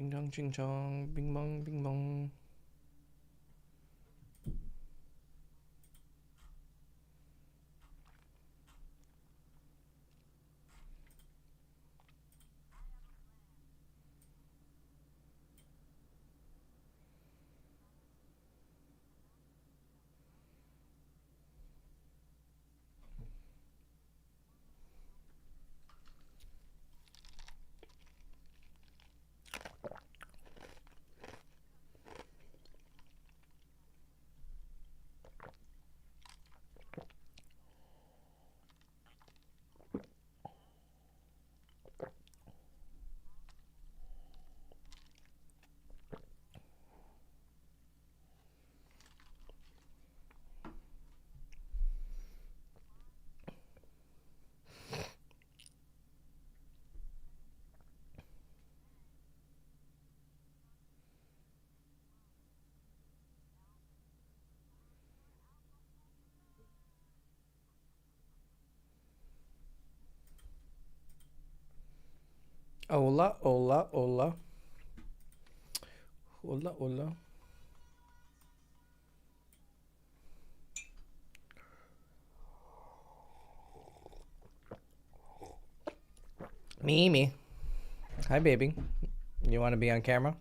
Ching chong, ching chong, bing bong, bing bong. Hola, hola, hola. Hola, hola. Me. Hi, baby. You want to be on camera?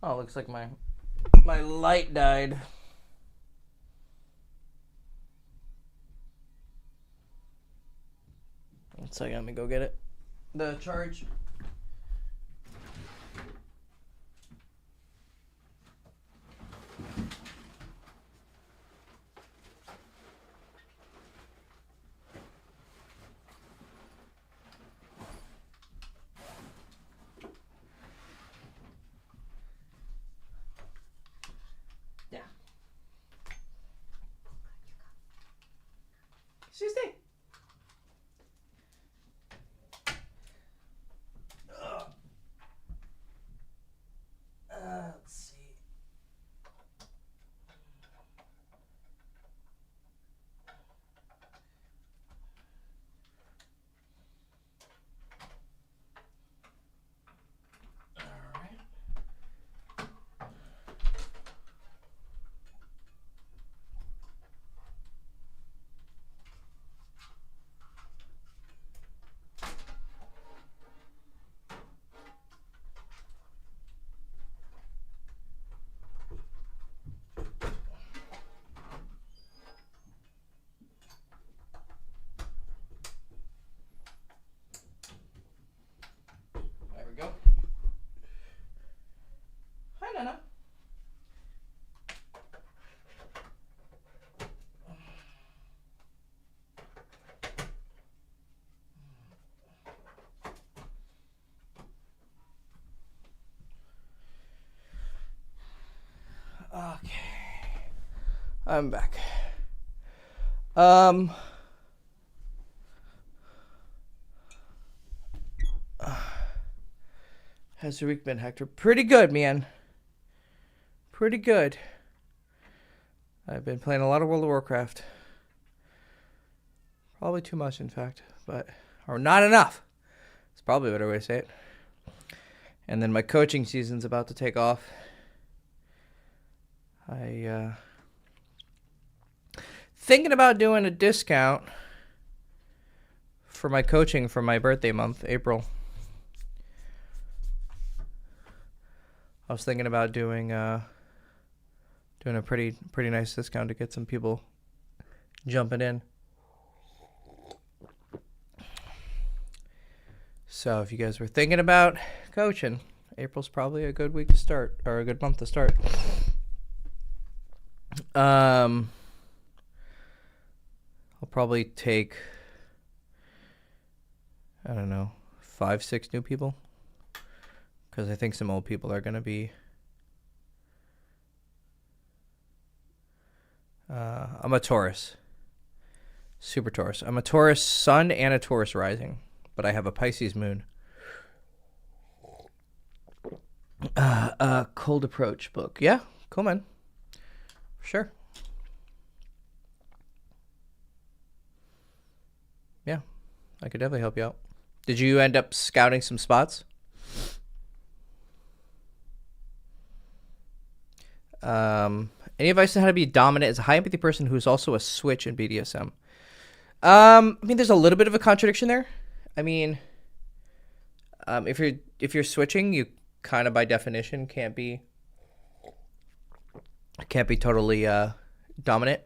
Oh, looks like my light died. One second, let me go get it. The charge. Yeah. Stay. Let's see. All right. There we go. Hi, Nana. Okay. I'm back. How's your week been, Hector? Pretty good, man. Pretty good. I've been playing a lot of World of Warcraft. Probably too much, in fact, or not enough. It's probably a better way to say it. And then my coaching season's about to take off. Thinking about doing a discount for my coaching for my birthday month, April. I was thinking about doing a pretty nice discount to get some people jumping in. So if you guys were thinking about coaching, April's probably a good week to start, or a good month to start. I'll probably take, I don't know, 5-6 new people, because I think some old people are going to be, I'm a Taurus, Super Taurus. I'm a Taurus sun and a Taurus rising, but I have a Pisces moon. Cold Approach book. Yeah, cool, man. Sure. Yeah, I could definitely help you out. Did you end up scouting some spots? Any advice on how to be dominant as a high empathy person who's also a switch in BDSM? I mean, there's a little bit of a contradiction there. I mean, if you're switching, you kind of by definition can't be totally dominant.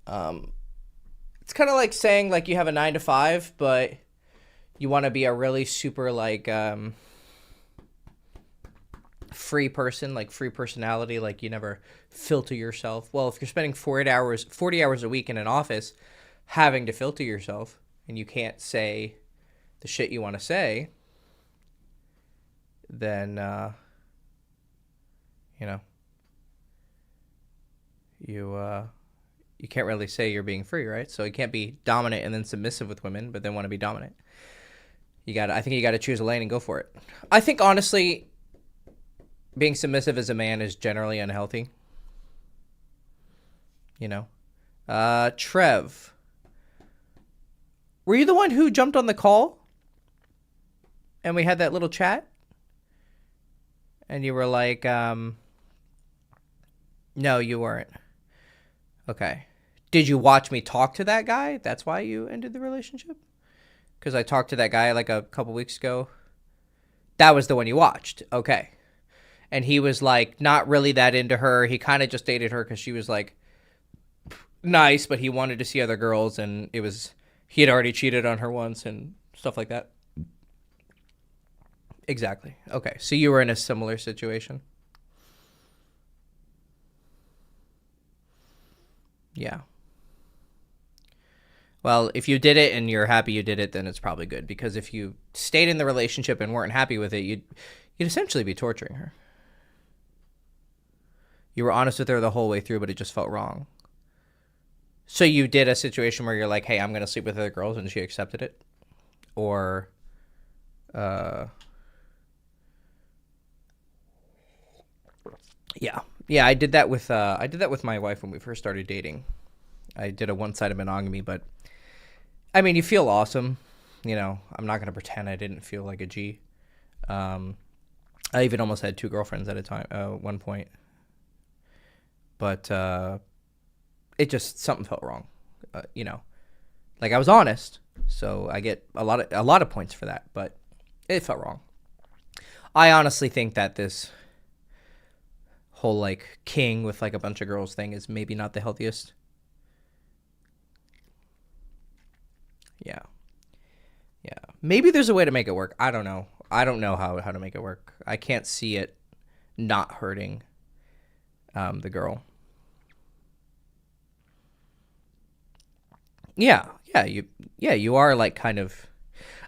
It's kind of like saying like you have a 9 to 5, but you want to be a really super like free person, like free personality, like you never filter yourself. Well, if you're spending 40 hours a week in an office having to filter yourself and you can't say the shit you want to say, then you can't really say you're being free, right? So you can't be dominant and then submissive with women, but then want to be dominant. I think you got to choose a lane and go for it. I think honestly, being submissive as a man is generally unhealthy. Trev, were you the one who jumped on the call and we had that little chat? And you were like, no, you weren't. Okay. Did you watch me talk to that guy? That's why you ended the relationship? Because I talked to that guy like a couple weeks ago. That was the one you watched. Okay. And he was like not really that into her. He kind of just dated her because she was like nice, but he wanted to see other girls, and he had already cheated on her once and stuff like that. Exactly. Okay. So you were in a similar situation. Yeah. Well, if you did it and you're happy you did it, then it's probably good. Because if you stayed in the relationship and weren't happy with it, you'd essentially be torturing her. You were honest with her the whole way through, but it just felt wrong. So you did a situation where you're like, hey, I'm going to sleep with other girls, and she accepted it? Or, yeah. Yeah, I did that with my wife when we first started dating. I did a one-sided monogamy, but I mean, you feel awesome. I'm not going to pretend I didn't feel like a G. I even almost had 2 girlfriends at a time, one point. But it just, something felt wrong. Like I was honest, so I get a lot of points for that, but it felt wrong. I honestly think that this whole like king with like a bunch of girls thing is maybe not the healthiest. Yeah. Maybe there's a way to make it work. I don't know. I don't know how to make it work. I can't see it not hurting the girl. Yeah. You are like kind of.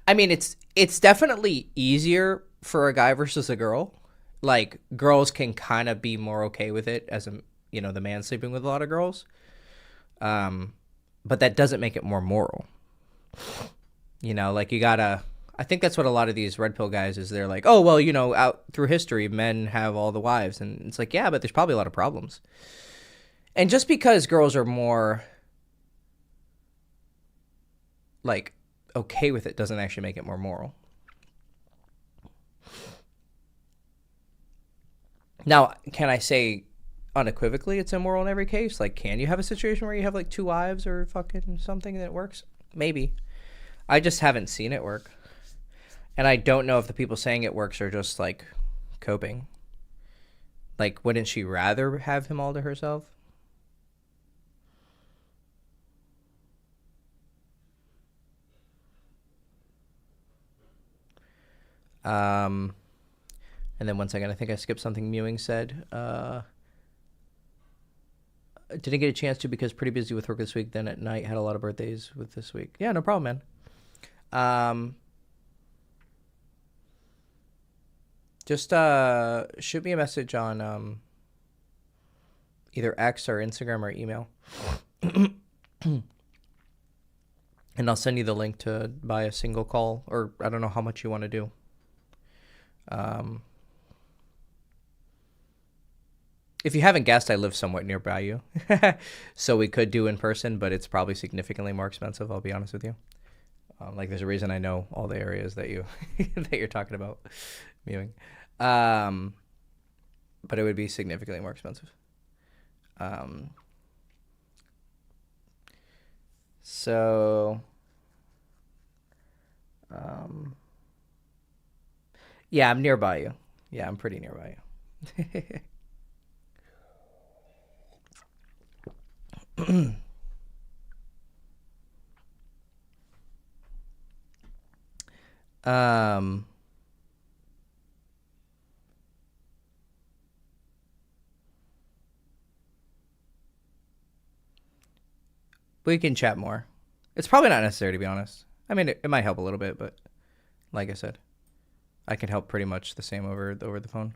I mean, it's definitely easier for a guy versus a girl. Like girls can kind of be more okay with it as the man sleeping with a lot of girls. But that doesn't make it more moral. Like you gotta. I think that's what a lot of these red pill guys is. They're like, oh well, out through history, men have all the wives, and it's like, yeah, but there's probably a lot of problems. And just because girls are more like okay with it doesn't actually make it more moral. Now, can I say unequivocally it's immoral in every case? Like, can you have a situation where you have like 2 wives or fucking something that works? Maybe. I just haven't seen it work. And I don't know if the people saying it works are just like coping. Like, wouldn't she rather have him all to herself? And then one second, I think I skipped something Mewing said. Didn't get a chance to because pretty busy with work this week. Then at night, had a lot of birthdays with this week. Yeah, no problem, man. Just shoot me a message on either X or Instagram or email. And I'll send you the link to buy a single call, or I don't know how much you want to do. If you haven't guessed, I live somewhat nearby you. So we could do in person, but it's probably significantly more expensive, I'll be honest with you. Like there's a reason I know all the areas that you that you're talking about viewing. But it would be significantly more expensive. So yeah, I'm nearby you. Yeah, I'm pretty nearby you. We can chat more. It's probably not necessary, to be honest. I mean, it might help a little bit, but like I said, I can help pretty much the same over the phone.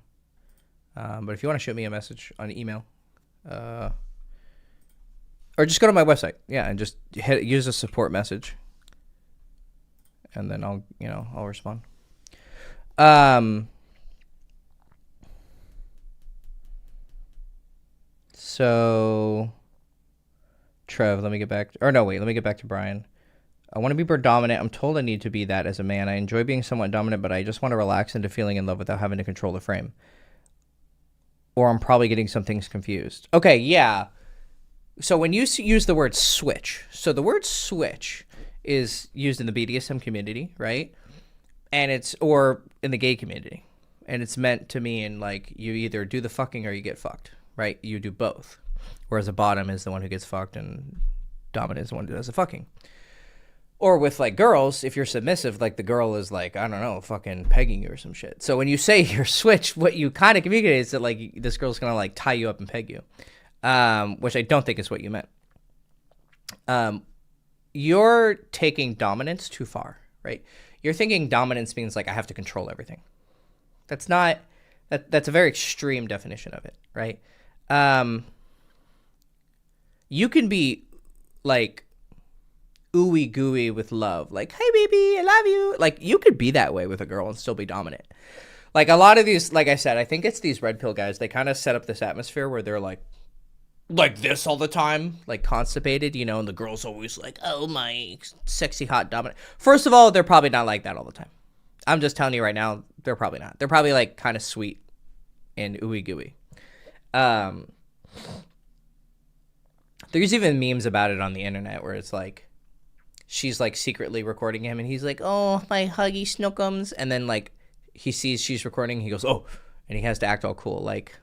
But if you want to shoot me a message on email, or just go to my website, yeah, and just use a support message, and then I'll respond. So, Trev, let me get back. Let me get back to Brian. I want to be predominant. I'm told I need to be that as a man. I enjoy being somewhat dominant, but I just want to relax into feeling in love without having to control the frame. Or I'm probably getting some things confused. Okay, yeah. So when you use the word switch, so the word switch is used in the BDSM community, right? And or in the gay community. And it's meant to mean like you either do the fucking or you get fucked, right? You do both. Whereas a bottom is the one who gets fucked and dominant is the one who does the fucking. Or with like girls, if you're submissive, like the girl is like, I don't know, fucking pegging you or some shit. So when you say you're switch, what you kind of communicate is that like this girl's gonna like tie you up and peg you, which I don't think is what you meant. You're taking dominance too far, right? You're thinking dominance means like I have to control everything. That's not that's a very extreme definition of it, right? You can be like ooey gooey with love, like, hey baby, I love you. Like you could be that way with a girl and still be dominant. Like a lot of these, like I said, I think it's these red pill guys, they kind of set up this atmosphere where they're like this all the time, like constipated, and the girl's always like, oh my sexy hot dominant. First of all, they're probably not like that all the time. I'm just telling you right now, they're probably not. They're probably like kind of sweet and ooey gooey. There's even memes about it on the internet where it's like she's like secretly recording him and he's like, oh, my huggy snookums. And then like he sees she's recording, he goes, oh, and he has to act all cool. Like,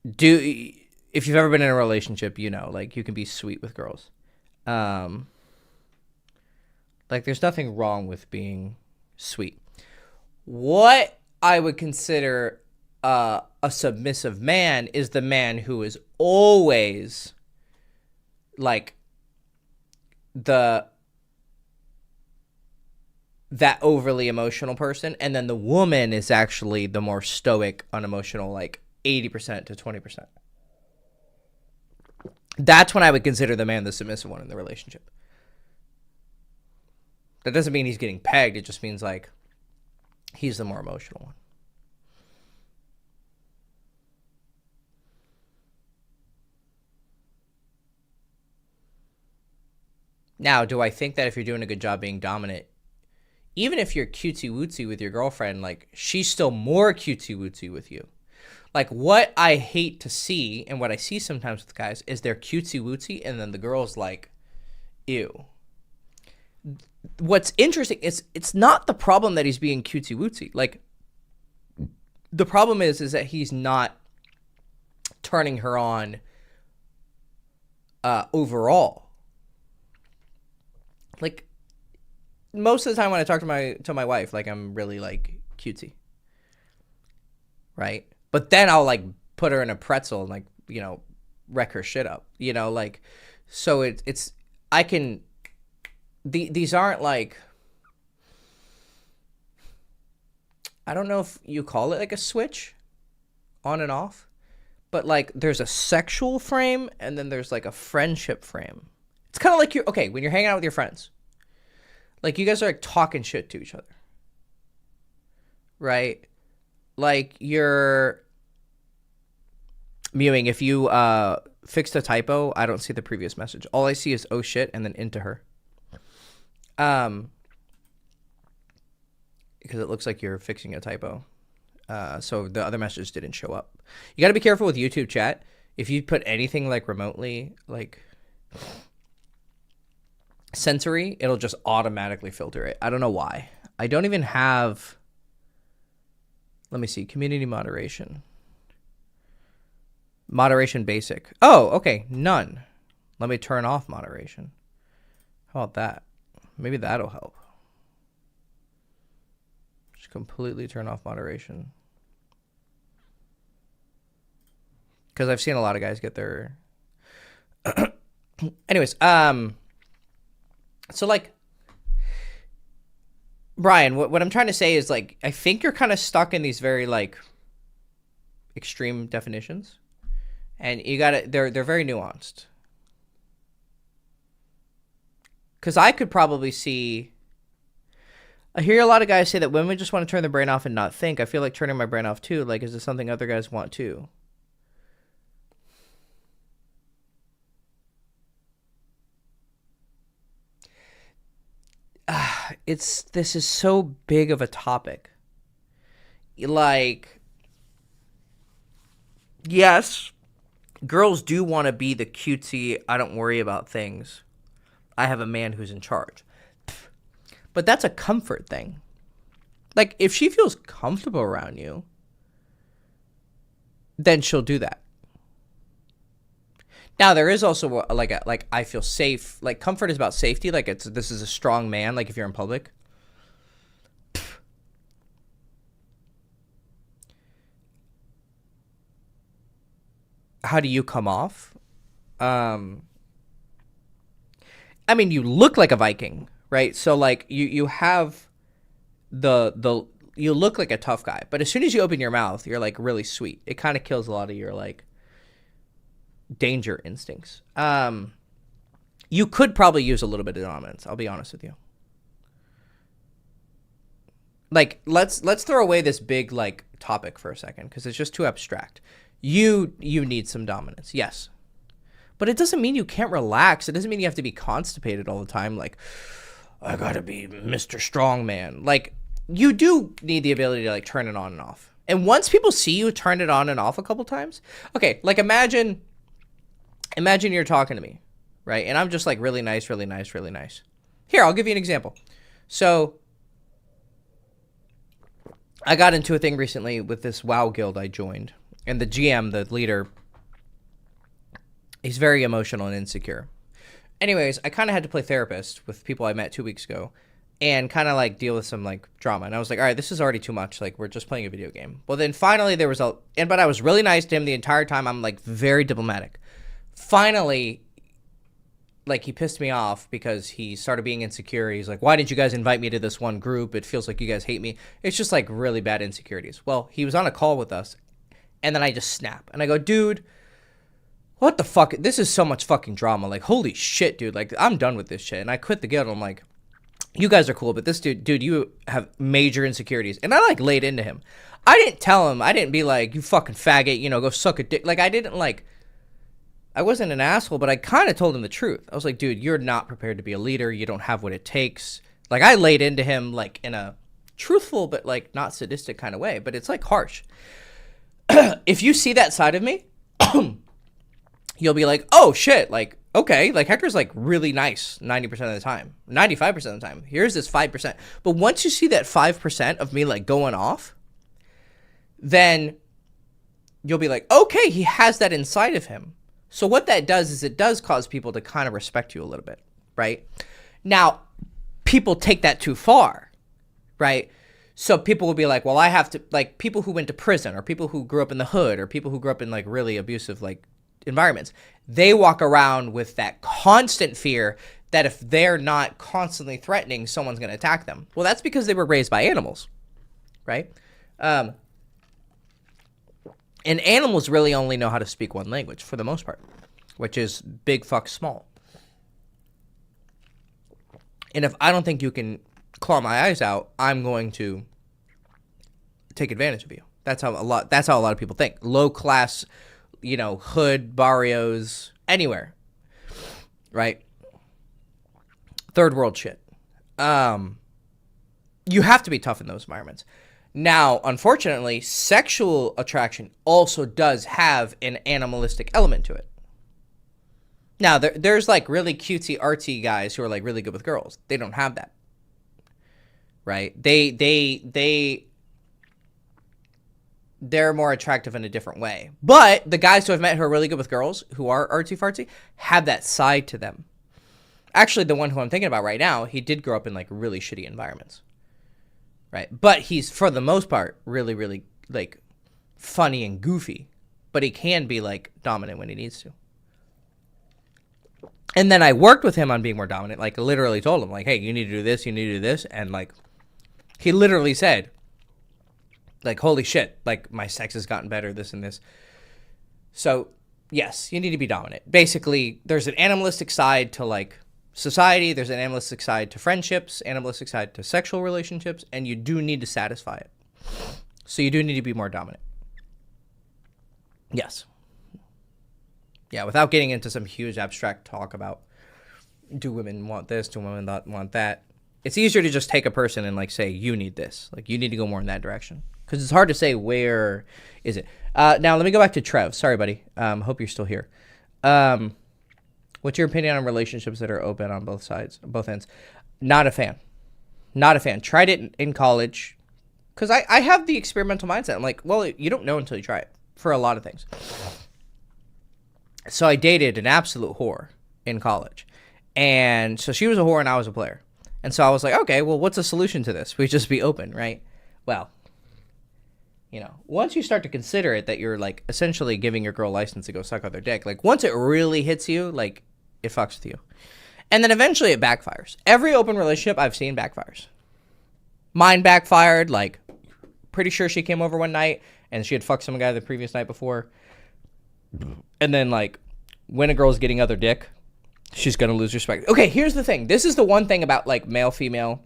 if you've ever been in a relationship, like you can be sweet with girls. Like there's nothing wrong with being sweet. What I would consider a submissive man is the man who is always like that overly emotional person, and then the woman is actually the more stoic, unemotional, like 80% to 20%. That's when I would consider the man the submissive one in the relationship. That doesn't mean he's getting pegged. It just means like he's the more emotional one. Now, do I think that if you're doing a good job being dominant, even if you're cutesy-wootsy with your girlfriend, like, she's still more cutesy-wootsy with you? Like, what I hate to see, and what I see sometimes with guys, is they're cutesy-wootsy, and then the girl's like, ew. What's interesting is it's not the problem that he's being cutesy-wootsy. Like, the problem is that he's not turning her on overall. Like, most of the time when I talk to my wife, like, I'm really like cutesy, right? But then I'll like put her in a pretzel and like wreck her shit up, like. So it's I can. These aren't like, I don't know if you call it like a switch, on and off, but like there's a sexual frame and then there's like a friendship frame. It's kind of like okay, when you're hanging out with your friends. Like, you guys are, like, talking shit to each other. Right? Like, you're mewing. If you fixed a typo, I don't see the previous message. All I see is, oh, shit, and then into her. Because it looks like you're fixing a typo. So the other message didn't show up. You got to be careful with YouTube chat. If you put anything, like, remotely, like, sensory, it'll just automatically filter it. I don't know why. I don't even have... Let me see. Community moderation. Moderation basic. Oh, okay. None. Let me turn off moderation. How about that? Maybe that'll help. Just completely turn off moderation. Because I've seen a lot of guys get their... Anyways, so, like, Brian, what I'm trying to say is, like, I think you're kind of stuck in these very, like, extreme definitions. And you gotta, they're very nuanced. Because I could probably see... I hear a lot of guys say that women just want to turn their brain off and not think. I feel like turning my brain off, too. Like, is this something other guys want, too? This is so big of a topic. Like, yes, girls do want to be the cutesy, I don't worry about things. I have a man who's in charge. But that's a comfort thing. Like, if she feels comfortable around you, then she'll do that. Now, there is also like I feel safe. Like, comfort is about safety. Like, this is a strong man. Like, if you're in public. How do you come off? I mean, you look like a Viking, right? So, like, you have you look like a tough guy, but as soon as you open your mouth, you're, like, really sweet. It kind of kills a lot of your, like, danger instincts. You could probably use a little bit of dominance. I'll be honest with you. Like, let's throw away this big, like, topic for a second, because it's just too abstract. You need some dominance, yes, but it doesn't mean you can't relax. It doesn't mean you have to be constipated all the time. Like, I gotta be Mr. Strongman. Like, you do need the ability to, like, turn it on and off. And once people see you turn it on and off a couple times, okay, like, imagine you're talking to me, right? And I'm just, like, really nice, really nice, really nice. Here, I'll give you an example. So I got into a thing recently with this WoW guild I joined. And the GM, the leader, he's very emotional and insecure. Anyways, I kind of had to play therapist with people I met 2 weeks ago and kind of, like, deal with some, like, drama. And I was like, all right, this is already too much. Like, we're just playing a video game. Well, then finally there was but I was really nice to him the entire time. I'm, like, very diplomatic. Finally, like, he pissed me off because he started being insecure. He's like, why didn't you guys invite me to this one group? It feels like you guys hate me. It's just, like, really bad insecurities. Well, he was on a call with us. And then I just snap. And I go, dude, what the fuck? This is so much fucking drama. Like, holy shit, dude. Like, I'm done with this shit. And I quit the guild. I'm like, you guys are cool, but this dude, you have major insecurities. And I, like, laid into him. I didn't tell him. I didn't be like, you fucking faggot, you know, go suck a dick. Like, I didn't, like, I wasn't an asshole, but I kind of told him the truth. I was like, dude, you're not prepared to be a leader. You don't have what it takes. Like, I laid into him, like, in a truthful but, like, not sadistic kind of way. But it's, like, harsh. If you see that side of me, you'll be like, oh, shit, like, okay, like, Hector's, like, really nice 90% of the time, 95% of the time. Here's this 5%. But once you see that 5% of me, like, going off, then you'll be like, okay, he has that inside of him. So what that does is it does cause people to kind of respect you a little bit, right? Now, people take that too far, right? So people will be like, well, I have to, like, people who went to prison or people who grew up in the hood or people who grew up in, like, really abusive, like, environments, they walk around with that constant fear that if they're not constantly threatening, someone's going to attack them. Well, that's because they were raised by animals, right? And animals really only know how to speak one language for the most part, which is big fuck small. And if I don't think you can claw my eyes out, I'm going to take advantage of you. That's how a lot of people think. Low class, hood, barrios, anywhere. Right? Third world shit. You have to be tough in those environments. Now, unfortunately, sexual attraction also does have an animalistic element to it. Now, there's like really cutesy, artsy guys who are like really good with girls. They don't have that, right? They're more attractive in a different way. But the guys who I've met who are really good with girls, who are artsy fartsy, have that side to them. Actually, the one who I'm thinking about right now, he did grow up in like really shitty environments, right? But he's, for the most part, really, really like funny and goofy. But he can be like dominant when he needs to. And then I worked with him on being more dominant. Like, literally told him, like, hey, you need to do this, you need to do this. And like, he literally said, like, holy shit, like, my sex has gotten better, this and this. So, yes, you need to be dominant. Basically, there's an animalistic side to, like, society. There's an animalistic side to friendships, animalistic side to sexual relationships, and you do need to satisfy it. So you do need to be more dominant. Yes. Yeah, without getting into some huge abstract talk about, do women want this, do women not want that? It's easier to just take a person and, like, say, you need this. Like, you need to go more in that direction. Because it's hard to say where is it. Now, let me go back to Trev. Sorry, buddy. Hope you're still here. What's your opinion on relationships that are open on both sides, both ends? Not a fan. Not a fan. Tried it in college. Because I have the experimental mindset. I'm like, well, you don't know until you try it. For a lot of things. So I dated an absolute whore in college. And so she was a whore and I was a player. And so I was like, okay, well, what's the solution to this? We just be open, right? Well, once you start to consider it that you're, like, essentially giving your girl license to go suck on their dick, like, once it really hits you, like, it fucks with you. And then eventually it backfires. Every open relationship I've seen backfires. Mine backfired, like, pretty sure she came over one night and she had fucked some guy the previous night before. And then, like, when a girl's getting other dick, she's going to lose respect. Okay, here's the thing. This is the one thing about, like, male-female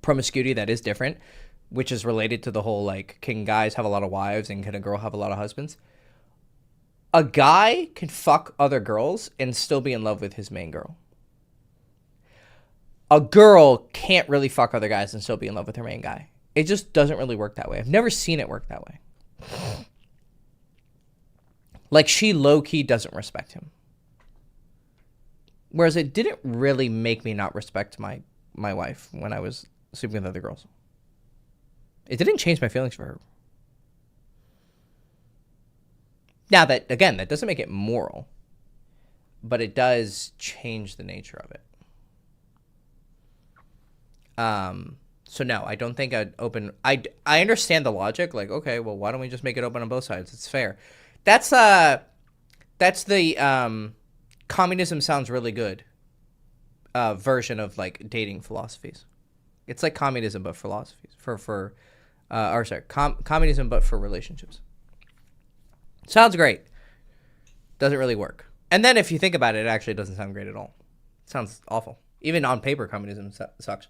promiscuity that is different, which is related to the whole, like, can guys have a lot of wives and can a girl have a lot of husbands? A guy can fuck other girls and still be in love with his main girl. A girl can't really fuck other guys and still be in love with her main guy. It just doesn't really work that way. I've never seen it work that way. Like, she low-key doesn't respect him. Whereas it didn't really make me not respect my wife when I was sleeping with other girls. It didn't change my feelings for her. Now, that doesn't make it moral. But it does change the nature of it. So no, I don't think I'd open... I understand the logic. Like, okay, well, why don't we just make it open on both sides? It's fair. That's the communism sounds really good version of, like, dating philosophies. It's like communism but philosophies communism but for relationships. Sounds great. Doesn't really work. And then if you think about it, it actually doesn't sound great at all. It sounds awful. Even on paper, communism sucks.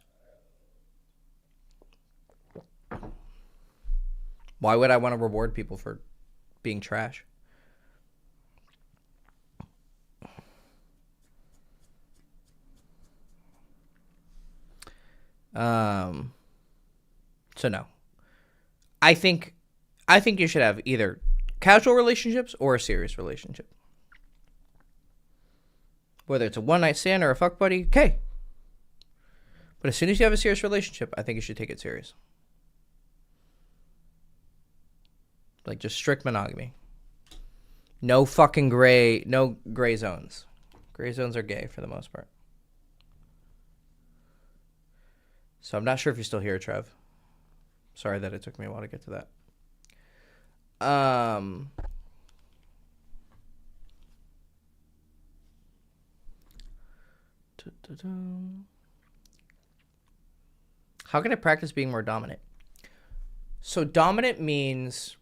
Why would I want to reward people for being trash? So no. I think you should have either casual relationships or a serious relationship. Whether it's a one-night stand or a fuck buddy, okay. But as soon as you have a serious relationship, I think you should take it serious. Like, just strict monogamy. No fucking gray zones. Gray zones are gay for the most part. So I'm not sure if you're still here, Trev. Sorry that it took me a while to get to that. How can I practice being more dominant? So dominant means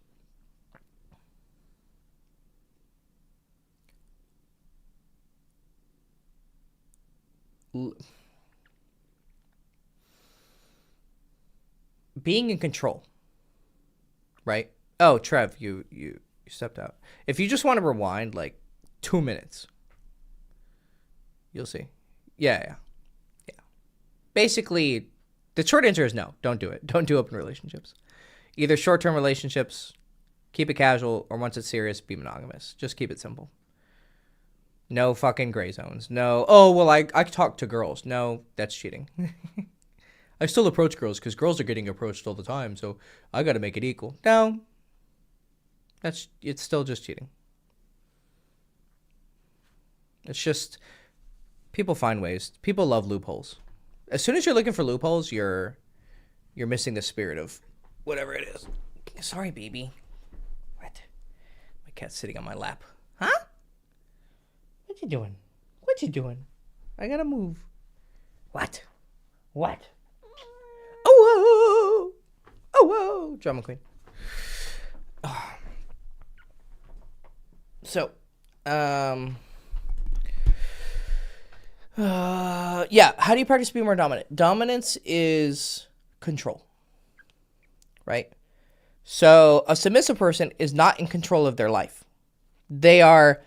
being in control, right? Oh, Trev, you stepped out. If you just want to rewind like 2 minutes, you'll see. Yeah. Basically, the short answer is no. Don't do it. Don't do open relationships. Either short-term relationships, keep it casual, or once it's serious, be monogamous. Just keep it simple. No fucking gray zones. No, oh, well, I talk to girls. No, that's cheating. I still approach girls because girls are getting approached all the time, so I got to make it equal. No, it's still just cheating. It's just, people find ways. People love loopholes. As soon as you're looking for loopholes, you're missing the spirit of whatever it is. Sorry, baby. What? My cat's sitting on my lap. Huh? What you doing? What you doing? I gotta move. What? Oh, whoa. Oh, whoa. Drama queen. So, yeah, how do you practice being more dominant? Dominance is control, right? So a submissive person is not in control of their life. They are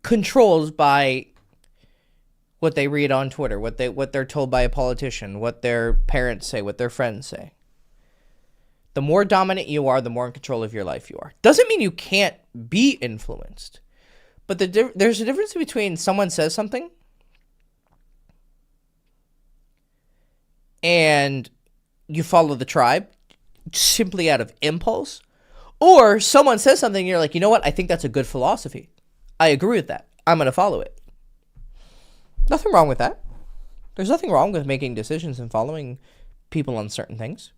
controlled by what they read on Twitter, what they're told by a politician, what their parents say, what their friends say. The more dominant you are, the more in control of your life you are. Doesn't mean you can't be influenced, but there's a difference between someone says something and you follow the tribe simply out of impulse, or someone says something and you're like, you know what? I think that's a good philosophy. I agree with that. I'm going to follow it. Nothing wrong with that. There's nothing wrong with making decisions and following people on certain things.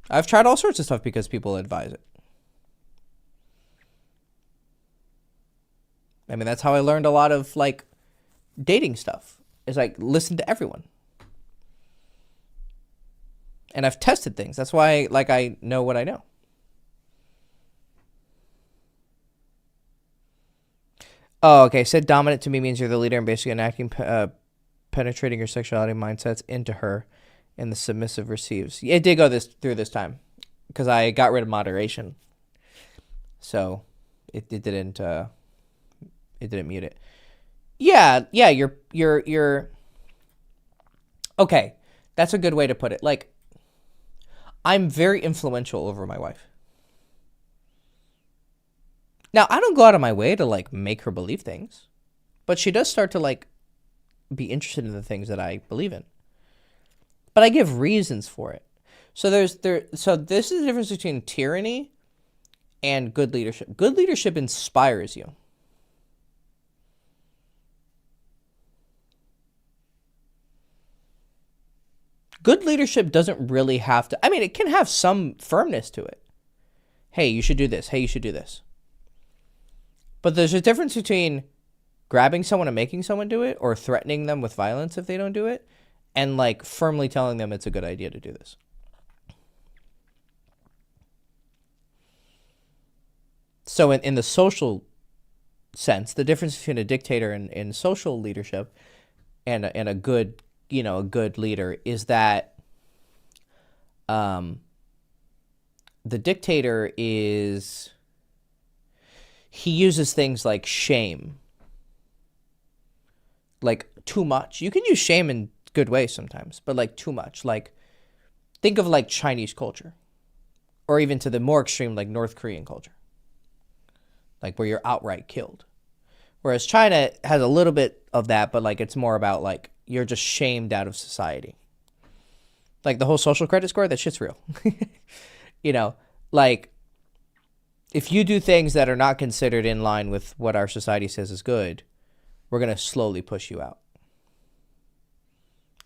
I've tried all sorts of stuff because people advise it. I mean, that's how I learned a lot of, like, dating stuff. Is, like, listen to everyone. And I've tested things. That's why, like, I know what I know. Oh, okay. Said dominant to me means you're the leader and basically enacting, penetrating your sexuality mindsets into her, and the submissive receives. It did go through this time because I got rid of moderation, so it didn't mute it. Yeah. You're okay. That's a good way to put it. Like, I'm very influential over my wife. Now, I don't go out of my way to, like, make her believe things, but she does start to, like, be interested in the things that I believe in. But I give reasons for it. So so this is the difference between tyranny and good leadership. Good leadership inspires you. Good leadership doesn't really have to, I mean, it can have some firmness to it. Hey, you should do this. Hey, you should do this. But there's a difference between grabbing someone and making someone do it, or threatening them with violence if they don't do it, and, like, firmly telling them it's a good idea to do this. So in the social sense, the difference between a dictator and social leadership and a good, a good leader is that the dictator he uses things like shame, like too much. You can use shame in good ways sometimes, but, like, too much. Like, think of, like, Chinese culture, or even to the more extreme, like, North Korean culture, like, where you're outright killed. Whereas China has a little bit of that, but, like, it's more about, like, you're just shamed out of society. Like, the whole social credit score, that shit's real. Like, if you do things that are not considered in line with what our society says is good, we're going to slowly push you out.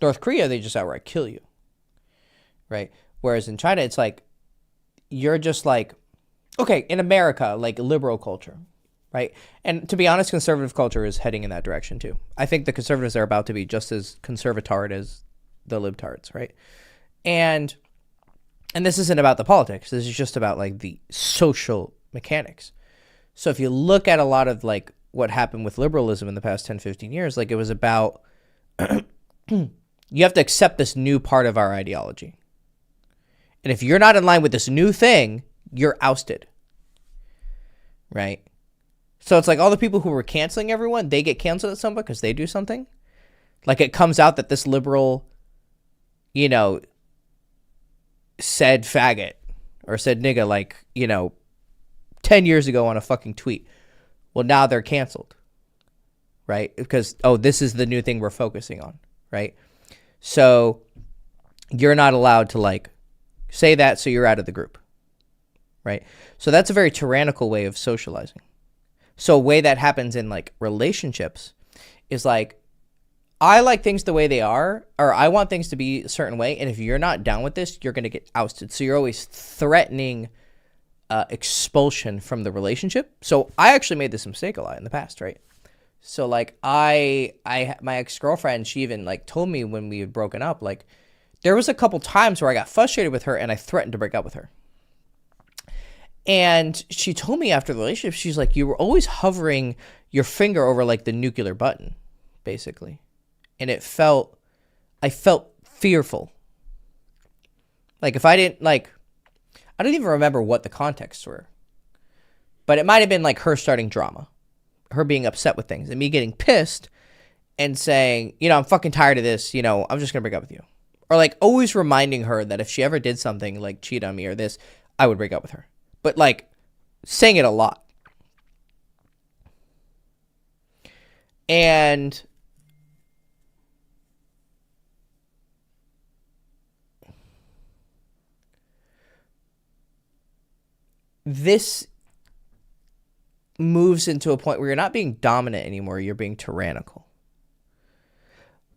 North Korea, they just outright kill you, right? Whereas in China, it's like, you're just like, okay, in America, like, liberal culture, right? And to be honest, conservative culture is heading in that direction too. I think the conservatives are about to be just as conservatard as the libtards, right? And this isn't about the politics. This is just about, like, the social mechanics. So if you look at a lot of, like, what happened with liberalism in the past 10, 15 years. Like, it was about you have to accept this new part of our ideology. And if you're not in line with this new thing, you're ousted. Right? So it's like all the people who were canceling everyone, they get canceled at some point because they do something. Like, it comes out that this liberal, said faggot or said nigga, like, 10 years ago on a fucking tweet. Well, now they're canceled. Right? Because, this is the new thing we're focusing on. Right? So you're not allowed to, like, say that, so you're out of the group. Right? So that's a very tyrannical way of socializing. So a way that happens in, like, relationships is like, I like things the way they are, or I want things to be a certain way, and if you're not down with this, you're going to get ousted. So you're always threatening expulsion from the relationship. So I actually made this mistake a lot in the past, right? So, like, my ex-girlfriend, she even, like, told me when we had broken up, like, there was a couple times where I got frustrated with her and I threatened to break up with her. And she told me after the relationship, she's like, you were always hovering your finger over, like, the nuclear button, basically. And I felt fearful. Like, if I didn't, like, I don't even remember what the contexts were. But it might have been, like, her starting drama. Her being upset with things. And me getting pissed and saying, I'm fucking tired of this. I'm just going to break up with you. Or, like, always reminding her that if she ever did something, like, cheat on me or this, I would break up with her. But, like, saying it a lot. And this moves into a point where you're not being dominant anymore. You're being tyrannical.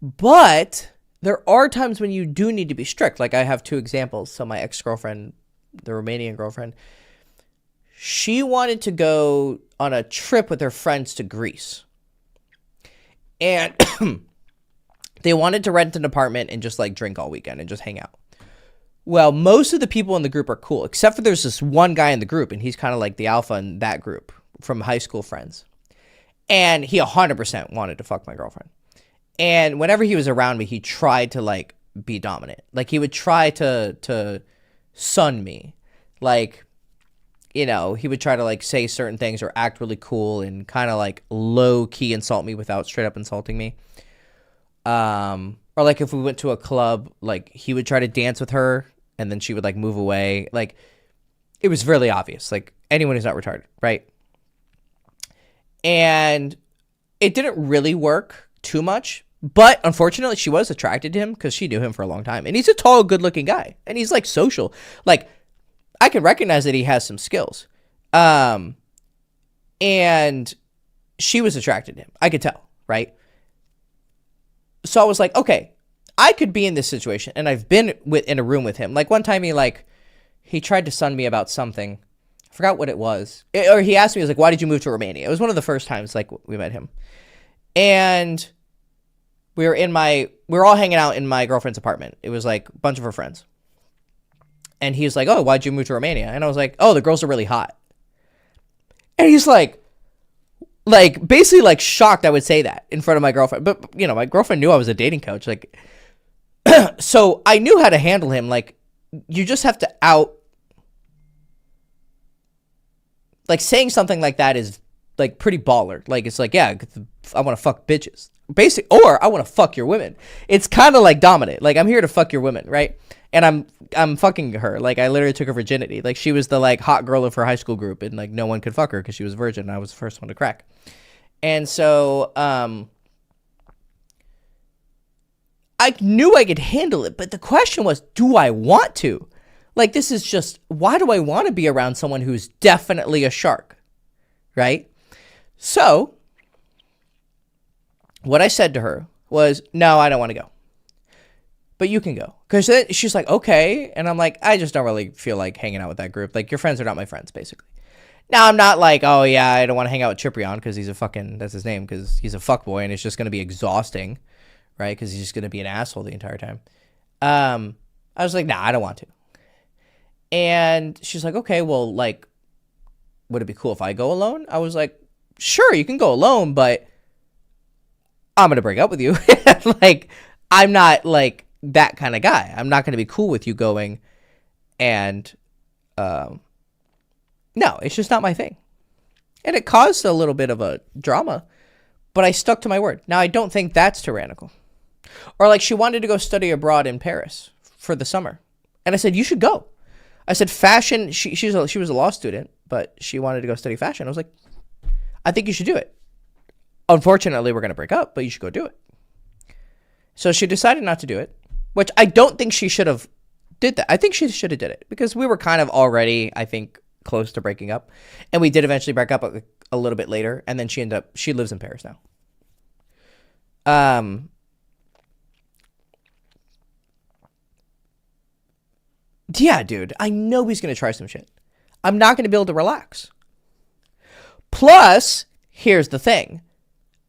But there are times when you do need to be strict. Like, I have two examples. So my ex-girlfriend, the Romanian girlfriend, she wanted to go on a trip with her friends to Greece. And they wanted to rent an apartment and just, like, drink all weekend and just hang out. Well, most of the people in the group are cool, except for there's this one guy in the group, and he's kind of like the alpha in that group from high school friends. And he 100% wanted to fuck my girlfriend. And whenever he was around me, he tried to, like, be dominant. Like, he would try to sun me. Like, he would try to, like, say certain things or act really cool and kind of, like, low-key insult me without straight up insulting me. Or, like, if we went to a club, like, he would try to dance with her, and then she would, like, move away. Like, it was really obvious. Like, anyone who's not retarded, right? And it didn't really work too much. But, unfortunately, she was attracted to him because she knew him for a long time. And he's a tall, good-looking guy. And he's, like, social. Like, I can recognize that he has some skills. And she was attracted to him. I could tell, right? So I was like, okay, I could be in this situation. And I've been in a room with him. Like, one time he tried to sun me about something. I forgot what it was. Or he asked me, he was like, why did you move to Romania? It was one of the first times, like, we met him. And we were all hanging out in my girlfriend's apartment. It was, like, a bunch of her friends. And he was like, oh, why'd you move to Romania? And I was like, oh, the girls are really hot. And he's like, basically, like, shocked I would say that in front of my girlfriend. But, my girlfriend knew I was a dating coach. Like, so I knew how to handle him. Like, you just have to like, saying something like that is, like, pretty baller. Like, it's like, yeah, I want to fuck bitches. Or I want to fuck your women. It's kind of like dominant. Like, I'm here to fuck your women, right? And I'm fucking her. Like, I literally took her virginity. Like, she was the, like, hot girl of her high school group, and, like, no one could fuck her because she was a virgin, and I was the first one to crack. And so I knew I could handle it, but the question was, do I want to? Like, this is just, why do I want to be around someone who's definitely a shark, right? So what I said to her was, no, I don't want to go. But you can go. Because she's like, okay. And I'm like, I just don't really feel like hanging out with that group. Like, your friends are not my friends, basically. Now, I'm not like, oh, yeah, I don't want to hang out with Ciprian because he's that's his name, because he's a fuckboy and it's just going to be exhausting, right? Because he's just going to be an asshole the entire time. I was like, nah, I don't want to. And she's like, okay, well, like, would it be cool if I go alone? I was like, sure, you can go alone, but I'm going to break up with you. Like, I'm not like that kind of guy. I'm not going to be cool with you going and, no, it's just not my thing. And it caused a little bit of a drama, but I stuck to my word. Now, I don't think that's tyrannical. Or like she wanted to go study abroad in Paris for the summer. And I said, you should go. I said, fashion, she was a law student, but she wanted to go study fashion. I was like, I think you should do it. Unfortunately, we're going to break up, but you should go do it. So she decided not to do it, which I don't think she should have did that. I think she should have did it because we were kind of already, I think, close to breaking up. And we did eventually break up a little bit later. And then she lives in Paris now. Yeah, dude, I know he's going to try some shit. I'm not going to be able to relax. Plus, here's the thing.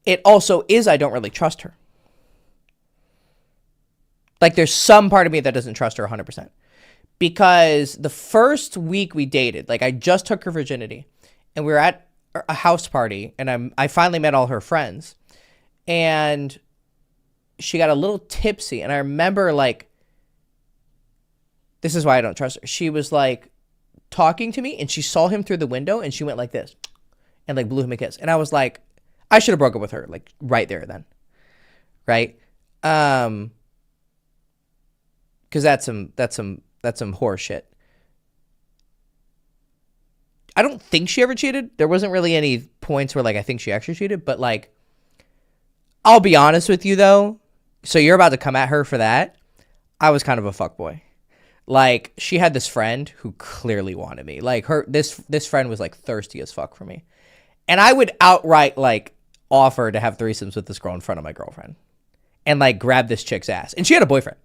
It also is I don't really trust her. Like, there's some part of me that doesn't trust her 100%. Because the first week we dated, like, I just took her virginity. And we were at a house party. And I finally met all her friends. And she got a little tipsy. And I remember, like, this is why I don't trust her. She was, like, talking to me. And she saw him through the window. And she went like this. And, like, blew him a kiss. And I was like, I should have broken up with her, like, right there then. Right? Because that's some horse shit. I don't think she ever cheated. There wasn't really any points where, like, I think she actually cheated. But, like, I'll be honest with you, though. So you're about to come at her for that. I was kind of a fuckboy. Like, she had this friend who clearly wanted me. Like, this friend was, like, thirsty as fuck for me. And I would outright, like, offer to have threesomes with this girl in front of my girlfriend. And, like, grab this chick's ass. And she had a boyfriend.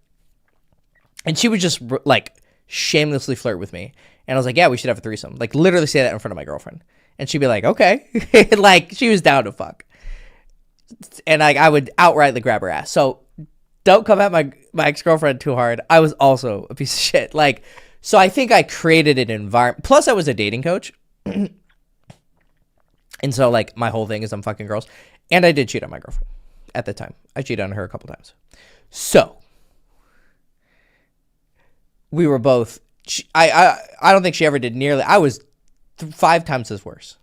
And she would just, like, shamelessly flirt with me. And I was like, yeah, we should have a threesome. Like, literally say that in front of my girlfriend. And she'd be like, okay. Like, she was down to fuck. And, like, I would outrightly grab her ass. So, don't come at my ex-girlfriend too hard. I was also a piece of shit. Like, so I think I created an environment. Plus, I was a dating coach. And so, like, my whole thing is I'm fucking girls. And I did cheat on my girlfriend at the time. I cheated on her a couple times. So, we were both, I don't think she ever did nearly, I was 5 times as worse,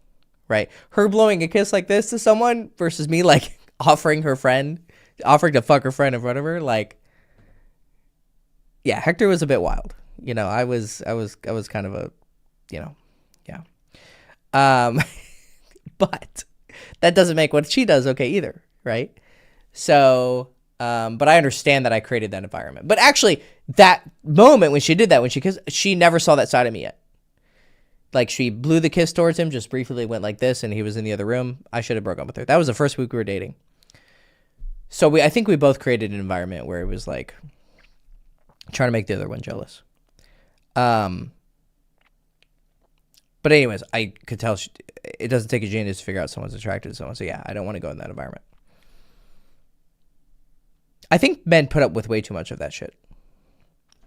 right? Her blowing a kiss like this to someone versus me, like, offering to fuck her friend in front of her, like, yeah, Hector was a bit wild. You know, I was kind of a, you know, yeah. But that doesn't make what she does okay either, right? So, but I understand that I created that environment. But actually, that moment when she did that, when she kissed, she never saw that side of me yet. Like, she blew the kiss towards him, just briefly went like this, and he was in the other room. I should have broken up with her. That was the first week we were dating. So I think we both created an environment where it was like trying to make the other one jealous. But anyways, I could tell it doesn't take a genius to figure out someone's attracted to someone. So yeah, I don't want to go in that environment. I think men put up with way too much of that shit.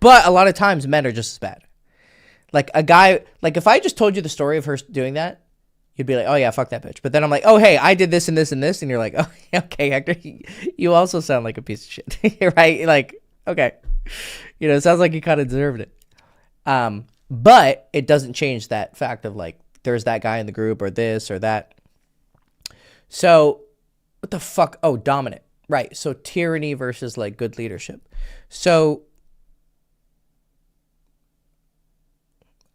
But a lot of times men are just as bad. Like a guy, like if I just told you the story of her doing that, you'd be like, oh yeah, fuck that bitch. But then I'm like, oh hey, I did this and this and this. And you're like, oh, okay, Hector, you also sound like a piece of shit, right? Like, okay. You know, it sounds like you kind of deserved it. But it doesn't change that fact of like, there's that guy in the group or this or that. So what the fuck? Oh, dominant. Right. So tyranny versus like good leadership. So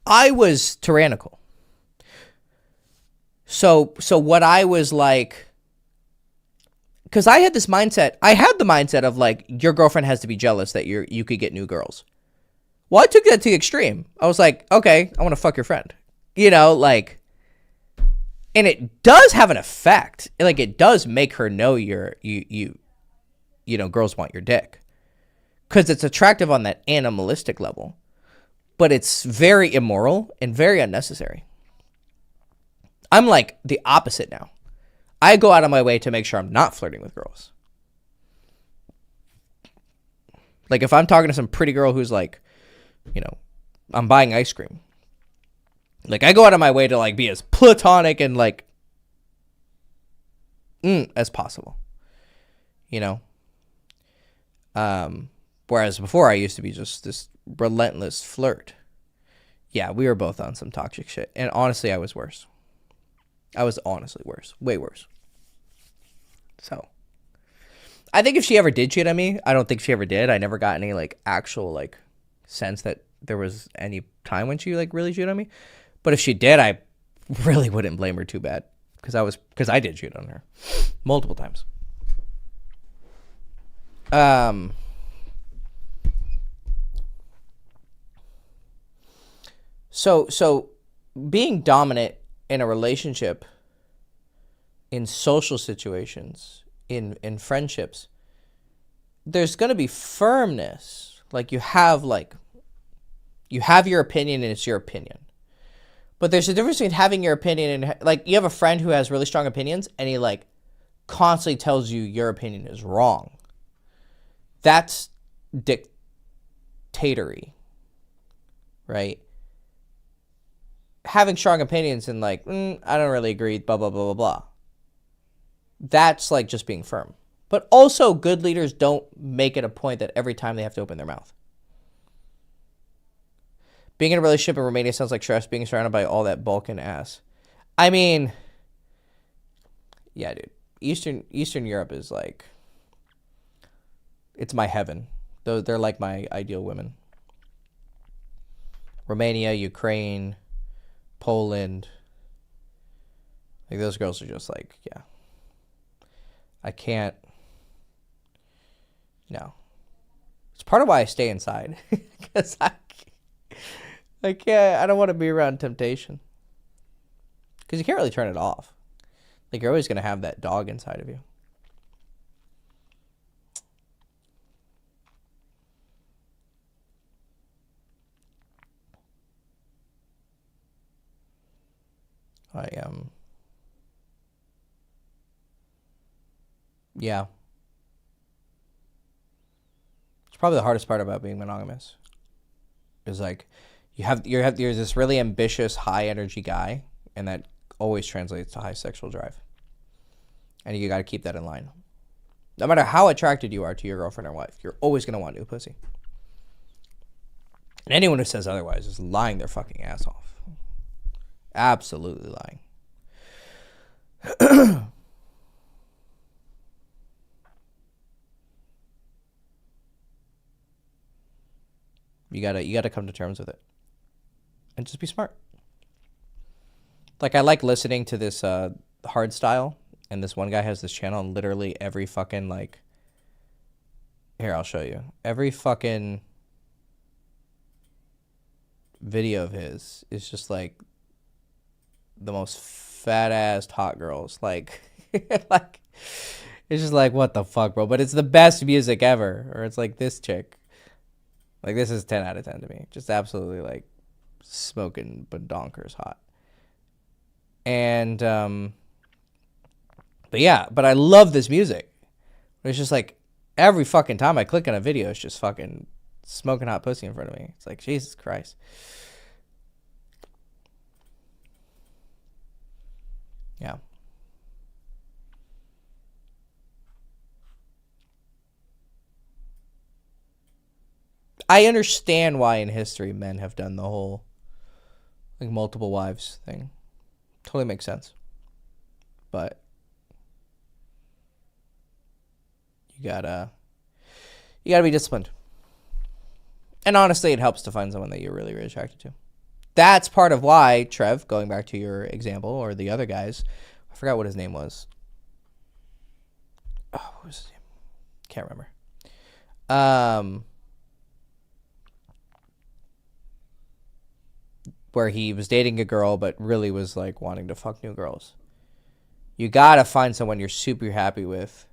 I was tyrannical. So what I was like, because I had this mindset, I had the mindset of like, your girlfriend has to be jealous that you could get new girls. Well, I took that to the extreme. I was like, okay, I want to fuck your friend. You know, like, and it does have an effect. Like, it does make her know you know, girls want your dick. Because it's attractive on that animalistic level. But it's very immoral and very unnecessary. I'm like the opposite now. I go out of my way to make sure I'm not flirting with girls. Like if I'm talking to some pretty girl who's like, you know, I'm buying ice cream. Like I go out of my way to like be as platonic and like as possible. You know? Whereas before I used to be just this relentless flirt. Yeah, we were both on some toxic shit. And honestly, I was worse. I was honestly worse. Way worse. So, I think if she ever did cheat on me, I don't think she ever did. I never got any, like, actual, like, sense that there was any time when she, like, really cheated on me. But if she did, I really wouldn't blame her too bad. Because I did cheat on her. Multiple times. So being dominant in a relationship, in social situations, in friendships, there's going to be firmness. Like you have your opinion and it's your opinion. But there's a difference between having your opinion and, like, you have a friend who has really strong opinions and he, like, constantly tells you your opinion is wrong. That's dictatory, right? Having strong opinions and, like, I don't really agree, blah, blah, blah, blah, blah. That's, like, just being firm. But also, good leaders don't make it a point that every time they have to open their mouth. Being in a relationship in Romania sounds like stress, being surrounded by all that Balkan ass. I mean, yeah, dude. Eastern Europe is like, it's my heaven. They're like my ideal women. Romania, Ukraine, Poland. Like, those girls are just like, yeah. I can't. No. It's part of why I stay inside. Because I can't. I don't want to be around temptation. Because you can't really turn it off. Like, you're always going to have that dog inside of you. Yeah. It's probably the hardest part about being monogamous. Is like, you're this really ambitious, high energy guy, and that always translates to high sexual drive. And you got to keep that in line. No matter how attracted you are to your girlfriend or wife, you're always going to want new pussy. And anyone who says otherwise is lying their fucking ass off. Absolutely lying. You gotta come to terms with it. And just be smart. Like, I like listening to this hard style, and this one guy has this channel, and literally every fucking, like, here, I'll show you. Every fucking video of his is just like the most fat ass hot girls. Like, like, it's just like, what the fuck, bro? But it's the best music ever. Or it's like this chick. Like, this is 10 out of 10 to me. Just absolutely, like, smoking badonkers hot. And, but yeah, but I love this music. It's just like, every fucking time I click on a video, it's just fucking smoking hot pussy in front of me. It's like, Jesus Christ. Yeah. I understand why in history men have done the whole, like, multiple wives thing. Totally makes sense. But you gotta be disciplined. And honestly, it helps to find someone that you're really, really attracted to. That's part of why, Trev, going back to your example, or the other guys, I forgot what his name was. Oh, what was his name? Can't remember. Where he was dating a girl, but really was, like, wanting to fuck new girls. You gotta find someone you're super happy with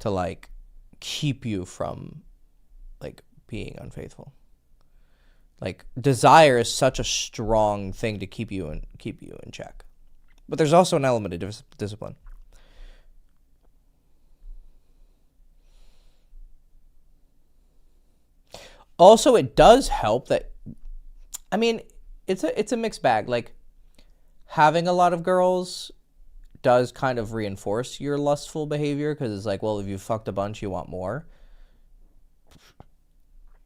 to, like, keep you from, like, being unfaithful. Like, desire is such a strong thing to keep you in check. But there's also an element of discipline. Also, it does help that, I mean, it's a mixed bag. Like, having a lot of girls does kind of reinforce your lustful behavior because it's like, well, if you fucked a bunch, you want more.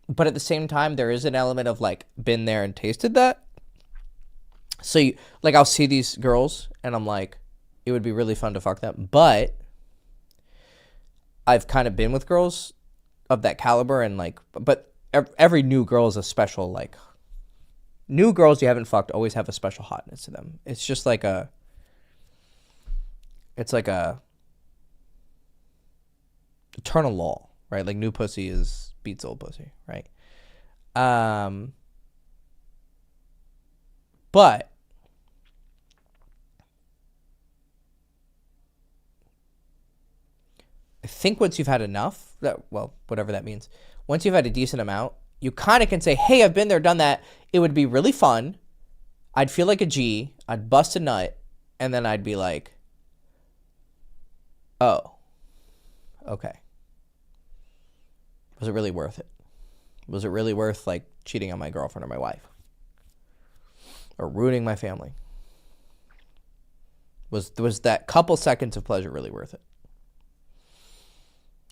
But at the same time, there is an element of like been there and tasted that. So you, like, I'll see these girls and I'm like, it would be really fun to fuck them. But I've kind of been with girls of that caliber and like, but every new girl is a special, like, new girls you haven't fucked always have a special hotness to them. It's just like it's like a eternal law, right? Like new pussy beats old pussy, right? But I think once you've had enough, whatever that means, once you've had a decent amount, you kind of can say, hey, I've been there, done that. It would be really fun. I'd feel like a G. I'd bust a nut. And then I'd be like, oh, okay. Was it really worth it? Was it really worth like cheating on my girlfriend or my wife? Or ruining my family? Was that couple seconds of pleasure really worth it?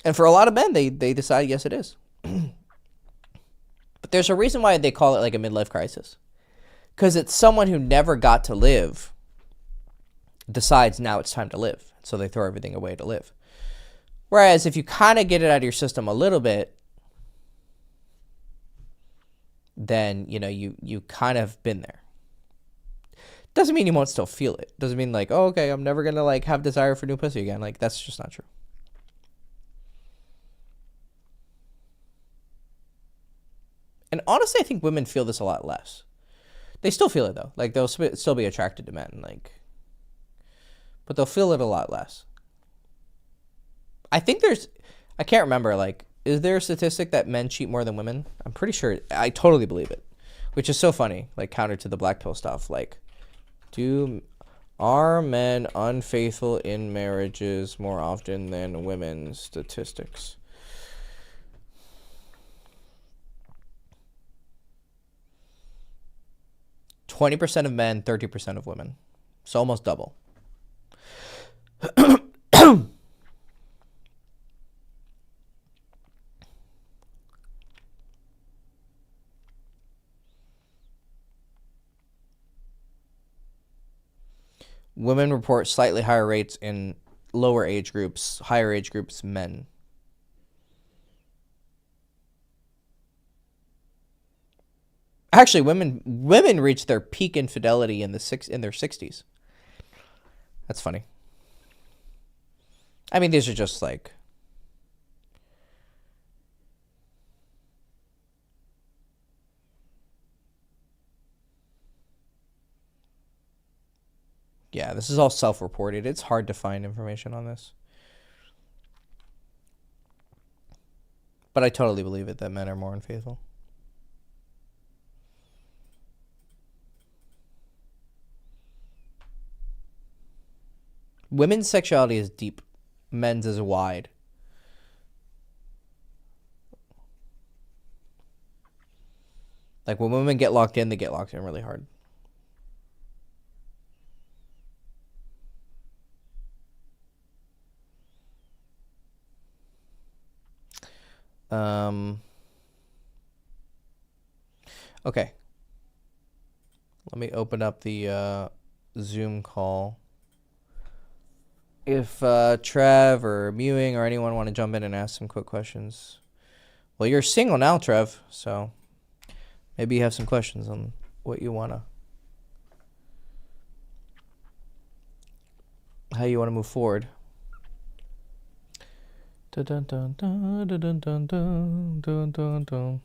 And for a lot of men, they decide, yes, it is. But there's a reason why they call it like a midlife crisis. Because it's someone who never got to live decides now it's time to live. So they throw everything away to live. Whereas if you kind of get it out of your system a little bit, then, you know, you kind of been there. Doesn't mean you won't still feel it. Doesn't mean like, oh, okay, I'm never going to like have desire for new pussy again. Like, that's just not true. And honestly, I think women feel this a lot less. They still feel it though. Like they'll still be attracted to men, like, but they'll feel it a lot less. I think I can't remember, like, is there a statistic that men cheat more than women? I'm pretty sure. I totally believe it, which is so funny, like counter to the black pill stuff. Like, are men unfaithful in marriages more often than women? Statistics. 20% of men, 30% of women. So almost double. Women report slightly higher rates in lower age groups, higher age groups, men. Actually, women reach their peak infidelity in their 60s. That's funny. I mean, these are just like, yeah, this is all self-reported. It's hard to find information on this. But I totally believe it that men are more unfaithful. Women's sexuality is deep. Men's is wide. Like when women get locked in, they get locked in really hard. Okay. Let me open up the Zoom call. If Trev or Mewing or anyone want to jump in and ask some quick questions. Well, you're single now, Trev, so maybe you have some questions on what you want to, how you want to move forward. Dun, dun, dun, dun, dun, dun, dun, dun, dun, dun.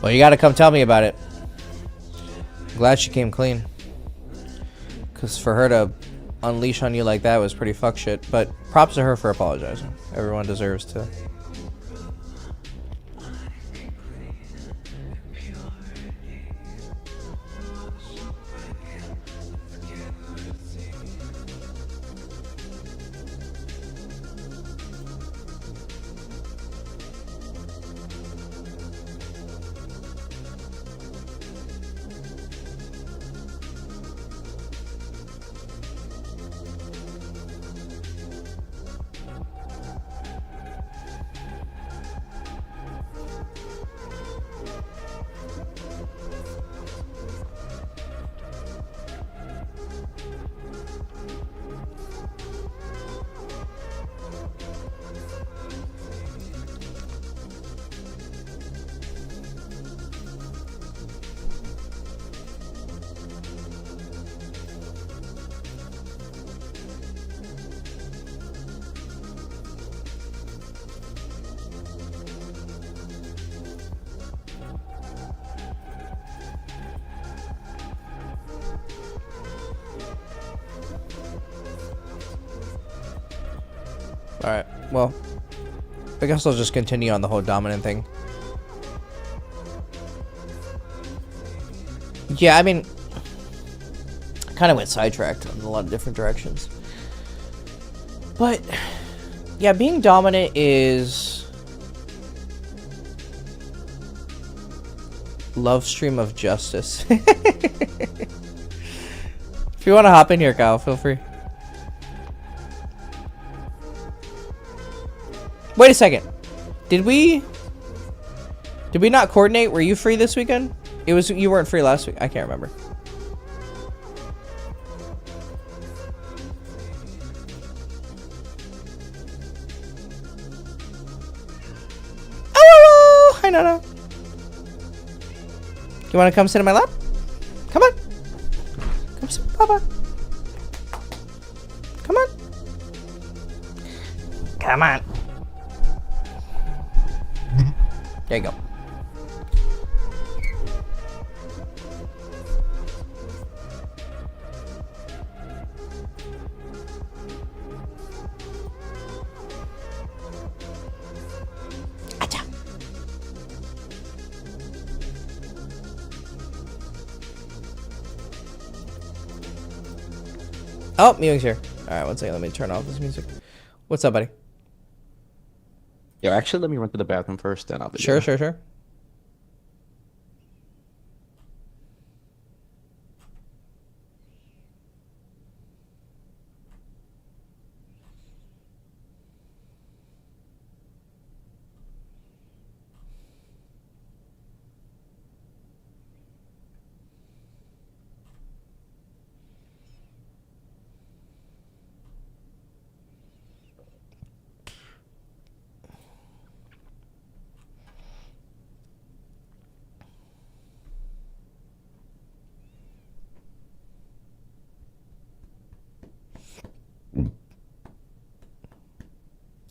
Well, you gotta come tell me about it. I'm glad she came clean. Because for her to unleash on you like that was pretty fuck shit. But props to her for apologizing. Everyone deserves to. Alright, well, I guess I'll just continue on the whole dominant thing. Yeah, I mean, I kind of went sidetracked in a lot of different directions. But, yeah, being dominant is love stream of justice. If you want to hop in here, Kyle, feel free. Wait a second. Did we not coordinate? Were you free this weekend? You weren't free last week. I can't remember. Oh, hi Nana. You want to come sit in my lap? Come on. Come sit with Papa. Come on. Come on. There you go. Acha. Oh, Mewing's here. Alright, one second. Let me turn off this music. What's up, buddy? Yo, actually, let me run to the bathroom first, then I'll be Sure, there. sure.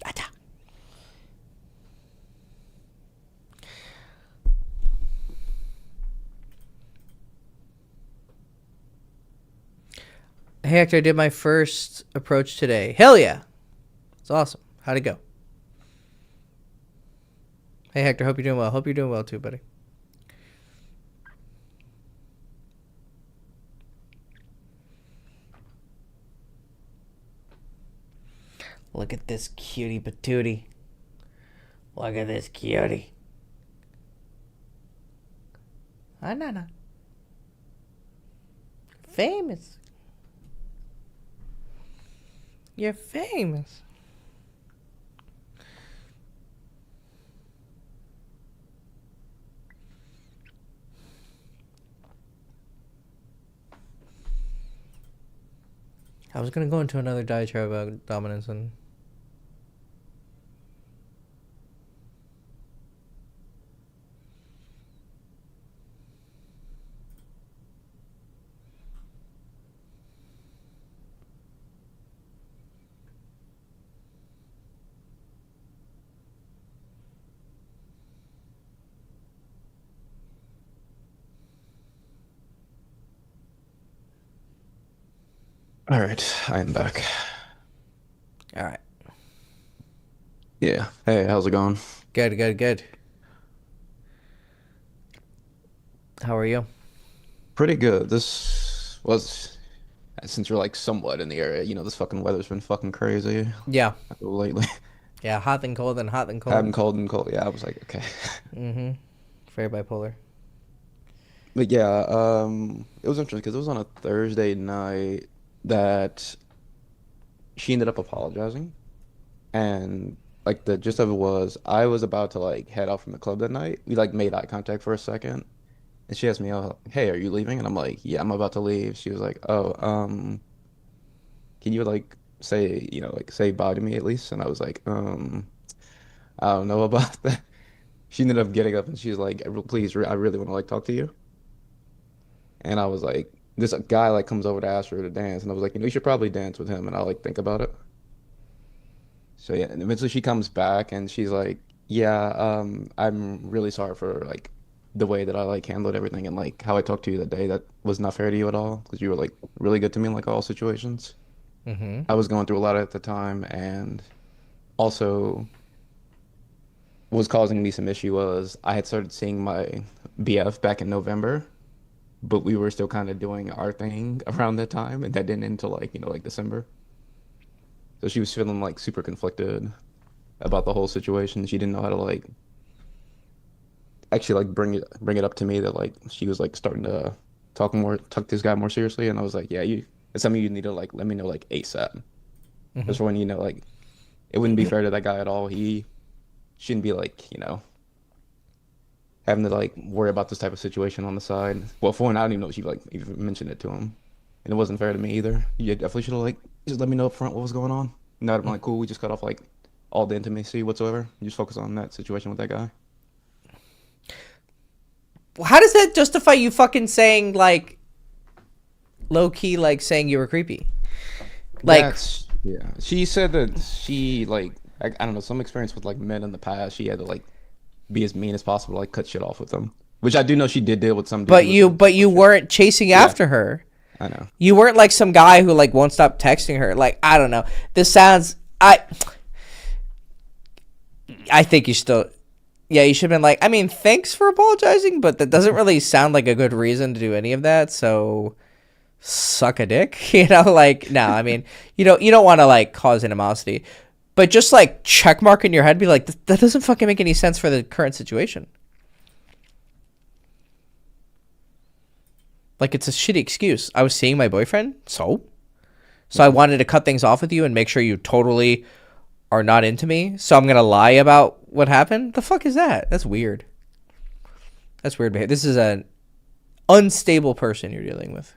Acha. Hey, Hector, I did my first approach today. Hell yeah. It's awesome. How'd it go? Hey, Hector, hope you're doing well. Hope you're doing well too, buddy. Look at this cutie patootie. Look at this cutie. Hi, Nana. Famous. You're famous. I was gonna go into another diatribe about dominance and All right, I am back. All right. Yeah. Hey, how's it going? Good, good, good. How are you? Pretty good. This was since you're like somewhat in the area, this fucking weather's been fucking crazy Yeah. lately. Yeah, hot and cold and hot and cold. Having cold and cold. Yeah, I was like, okay. Mm-hmm. Very bipolar. But yeah, it was interesting because it was on a Thursday night that she ended up apologizing. And like the gist of it was I was about to like head out from the club that night. We like made eye contact for a second. And she asked me, "Oh, hey, are you leaving?" And I'm like, "Yeah, I'm about to leave." She was like, "Oh, can you like say, like say bye to me at least?" And I was like, I don't know about that. She ended up getting up and she's like, "Please, I really want to like talk to you." And I was like, this guy like comes over to ask her to dance, and I was like, you should probably dance with him, and I'll like think about it. So yeah, and eventually she comes back and she's like, "Yeah, I'm really sorry for like the way that I like handled everything and like how I talked to you that day. That was not fair to you at all because you were like really good to me in like all situations. Mm-hmm. I was going through a lot at the time, and also was causing me some issue was I had started seeing my BF back in November, but we were still kind of doing our thing around that time, and that didn't end until like like December. So she was feeling like super conflicted about the whole situation. She didn't know how to like actually like bring it up to me that like she was like starting to talk this guy more seriously, and I was like, yeah, it's something you need to like let me know like ASAP. Mm-hmm. Because when like it wouldn't be fair to that guy at all. He shouldn't be like having to like worry about this type of situation on the side. Well, for one, I don't even know if she like even mentioned it to him, and it wasn't fair to me either. You definitely should have like just let me know up front what was going on. Not like cool, we just cut off like all the intimacy whatsoever. You just focus on that situation with that guy. How does that justify you fucking saying like low key like saying you were creepy? Like Yeah. She said that she like I don't know some experience with like men in the past. She had to like be as mean as possible, like cut shit off with them. Which I do know she did deal with some dude but who was you doing but similar you shit. weren't chasing Yeah, after her. I know. You weren't like some guy who like won't stop texting her. Like I don't know. This sounds I think you still yeah, you should have been like, I mean, thanks for apologizing, but that doesn't really sound like a good reason to do any of that. So suck a dick, like no, I mean, you don't want to like cause animosity, but just like check mark in your head, be like, that doesn't fucking make any sense for the current situation. Like it's a shitty excuse. I was seeing my boyfriend, so I Yeah. wanted to cut things off with you and make sure you totally are not into me. So I'm gonna lie about what happened. The fuck is that? That's weird. That's weird behavior. This is an unstable person you're dealing with.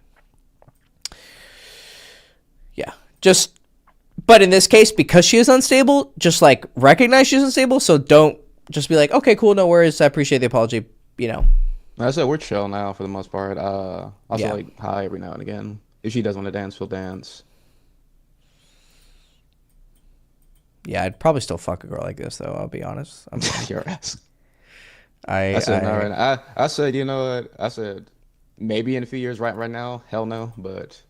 Yeah. Just but in this case, because she is unstable, just like recognize she's unstable. So don't just be like, okay, cool, no worries. I appreciate the apology. You know, Like I said we're chill now for the most part. Also yeah, like hi every now and again. If she does want to dance, we'll dance. yeah. I'd probably still fuck a girl like this, though. I'll be honest. Your ass. I I, said no, I, right. I said you know what? I said maybe in a few years. Right now, hell no. But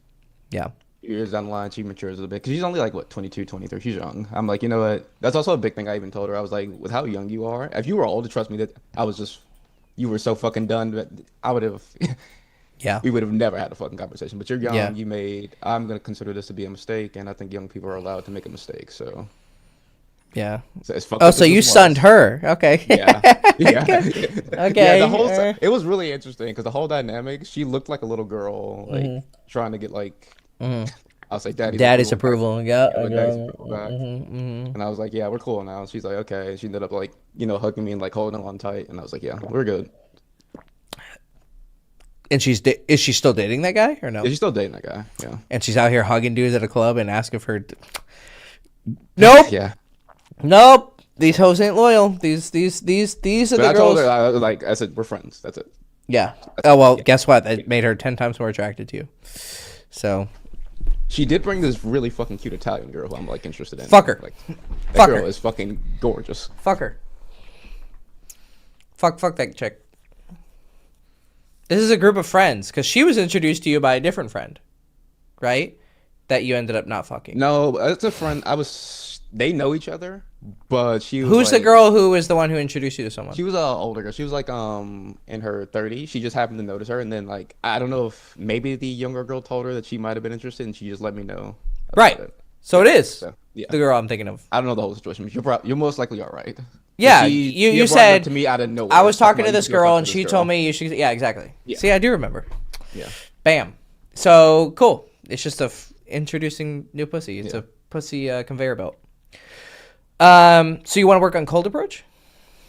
yeah, years down the line, she matures a little bit because she's only like what 22, 23. She's young. I'm like, you know what? That's also a big thing I even told her. I was like, with how young you are, if you were older, trust me that I was just you were so fucking done that I would have yeah, we would have never had a fucking conversation. But you're yeah, young. I'm gonna consider this to be a mistake, and I think young people are allowed to make a mistake. So, yeah. so as fucked Oh, up so as this you sunned was, her? Okay, yeah, yeah, yeah. The okay. whole it was really interesting because the whole dynamic. She looked like a little girl, like trying to get like I'll say daddy's Daddy's approval back. approval. Yeah, Like daddy's okay. approval back. And I was like, yeah, we're cool now. She's like, okay. She ended up like, hugging me and like holding on tight. And I was like, yeah, we're good. And is she still dating that guy or Yeah, no? she's still dating that guy. Yeah. And she's out here hugging dudes at a club and asking for. Nope, Yeah. nope. These hoes ain't loyal. These are But the I told girls. her, I said, we're friends. That's it. Yeah. That's Oh it. well, Yeah. guess what? It made her 10 times more attracted to you. So She did bring this really fucking cute Italian girl who I'm like interested in. fuck her. Like, that Fuck girl her. is fucking gorgeous. Fuck her. Fuck that chick. This is a group of friends because she was introduced to you by a different friend, right? that you ended up not fucking? No, it's a friend. They know each other, but she was Who's the like, girl who was the one who introduced you to someone? she was a older girl. She was like in her 30s. She just happened to notice her, and then like I don't know if maybe the younger girl told her that she might have been interested, and she just let me know about Right. it. So it is So yeah, the girl I'm thinking of. I don't know the whole situation. But you're most likely all right. 'Cause Yeah, she you had brought it up said to me out of I nowhere, was talking talking about to you this should go girl talk to and this she girl. told me you should. Yeah, exactly. Yeah, See, I do remember. yeah, Bam. So cool. It's just introducing new pussy. It's yeah. a pussy conveyor belt. So you want to work on cold approach?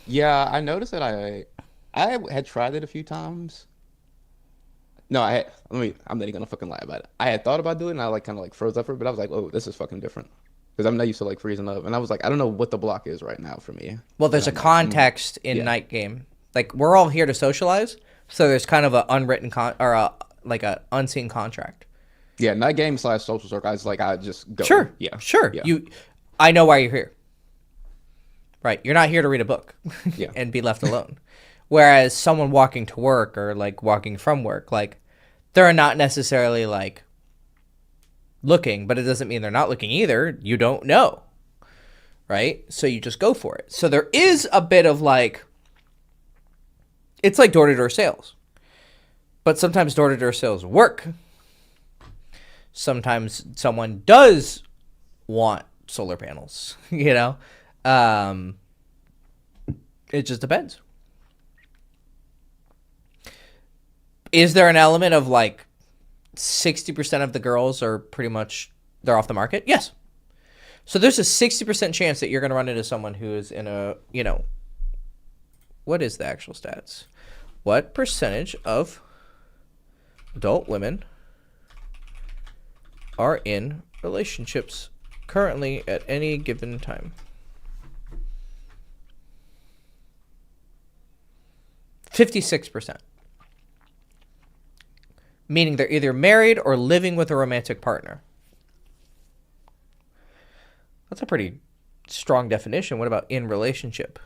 Yeah, I noticed that I had tried it a few times. No, I'm not even gonna fucking lie about it. I had thought about doing it and I like kind of like froze up for it, but I was like, oh, this is fucking different. Because I'm not used to like freezing up. And I was like, I don't know what the block is right now for me. Well, And there's a I'm like, context in yeah. night game. Like we're all here to socialize, so there's kind of a unwritten or a unseen contract. Yeah, night game / social circle. I was like, I just go. Sure, Yeah. sure. Yeah. I know why you're here. Right, you're not here to read a book Yeah. and be left alone. Whereas someone walking to work or like walking from work, like they're not necessarily like looking, but it doesn't mean they're not looking either. You don't know, right? So you just go for it. So there is a bit of like, it's like door-to-door sales, but sometimes door-to-door sales work. Sometimes someone does want solar panels, you know? It just depends. Is there an element of like 60% of the girls are pretty much, they're off the market? Yes. So there's a 60% chance that you're going to run into someone who is in a, what is the actual stats? What percentage of adult women are in relationships currently at any given time? 56%. Meaning they're either married or living with a romantic partner. That's a pretty strong definition. What about in relationship?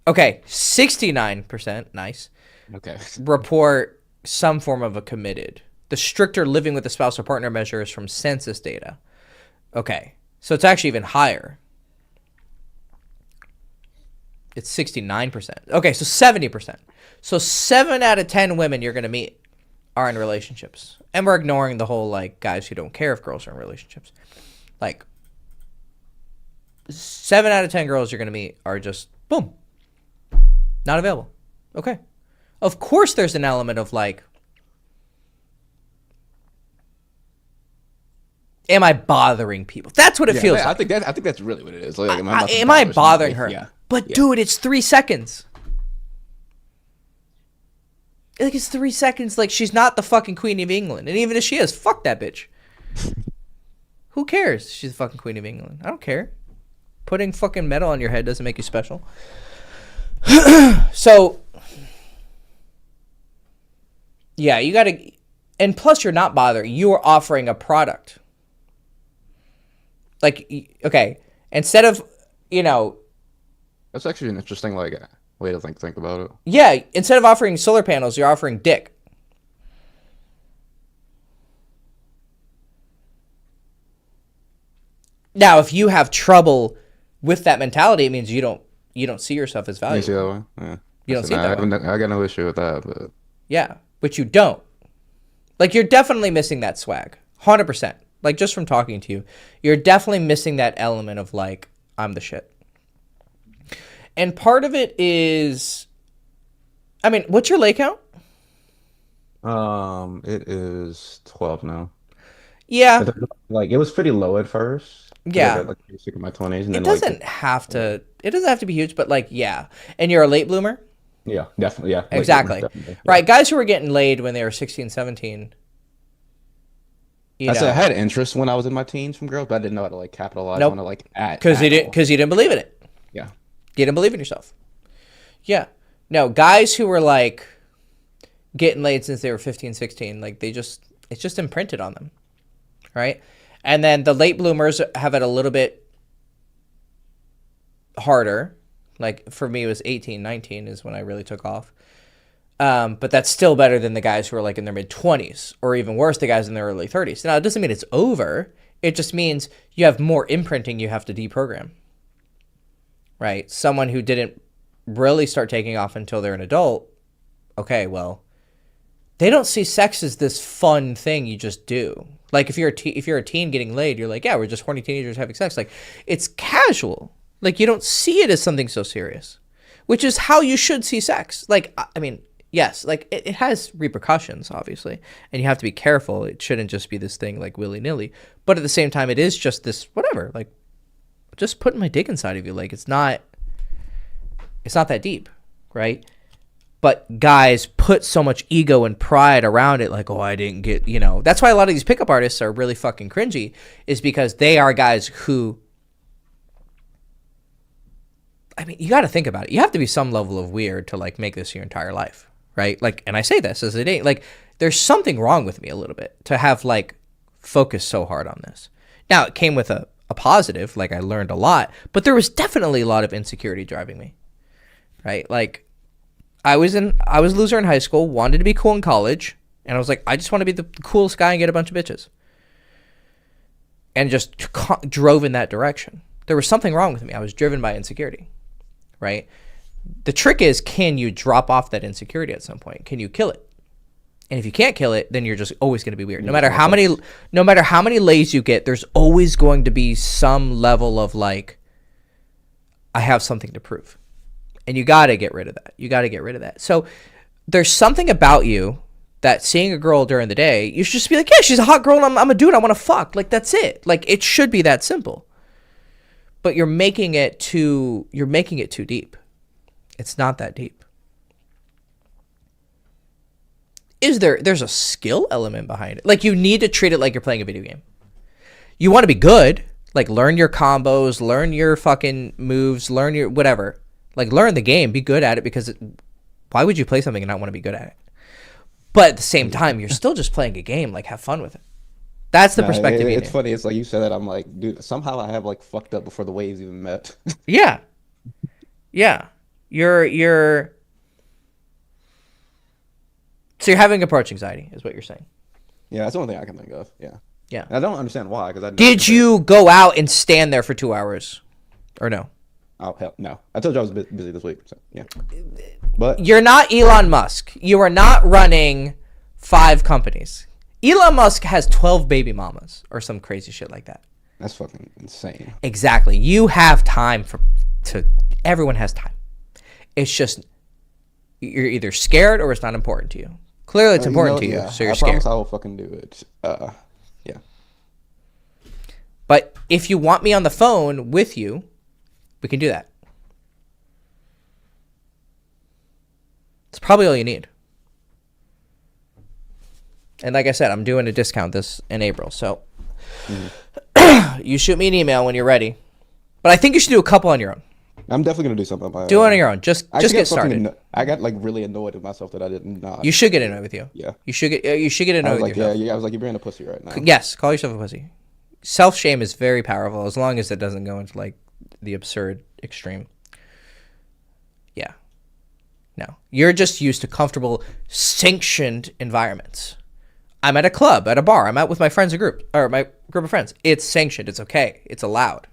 Okay, 69%, nice, Okay. report some form of a committed. The stricter living with a spouse or partner measure is from census data. Okay, so it's actually even higher. It's 69%. Okay, so 70%. So 7 out of 10 women you're going to meet are in relationships. And we're ignoring the whole, like, guys who don't care if girls are in relationships. Like, 7 out of 10 girls you're going to meet are just, boom, not available. Okay. Of course there's an element of, like, am I bothering people? That's what it feels like. I think that's really what it is. Like, Am I bothering her? Yeah. But, Yeah. dude, it's 3 seconds. Like, it's 3 seconds. Like, she's not the fucking Queen of England. And even if she is, fuck that bitch. Who cares? She's the fucking Queen of England. I don't care. Putting fucking metal on your head doesn't make you special. So, yeah, you got to... And plus, you're not bothering. You are offering a product. Like, okay, instead of, That's actually an interesting like way to think about it. yeah, instead of offering solar panels, you're offering dick. Now, if you have trouble with that mentality, it means you don't see yourself as You see valuable. that way? Yeah. You don't see it that way. I got no issue with that, but Yeah, but you don't. Like, you're definitely missing that swag. 100%. Like, just from talking to you, you're definitely missing that element of, like, I'm the shit. And part of it is, I mean, what's your lay count? it is 12 now. Yeah, Like it was pretty low at first. 'Cause I yeah. got like sick in my 20s, and It then like doesn't have to. It doesn't have to be huge, but like, yeah. And you're a late bloomer? yeah, definitely, yeah, late bloomer, Exactly. definitely, yeah. Right. Guys who were getting laid when they were 16, 17, I said I had interest when I was in my teens from girls, but I didn't know how to like capitalize on Nope. it like at Because all. you didn't believe in it. Yeah, You didn't believe in yourself. Yeah. No, guys who were like getting laid since they were 15, 16, like it's just imprinted on them. Right. And then the late bloomers have it a little bit harder. Like for me, it was 18, 19 is when I really took off. But that's still better than the guys who are like in their mid-20s, or even worse, the guys in their early 30s. Now, it doesn't mean it's over. It just means you have more imprinting you have to deprogram, right? Someone who didn't really start taking off until they're an adult, okay, well, they don't see sex as this fun thing you just do. Like if you're a teen getting laid, you're like, yeah, we're just horny teenagers having sex. Like it's casual. Like you don't see it as something so serious, which is how you should see sex. Like, I mean, yes, like it has repercussions, obviously, and you have to be careful. It shouldn't just be this thing like willy-nilly. But at the same time, it is just this whatever, like just putting my dick inside of you. Like it's not that deep, right? But guys put so much ego and pride around it, like, oh, I didn't get, That's why a lot of these pickup artists are really fucking cringy, is because they are guys who, I mean, you got to think about it. You have to be some level of weird to, like, make this your entire life, right? Like, and I say this as a date, like, there's something wrong with me a little bit to have, like, focused so hard on this. Now, it came with a positive, like, I learned a lot, but there was definitely a lot of insecurity driving me, right? Like, I was a loser in high school, wanted to be cool in college, and I was like, I just want to be the coolest guy and get a bunch of bitches. And just drove in that direction. There was something wrong with me. I was driven by insecurity, right? The trick is, can you drop off that insecurity at some point? Can you kill it? And if you can't kill it, then you're just always going to be weird. No matter how many lays you get, there's always going to be some level of like, I have something to prove. And you got to get rid of that. So there's something about you that seeing a girl during the day, you should just be like, yeah, she's a hot girl and I'm a dude, I want to fuck. Like, that's it. Like, it should be that simple. But you're making it too deep. It's not that deep. There's a skill element behind it. Like, you need to treat it like you're playing a video game. You want to be good. Like, learn your combos, learn your fucking moves, learn your whatever. Like, learn the game, be good at it, because why would you play something and not want to be good at it? But at the same time, you're still just playing a game. Like, have fun with it. That's the perspective you need. It's funny. It's like you said that. I'm like, dude, somehow I have, like, fucked up before the waves even met. Yeah. Yeah. You're... So you're having approach anxiety, is what you're saying. Yeah, that's the only thing I can think of. Yeah. Yeah. And I don't understand why. Did you go out and stand there for 2 hours? Or no? Oh, hell, no. I told you I was busy this week, so, yeah. But you're not Elon Musk. You are not running 5 companies. Elon Musk has 12 baby mamas or some crazy shit like that. That's fucking insane. Exactly. You have time everyone has time. It's just, you're either scared or it's not important to you. Clearly it's important to you, yeah, so you're I scared. promise I will fucking do it. Yeah. But if you want me on the phone with you, we can do that. It's probably all you need. And like I said, I'm doing a discount this in April. So you shoot me an email when you're ready. But I think you should do a couple on your own. I'm definitely going to do something. Do it on your own. Just get started. I got like really annoyed with myself that I did not. You should get annoyed with you. Yeah. You should get annoyed with yourself. Yeah, I was like, you're being a pussy right now. Yes, call yourself a pussy. Self-shame is very powerful as long as it doesn't go into like the absurd extreme. Yeah. No. You're just used to comfortable, sanctioned environments. I'm at a club, at a bar. I'm out with my friends, my group of friends. It's sanctioned. It's okay. It's allowed.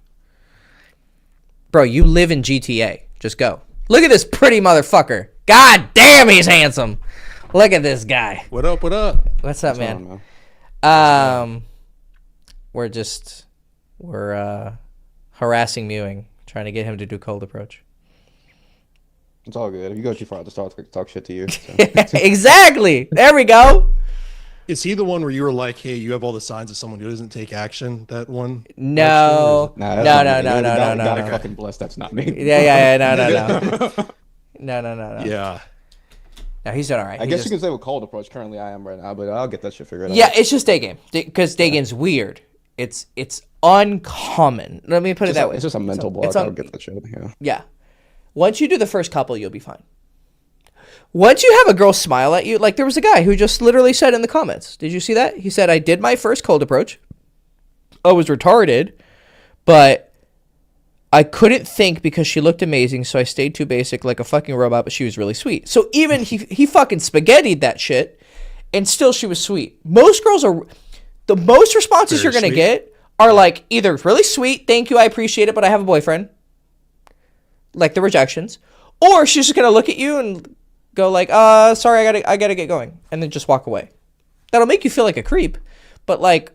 Bro, you live in GTA. Just go. Look at this pretty motherfucker. God damn, he's handsome. Look at this guy. What up? What up? What's up, man? We're harassing Mewing, trying to get him to do cold approach. It's all good. If you go too far, I'll just talk shit to you. So. Exactly. There we go. Is he the one where you were like, "Hey, you have all the signs of someone who doesn't take action"? That one? No. No. God, fucking bless. That's not me. Yeah. No. Yeah. No, he's doing all right. I guess you can say with cold approach. Currently, I am right now, but I'll get that shit figured out. Yeah, it's just day game because day game's weird. It's uncommon. Let me put it that way. It's just a mental block. I'll get that shit. Yeah. Yeah. Once you do the first couple, you'll be fine. Once you have a girl smile at you, like there was a guy who just literally said in the comments, did you see that? He said, I did my first cold approach. I was retarded, but I couldn't think because she looked amazing, so I stayed too basic like a fucking robot, but she was really sweet. So even he fucking spaghettied that shit, and still she was sweet. Most girls are, the most responses you're going to get are like either really sweet, thank you, I appreciate it, but I have a boyfriend. Like the rejections. Or she's just going to look at you and go like, sorry, I gotta get going. And then just walk away. That'll make you feel like a creep, but like,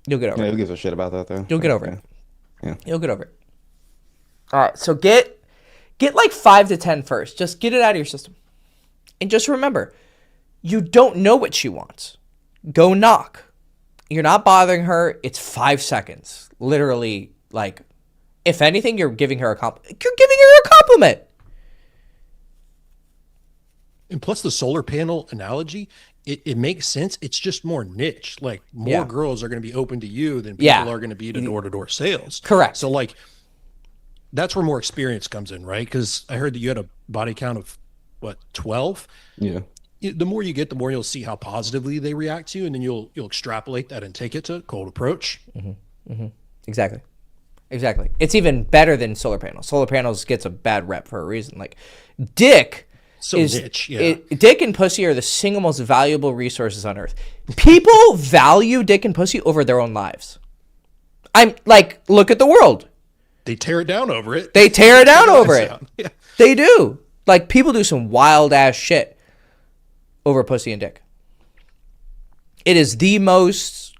you'll get over it. Who gives a shit about that though? You'll get over it. Yeah. You'll get over it. All right, so get like 5 to 10 first. Just get it out of your system. And just remember, you don't know what she wants. Go knock. You're not bothering her. It's 5 seconds. Literally, like, if anything, you're giving her a compliment. You're giving her a compliment. And plus the solar panel analogy, it makes sense. It's just more niche. Like more girls are going to be open to you than people are going to be to door-to-door sales. Correct. So like, that's where more experience comes in, right? Because I heard that you had a body count of what, 12? Yeah. The more you get, the more you'll see how positively they react to you, and then you'll extrapolate that and take it to cold approach. Exactly. It's even better than solar panels. Solar panels gets a bad rep for a reason. Like, dick is niche. Yeah. Dick and pussy are the single most valuable resources on earth. People value dick and pussy over their own lives. I'm like, look at the world. They tear it down over it. They tear it down over it. Yeah. They do. Like, people do some wild ass shit over pussy and dick. It is the most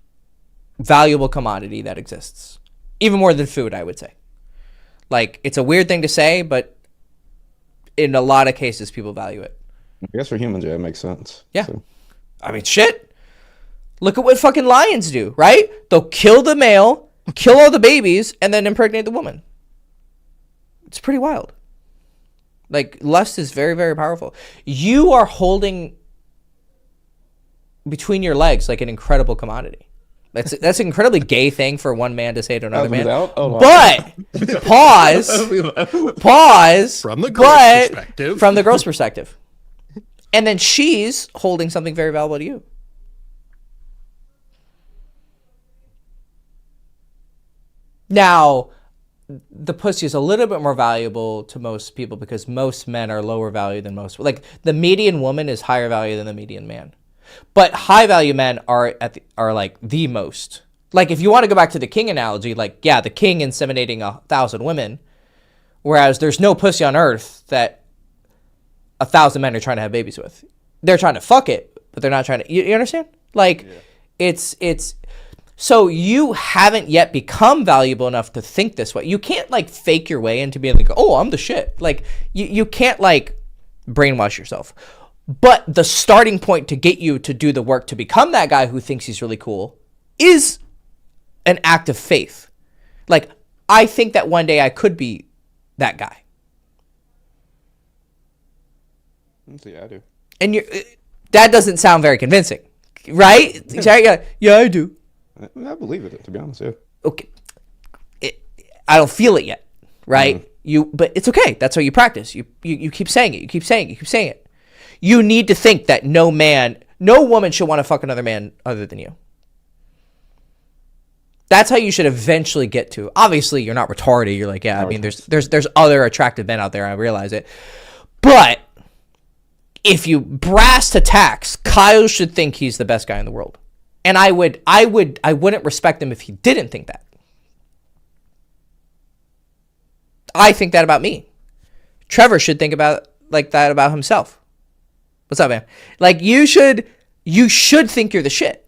valuable commodity that exists. Even more than food, I would say. Like, it's a weird thing to say, but in a lot of cases, people value it. I guess for humans, yeah, it makes sense. Yeah. So. I mean, shit. Look at what fucking lions do, right? They'll kill the male, kill all the babies, and then impregnate the woman. It's pretty wild. Like, lust is very, very powerful. You are holding between your legs like an incredible commodity. That's an incredibly gay thing for one man to say to another man. But pause. From the girl's perspective. From the girl's perspective. And then she's holding something very valuable to you. Now, the pussy is a little bit more valuable to most people because most men are lower value than most. Like, the median woman is higher value than the median man. But high value men are like the most. Like, if you want to go back to the king analogy, like, yeah, the king inseminating 1,000 women, whereas there's no pussy on earth that 1,000 men are trying to have babies with. They're trying to fuck it, but they're not trying to. You understand? Like, it's. So you haven't yet become valuable enough to think this way. You can't like fake your way into being like, oh, I'm the shit. Like, you can't like brainwash yourself. But the starting point to get you to do the work to become that guy who thinks he's really cool is an act of faith. Like, I think that one day I could be that guy. Yeah, I do. And that doesn't sound very convincing, right? Yeah, I do. I believe it, to be honest, yeah. Okay. I don't feel it yet, right? But it's okay. That's how you practice. You keep saying it. You keep saying it. You keep saying it. You need to think that no woman should want to fuck another man other than you. That's how you should eventually get to. Obviously, you're not retarded. You're like, yeah, I mean, there's other attractive men out there. I realize it. But if you brass to tacks, Kyle should think he's the best guy in the world. And I wouldn't respect him if he didn't think that. I think that about me. Trevor should think about like that about himself. What's up, man? Like, you should think you're the shit.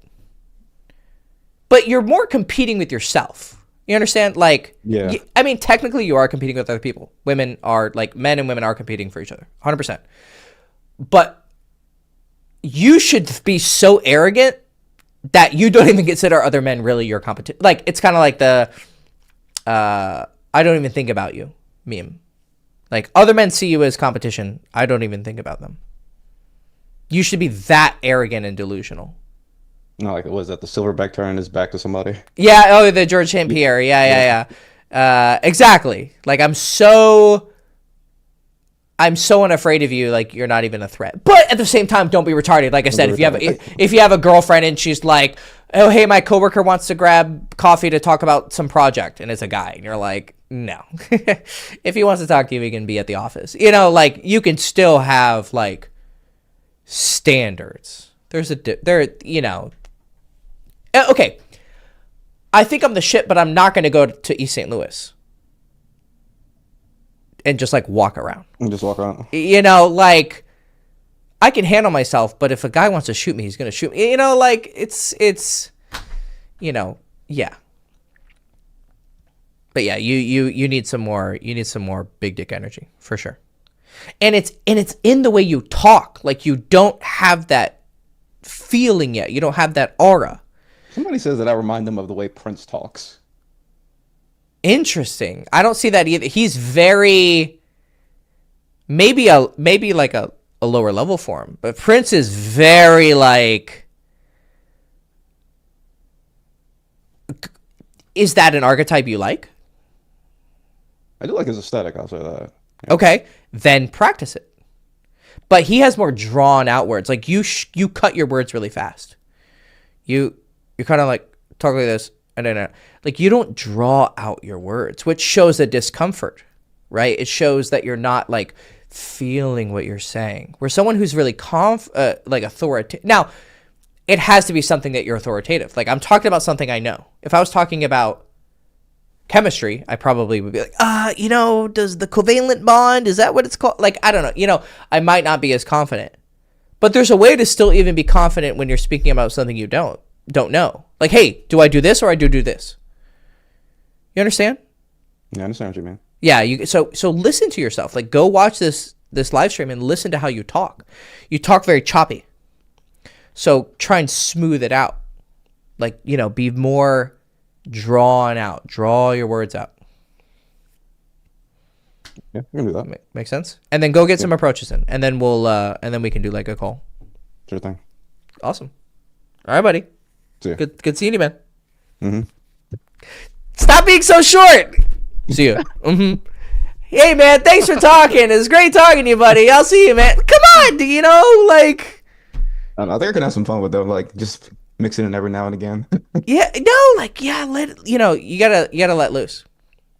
But you're more competing with yourself. You understand? Like, yeah. I mean, technically you are competing with other people. Women are, like, men and women are competing for each other. 100%. But you should be so arrogant that you don't even consider other men really your competition. Like, it's kind of like the, I don't even think about you meme. Like, other men see you as competition. I don't even think about them. You should be that arrogant and delusional. No, like, was that the silverback turning his back to somebody? Yeah, oh, the George St. Pierre. Yeah. Exactly. Like, I'm so I'm so unafraid of you, like you're not even a threat. But at the same time, don't be retarded. Like I said, if you have a girlfriend and she's like, oh hey, my coworker wants to grab coffee to talk about some project, and it's a guy, and you're like, no. If he wants to talk to you, he can be at the office. You know, like you can still have like standards. You know. Okay. I think I'm the shit, but I'm not going to go to East St. Louis and just like walk around. And just walk around. You know, like I can handle myself, but if a guy wants to shoot me, he's going to shoot me. You know, like it's, you know, yeah. But yeah, you need some more big dick energy for sure. And it's in the way you talk. Like you don't have that feeling yet. You don't have that aura. Somebody says that I remind them of the way Prince talks. Interesting. I don't see that either. He's very maybe like a lower level form, but Prince is very like. Is that an archetype you like? I do like his aesthetic. I'll say that. Yeah. Okay, then practice it. But he has more drawn out words. Like you cut your words really fast. You're kind of like talk like this, and then like you don't draw out your words, which shows a discomfort, right? It shows that you're not like feeling what you're saying. Where someone who's really like authoritative. Now, it has to be something that you're authoritative. Like I'm talking about something I know. If I was talking about chemistry, I probably would be like, you know, does the covalent bond, is that what it's called? Like, I don't know. You know, I might not be as confident. But there's a way to still even be confident when you're speaking about something you don't know. Like, hey, do I do this or I do this? You understand? Yeah, I understand what you mean. Yeah, so listen to yourself. Like go watch this live stream and listen to how you talk. You talk very choppy. So try and smooth it out. Like, you know, be more drawn out. Draw your words out. Yeah, we can do that. Make sense? And then go get some approaches in. And then we can do like a call. Sure thing. Awesome. All right, buddy. See ya. Good seeing you, man. Mm-hmm. Stop being so short. See you. Mm-hmm. Hey, man, thanks for talking. It was great talking to you, buddy. I'll see you, man. Come on, you know, like. I think I can have some fun with them, like just mix it in every now and again. Yeah, no, like you know, you gotta let loose.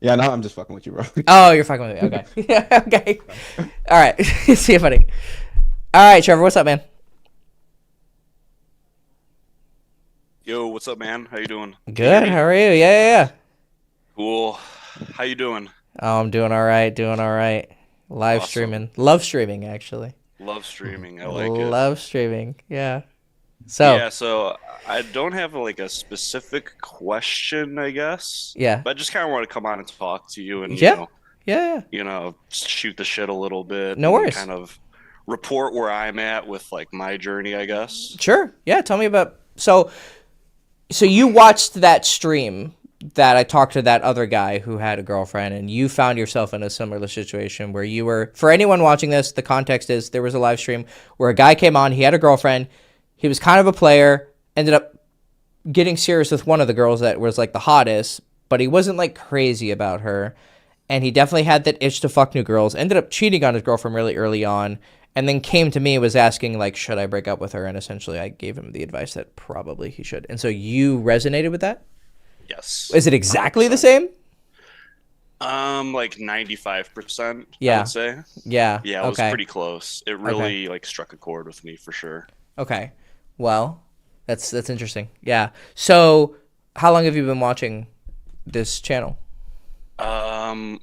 Yeah, no, I'm just fucking with you, bro. Oh, you're fucking with me. Okay. Yeah, okay. All right. See you, buddy. All right, Trevor, what's up, man? Yo, what's up, man? How you doing? Good. How are you? Yeah. Cool. How you doing? Oh, I'm doing all right. Live Awesome. streaming. Love streaming, actually. Love streaming. I like it. Love streaming. Yeah. So So I don't have like a specific question, I guess. Yeah. But I just kind of want to come on and talk to you and Yeah. Yeah. shoot the shit a little bit. No and worries. kind of report where I'm at with like my journey, I guess. Sure. Yeah. Tell me about. So you watched that stream that I talked to that other guy who had a girlfriend, and you found yourself in a similar situation where you were. For anyone watching this, the context is there was a live stream where a guy came on. He had a girlfriend. He was kind of a player. Ended up getting serious with one of the girls that was like the hottest, but he wasn't like crazy about her. And he definitely had that itch to fuck new girls. Ended up cheating on his girlfriend really early on. And then came to me and was asking, like, should I break up with her? And essentially I gave him the advice that probably he should. And so you resonated with that? Yes. Is it exactly the same? Like 95%, Yeah. I would say. Yeah. Yeah, it was Okay. pretty close. It really like struck a chord with me for sure. Okay. Well, that's interesting. Yeah. So how long have you been watching this channel? I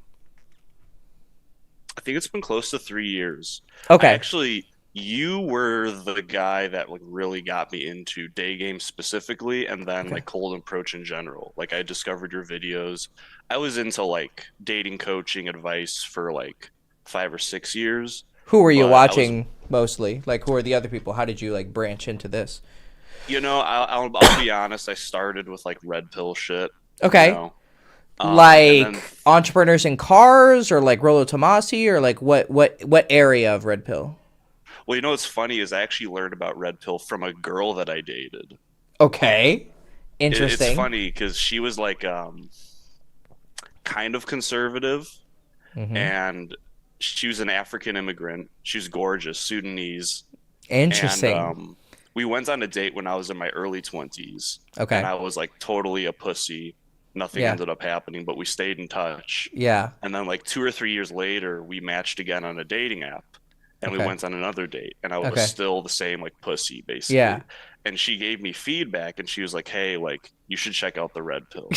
think it's been close to 3 years. Okay. Actually, you were the guy that like really got me into day games specifically, and then like cold approach in general. Like I discovered your videos. I was into like dating coaching advice for like 5 or 6 years. Who were you but watching mostly? Like, who are the other people? How did you like branch into this? I'll be honest. I started with like red pill shit. Okay. You know? Like and then, entrepreneurs in cars, or like Rollo Tomasi, or like what area of red pill? well, what's funny is I actually learned about red pill from a girl that I dated. Okay. Interesting. It's funny because she was like kind of conservative, Mm-hmm. and She was an African immigrant. She was gorgeous, Sudanese. And Interesting. we went on a date when I was in my early 20s. And Okay. I was like totally a pussy. Nothing Yeah. ended up happening, but we stayed in touch. Yeah. And then like 2 or 3 years later, we matched again on a dating app and we Okay. went on another date. And I was Okay. still the same like pussy, Yeah. basically. And she gave me feedback and she was like, hey, like you should check out the red pill.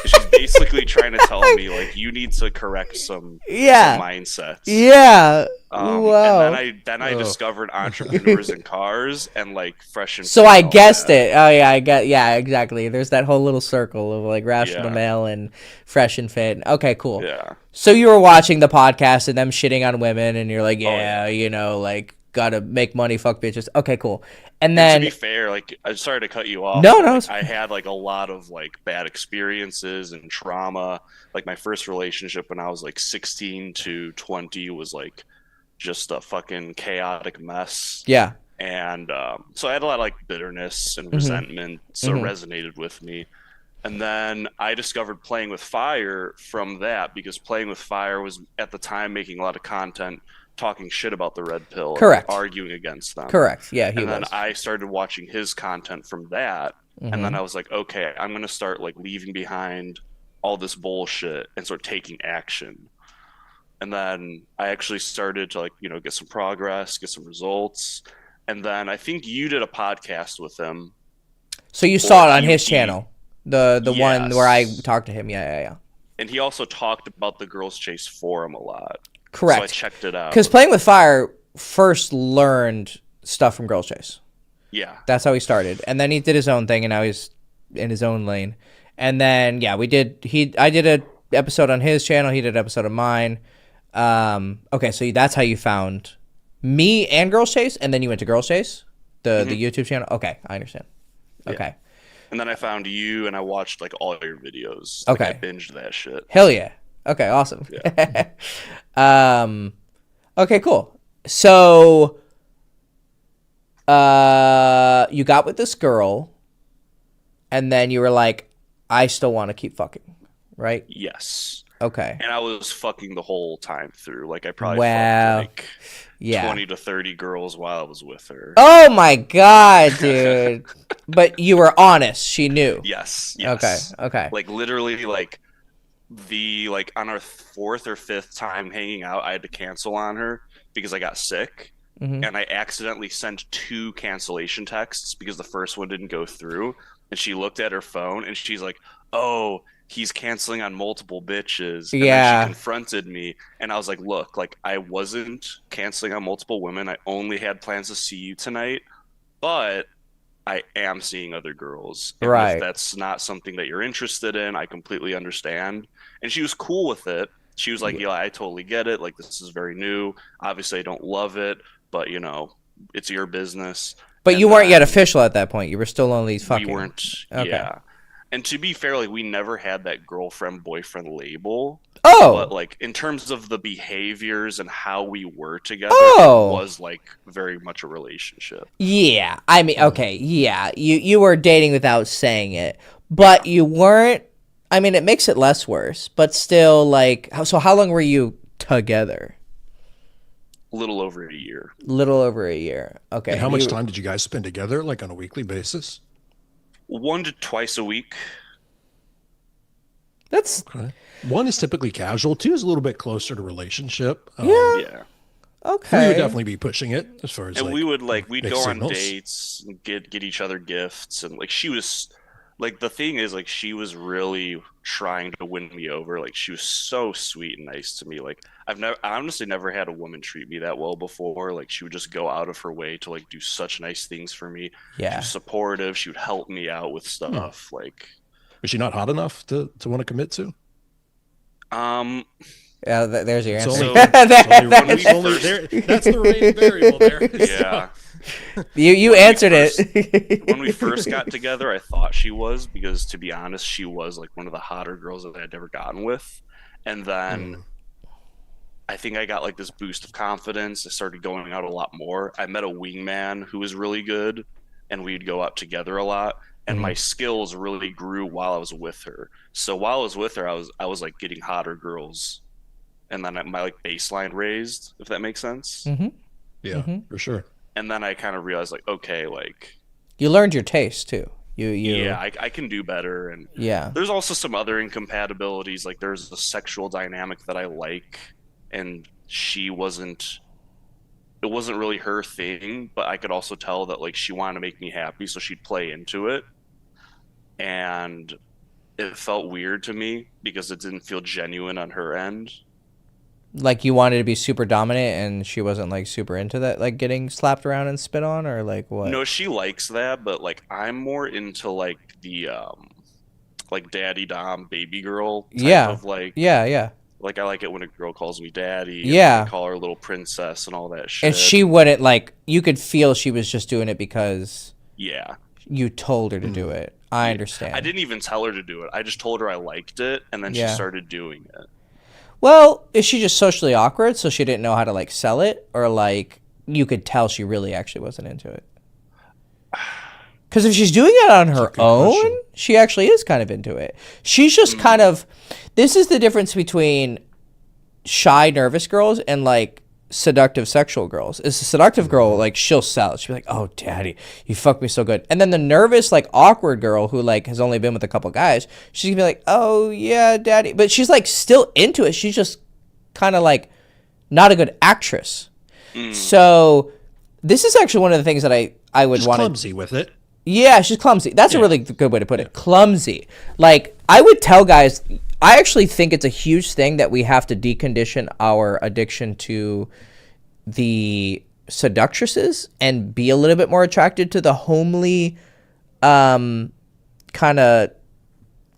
She's basically trying to tell me like you need to correct some Yeah. mindsets. Yeah. And Wow. then I Oh. discovered entrepreneurs in cars and like fresh and So fit I and all guessed that. it. Oh yeah, yeah, exactly. There's that whole little circle of like rational Yeah. male and fresh and fit. Okay, cool. Yeah. So you were watching the podcast and them shitting on women, and you're like, Oh, yeah, you know, like gotta make money, fuck bitches. Okay, cool. And And then to be fair, like I'm sorry to cut you off. No, but, no, like, it's- I had like a lot of like bad experiences and trauma. Like my first relationship when I was like 16 to 20 was like just a fucking chaotic mess. yeah, And so I had a lot of like bitterness and Mhm. resentment, so Mhm. it resonated with me. And then I discovered Playing with Fire from that because Playing with Fire was at the time making a lot of content talking shit about the red pill, Correct. and arguing against them. correct. Yeah, he And then was. I started watching his content from that, and then Mhm. I was like, okay, I'm gonna start like leaving behind all this bullshit and start taking action. And then I actually started to like, you know, get some progress, get some results. And then I think you did a podcast with him. So you saw it or on his he- channel, the one where I Yes. talked to him. Yeah. And he also talked about the Girls Chase forum a lot. So I Correct. checked it out. Because Playing with Fire first learned stuff from Girls Chase. Yeah. That's how he started, and then he did his own thing, and now he's in his own lane. And then yeah, I did a episode on his channel. He did an episode of mine. Okay, so that's how you found me and Girls Chase, and then you went to Girls Chase, the YouTube channel. Okay, I understand. Yeah. Okay, And then I found you and I watched like all your videos. Okay. Like, I binged that shit. hell yeah. Okay, awesome. Okay, cool. So, you got with this girl, and then you were like, I still want to keep fucking, right? Yes. Okay. And I was fucking the whole time through. Like I probably Wow. fucked like Yeah. 20 to 30 girls while I was with her. Oh my god, dude. But you were honest. She knew. Yes. Okay. Yes. Okay. Like literally like on our fourth or fifth time hanging out, I had to cancel on her because I got sick. Mhm. And I accidentally sent 2 cancellation texts because the first one didn't go through. And she looked at her phone and she's like, "Oh, he's canceling on multiple bitches." And Yeah. then she confronted me and I was like, "Look, like I wasn't canceling on multiple women. I only had plans to see you tonight, but I am seeing other girls. And Right. if that's not something that you're interested in, I completely understand." And she was cool with it. She was like, "Yeah, I totally get it. Like this is very new. Obviously I don't love it, but you know, it's your business." But And you weren't yet then official at that point. You were still only fucking. we weren't. Okay. Yeah. And to be fair, like we never had that girlfriend boyfriend label. Oh. But like in terms of the behaviors and how we were together, Oh. it was like very much a relationship. Yeah. I mean, okay. Yeah. You were dating without saying it, but you weren't. I mean, it makes it less worse, but still, like, so how long were you together? A little over a year. Little over a year. Okay. And how much You- time did you guys spend together, like on a weekly basis? 1 to twice a week. That's Okay. 1 is typically casual. 2 is a little bit closer to relationship. Yeah. Yeah. We okay. would definitely be pushing it as far as And like, we would we'd mixed go on signals. dates and get each other gifts, and like she was like, the thing is, like, she was really trying to win me over. Like she was so sweet and nice to me. Like I honestly never had a woman treat me that well before. Like she would just go out of her way to like do such nice things for me. She Yeah. was supportive. She would help me out with stuff. Like Was she not hot enough to want to commit to? Yeah. There's your It's answer. only- That- it's only there. That's the main variable there. yeah. you when we answered first- it. When we first got together, I thought she was, because to be honest, she was like one of the hotter girls that I'd ever gotten with. And then I think I got like this boost of confidence. I started going out a lot more. I met a wingman who was really good, and we'd go out together a lot. And my skills really grew while I was with her. So while I was with her, I was like getting hotter girls and then my like baseline raised, if that makes sense. Mm-hmm. Yeah, Mm-hmm. for sure. And then I kind of realized like, okay, like You learned your taste too. yeah, I can do better. And Yeah. there's also some other incompatibilities. Like there's a sexual dynamic that I like, and it wasn't really her thing, but I could also tell that like she wanted to make me happy, so she'd play into it. And it felt weird to me because it didn't feel genuine on her end. Like you wanted to be super dominant and she wasn't like super into that, like getting slapped around and spit on, or like what? No, she likes that, but like I'm more into like the like daddy dom baby girl type Yeah. of Yeah. like I like it when a girl calls me daddy and Yeah. I call her little princess and all that shit. And she wouldn't like, you could feel she was just doing it because Yeah. you told her to do it. I understand. I didn't even tell her to do it. I just told her I liked it, and then she Yeah. started doing it. Well, is she just socially awkward so she didn't know how to like sell it, or like you could tell she really actually wasn't into it? Because if she's doing it on her own, question. she actually is kind of into it. She's just kind of, this is the difference between shy, nervous girls and like seductive sexual girls. Is a seductive girl, like she'll sell it. She'll be like, "Oh, daddy, you fucked me so good." And then the nervous, like awkward girl who like has only been with a couple guys, she's gonna be like, "Oh yeah, daddy," but she's like still into it. She's just kind of like not a good actress. So this is actually one of the things that I would Just want to. clumsy with it. Yeah, she's clumsy. That's a really good way to put it. Clumsy. Like, I would tell guys, I actually think it's a huge thing that we have to decondition our addiction to the seductresses and be a little bit more attracted to the homely, kind of,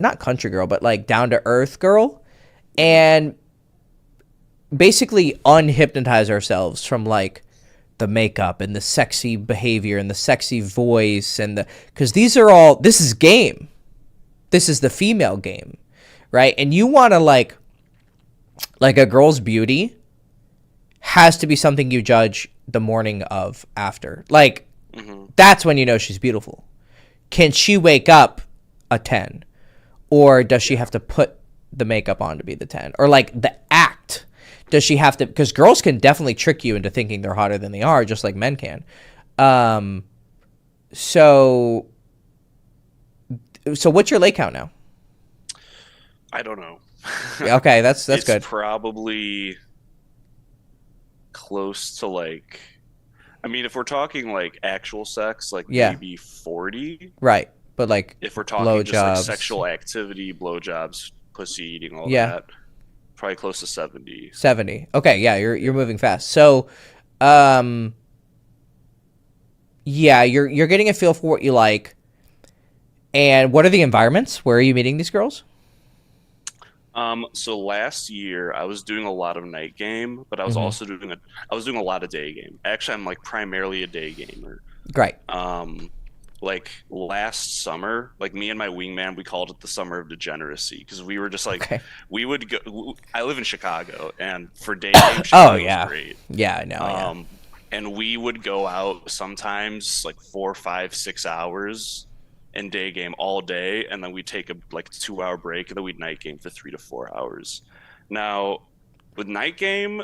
not country girl, but like down to earth girl. And basically unhypnotize ourselves from like the makeup and the sexy behavior and the sexy voice and because this is game. This is the female game, right? And you want to like a girl's beauty has to be something you judge the morning of after. Like that's when you know she's beautiful. Can she wake up a 10? Or does she have to put the makeup on to be the 10? Or like the act. Does she have to? Because girls can definitely trick you into thinking they're hotter than they are, just like men can. So what's your lay count now? I don't know. Okay, that's It's good. probably close to like, I mean, if we're talking like actual sex, like Yeah. maybe 40. Right, but like If we're talking just like blowjobs. sexual activity, blowjobs, pussy eating, all Yeah. that, probably close to 70. 70. Okay, yeah, you're moving fast. So, yeah, you're getting a feel for what you like. And what are the environments? Where are you meeting these girls? So last year I was doing a lot of night game, but I was also doing a lot of day game. Actually, I'm like primarily a day gamer. Great. Like last summer, like me and my wingman, we called it the summer of degeneracy because we were just like, Okay. we would go. I live in Chicago, and for day game, Chicago yeah. was great. Yeah, I know. Yeah. And we would go out sometimes like 4, 5, 6 hours and day game all day, and then we'd take a like 2-hour break, and then we'd night game for 3 to 4 hours. Now, with night game,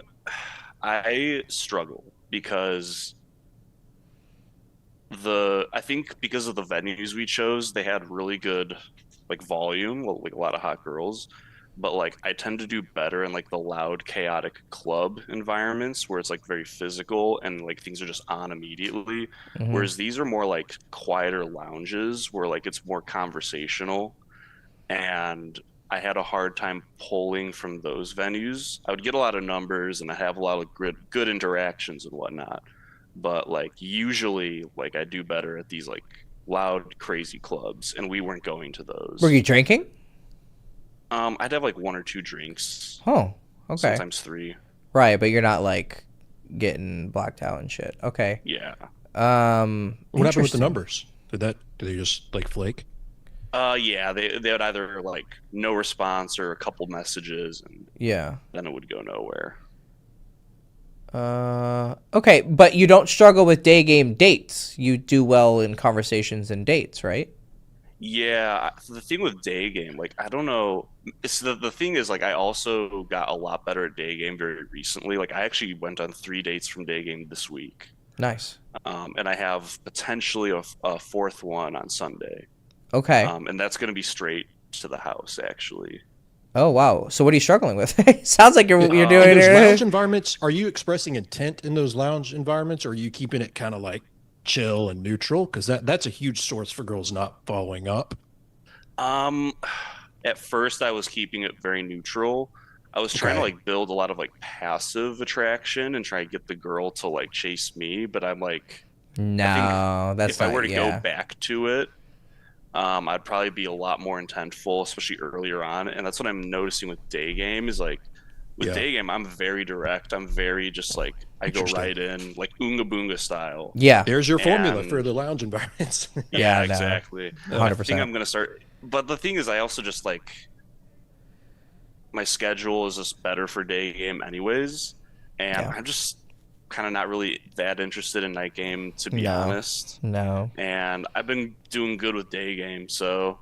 I struggle because I think because of the venues we chose, they had really good like volume, like a lot of hot girls. But like I tend to do better in like the loud, chaotic club environments where it's like very physical and like things are just on immediately. Whereas these are more like quieter lounges where like it's more conversational. And I had a hard time pulling from those venues. I would get a lot of numbers and I have a lot of good interactions and whatnot. But like usually like I do better at these like loud, crazy clubs, and we weren't going to those. Were you drinking? I'd have like 1 or 2 drinks. Oh, okay. Sometimes 3. Right, but you're not like getting blacked out and shit. Okay. Yeah. What happened with the Interesting. numbers? Did they just like flake? Yeah, they would either like no response or a couple messages, and Yeah. then it would go nowhere. Okay, but you don't struggle with day game dates. You do well in conversations and dates, right? Yeah, the thing with day game, like I don't know. It's the thing is like I also got a lot better at day game very recently. Like I actually went on 3 dates from day game this week, Nice. and I have potentially a fourth one on Sunday, Okay. and that's going to be straight to the house actually. Oh wow. So what are you struggling with? Sounds like you're In doing those lounge it. environments, are you expressing intent in those lounge environments, or are you keeping it kind of like chill and neutral? Because that's a huge source for girls not following up. Um, at first I was keeping it very neutral. I was trying to Okay. like build a lot of like passive attraction and try to get the girl to like chase me, but I'm like, I think No, that's if I not. were to go Yeah. back to it, I'd probably be a lot more intentful, especially earlier on. And that's what I'm noticing with day game is like with Yeah. day game, I'm very direct. I'm very just like I go Interesting. right in, like Oonga Boonga style. Yeah. There's your formula And for the lounge environments. Yeah, yeah, no. exactly. And I think 100%. I'm gonna start. But the thing is, I also just like my schedule is just better for day game, anyways. And Yeah. I'm just kind of not really that interested in night game, to be No. honest. No. And I've been doing good with day game. So,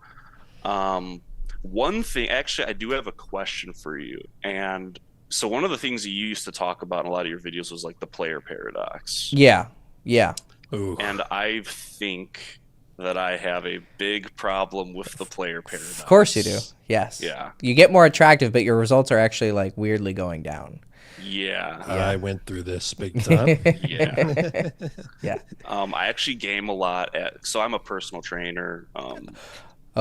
one thing, actually, I do have a question for you. And so, one of the things you used to talk about in a lot of your videos was like the player paradox. Yeah. Yeah. Ooh. And I think that I have a big problem with the player paradox. Of course you do. Yes. Yeah. You get more attractive, but your results are actually like weirdly going down. Yeah. I went through this big time. Yeah. Yeah. I actually game a lot so I'm a personal trainer. Oh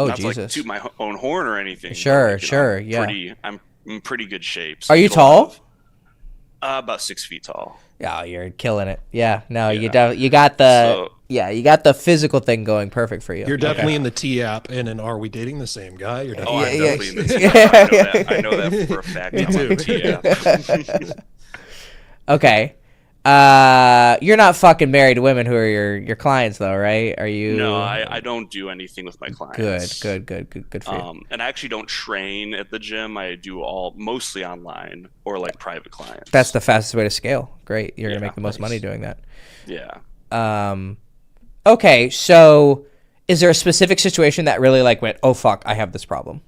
Not to like Jesus. toot my own horn or anything. but, Sure, like, sure, I'm yeah. I'm in pretty good shape. So Are you I do a lot tall? about 6 feet tall. Oh, you're killing it. Yeah. No, you Yeah. you got the So you got the physical thing going perfect for you. You're definitely in the T app and in Are We Dating the Same Guy? You're oh, I'm Yeah, definitely in the yeah. TF. I know that for a fact. Me I'm on the too. TF. Okay. You're not fucking married women who are your clients though, right? Are you? No, I don't do anything with my clients. Good for you. And I actually don't train at the gym. I do mostly online or like private clients. That's the fastest way to scale. Great. You're gonna Yeah, make the most money doing that. yeah. Okay, so is there a specific situation that really like went, oh fuck, I have this problem?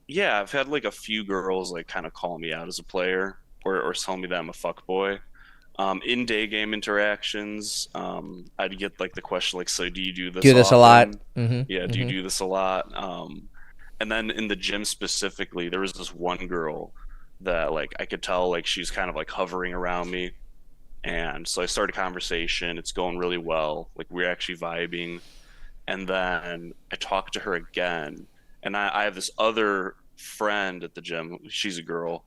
Yeah, I've had like a few girls like kind of call me out as a player or tell me that I'm a fuck boy. In day game interactions, I'd get like the question like, so do you do this? Do this a lot? often? Mm-hmm. Yeah, do you do this a lot? And then in the gym specifically, there was this one girl that like I could tell like she's kind of like hovering around me. And so I started a conversation. It's going really well. Like we're actually vibing. And then I talked to her again. And I have this other friend at the gym. She's a girl.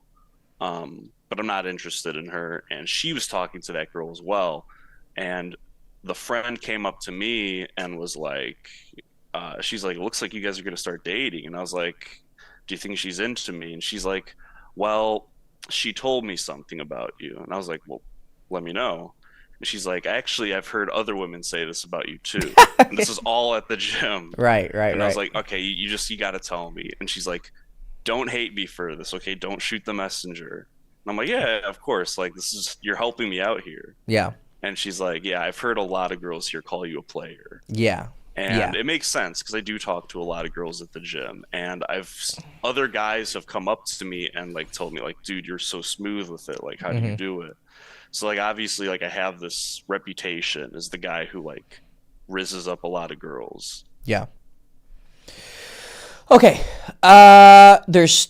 But I'm not interested in her. And she was talking to that girl as well. And the friend came up to me and was like, she's like, it looks like you guys are going to start dating. And I was like, do you think she's into me? And she's like, well, she told me something about you. And I was like, well, let me know. And she's like, actually, I've heard other women say this about you too. And this is all at the gym. Right. And I was like, okay, you got to tell me. And she's like, don't hate me for this. Okay. Don't shoot the messenger. And I'm like, yeah, of course. Like you're helping me out here. Yeah. And she's like, yeah, I've heard a lot of girls here call you a player. Yeah. And it makes sense because I do talk to a lot of girls at the gym, and other guys have come up to me and like told me like, dude, you're so smooth with it. Like, how do you do it? So like, obviously, like I have this reputation as the guy who like rizzes up a lot of girls. Yeah. Okay. There's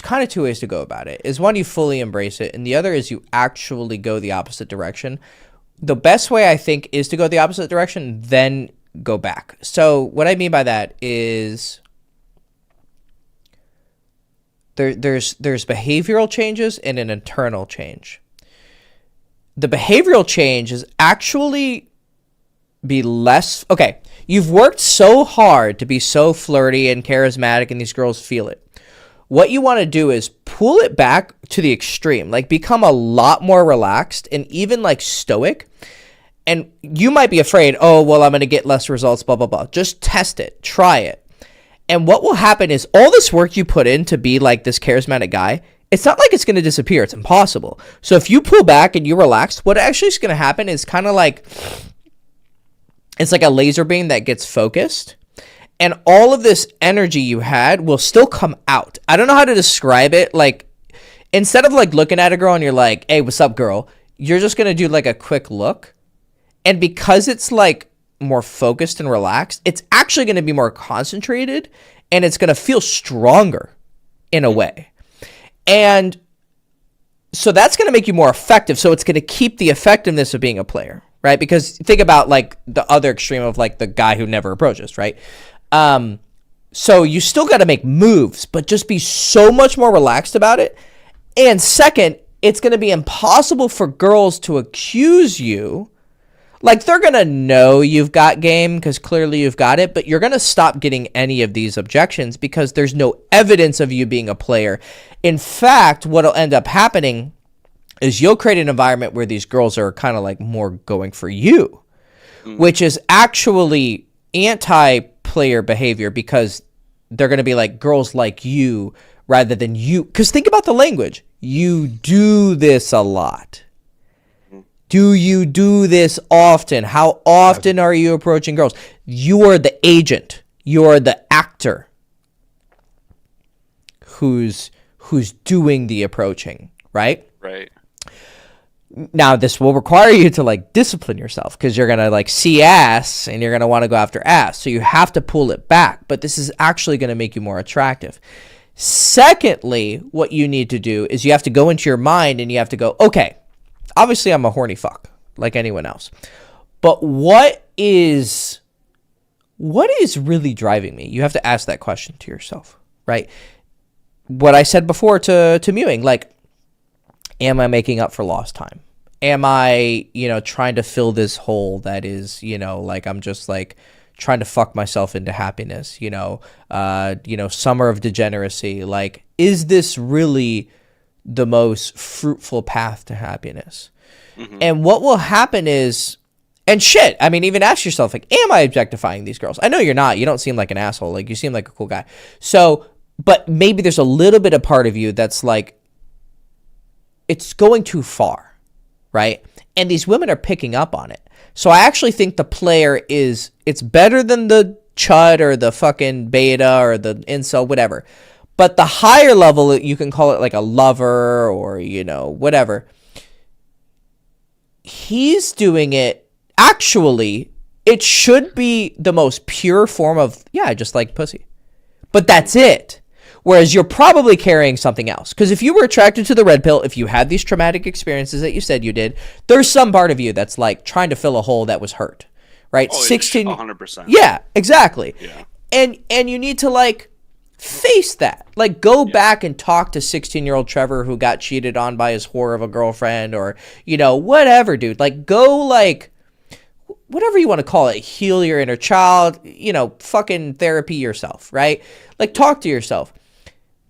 kind of two ways to go about it. Is one, you fully embrace it, and the other is you actually go the opposite direction. The best way, I think, is to go the opposite direction, then go back. So what I mean by that is there's behavioral changes and an internal change. The behavioral change is actually be less... Okay, you've worked so hard to be so flirty and charismatic, and these girls feel it. What you want to do is pull it back to the extreme, like become a lot more relaxed and even like stoic. And you might be afraid, oh, well, I'm going to get less results, blah, blah, blah. Just test it. Try it. And what will happen is all this work you put in to be like this charismatic guy, it's not like it's going to disappear. It's impossible. So if you pull back and you relax, what actually is going to happen is kind of like, it's like a laser beam that gets focused, and all of this energy you had will still come out. I don't know how to describe it. Like, instead of like looking at a girl and you're like, hey, what's up, girl? You're just going to do like a quick look. And because it's like more focused and relaxed, it's actually going to be more concentrated, and it's going to feel stronger in a way. And so that's going to make you more effective. So it's going to keep the effectiveness of being a player, right? Because think about like the other extreme of like the guy who never approaches, right? So you still got to make moves, but just be so much more relaxed about it. And second, it's going to be impossible for girls to accuse you. Like, they're going to know you've got game because clearly you've got it, but you're going to stop getting any of these objections because there's no evidence of you being a player. In fact, what'll end up happening is you'll create an environment where these girls are kind of like more going for you, which is actually anti-player behavior because they're going to be like girls like you rather than you. Because think about the language. You do this a lot. Do you do this often? How often are you approaching girls? You are the agent. You are the actor who's doing the approaching, right? Right. Now, this will require you to like discipline yourself because you're going to like see ass and you're going to want to go after ass. So you have to pull it back, but this is actually going to make you more attractive. Secondly, what you need to do is you have to go into your mind and you have to go, okay, obviously I'm a horny fuck like anyone else, but what is really driving me? You have to ask that question to yourself, right? What I said before to Mewing, like, am I making up for lost time? Am I, trying to fill this hole that is, like I'm just like trying to fuck myself into happiness, summer of degeneracy. Like, is this really the most fruitful path to happiness? Mm-hmm. And what will happen is, and shit, I mean, even ask yourself, like, am I objectifying these girls? I know you're not. You don't seem like an asshole. Like, you seem like a cool guy. So, but maybe there's a little bit of part of you that's like, it's going too far, right? And these women are picking up on it. So I actually think the player it's better than the chud or the fucking beta or the incel, whatever. But the higher level, you can call it like a lover or, whatever. He's doing it, actually, it should be the most pure form of, yeah, I just like pussy. But that's it. Whereas you're probably carrying something else. Because if you were attracted to the red pill, if you had these traumatic experiences that you said you did, there's some part of you that's like trying to fill a hole that was hurt, right? Oh, 16. 100%. Yeah, exactly. Yeah. And you need to like face that. Like go back and talk to 16-year-old Trevor who got cheated on by his whore of a girlfriend or, whatever, dude. Like go like, whatever you want to call it, heal your inner child, fucking therapy yourself, right? Like talk to yourself.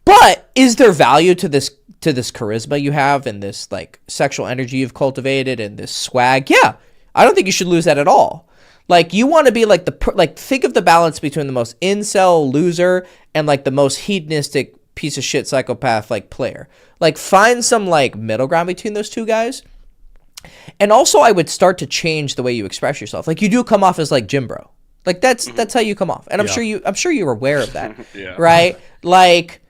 But is there value to this charisma you have and this like sexual energy you've cultivated and this swag? Yeah, I don't think you should lose that at all. Like you want to be like think of the balance between the most incel loser and like the most hedonistic piece of shit psychopath like player. Like find some like middle ground between those two guys. And also I would start to change the way you express yourself. Like you do come off as like Jim Bro. Like that's how you come off. And I'm sure you're aware of that. Yeah. Right? Like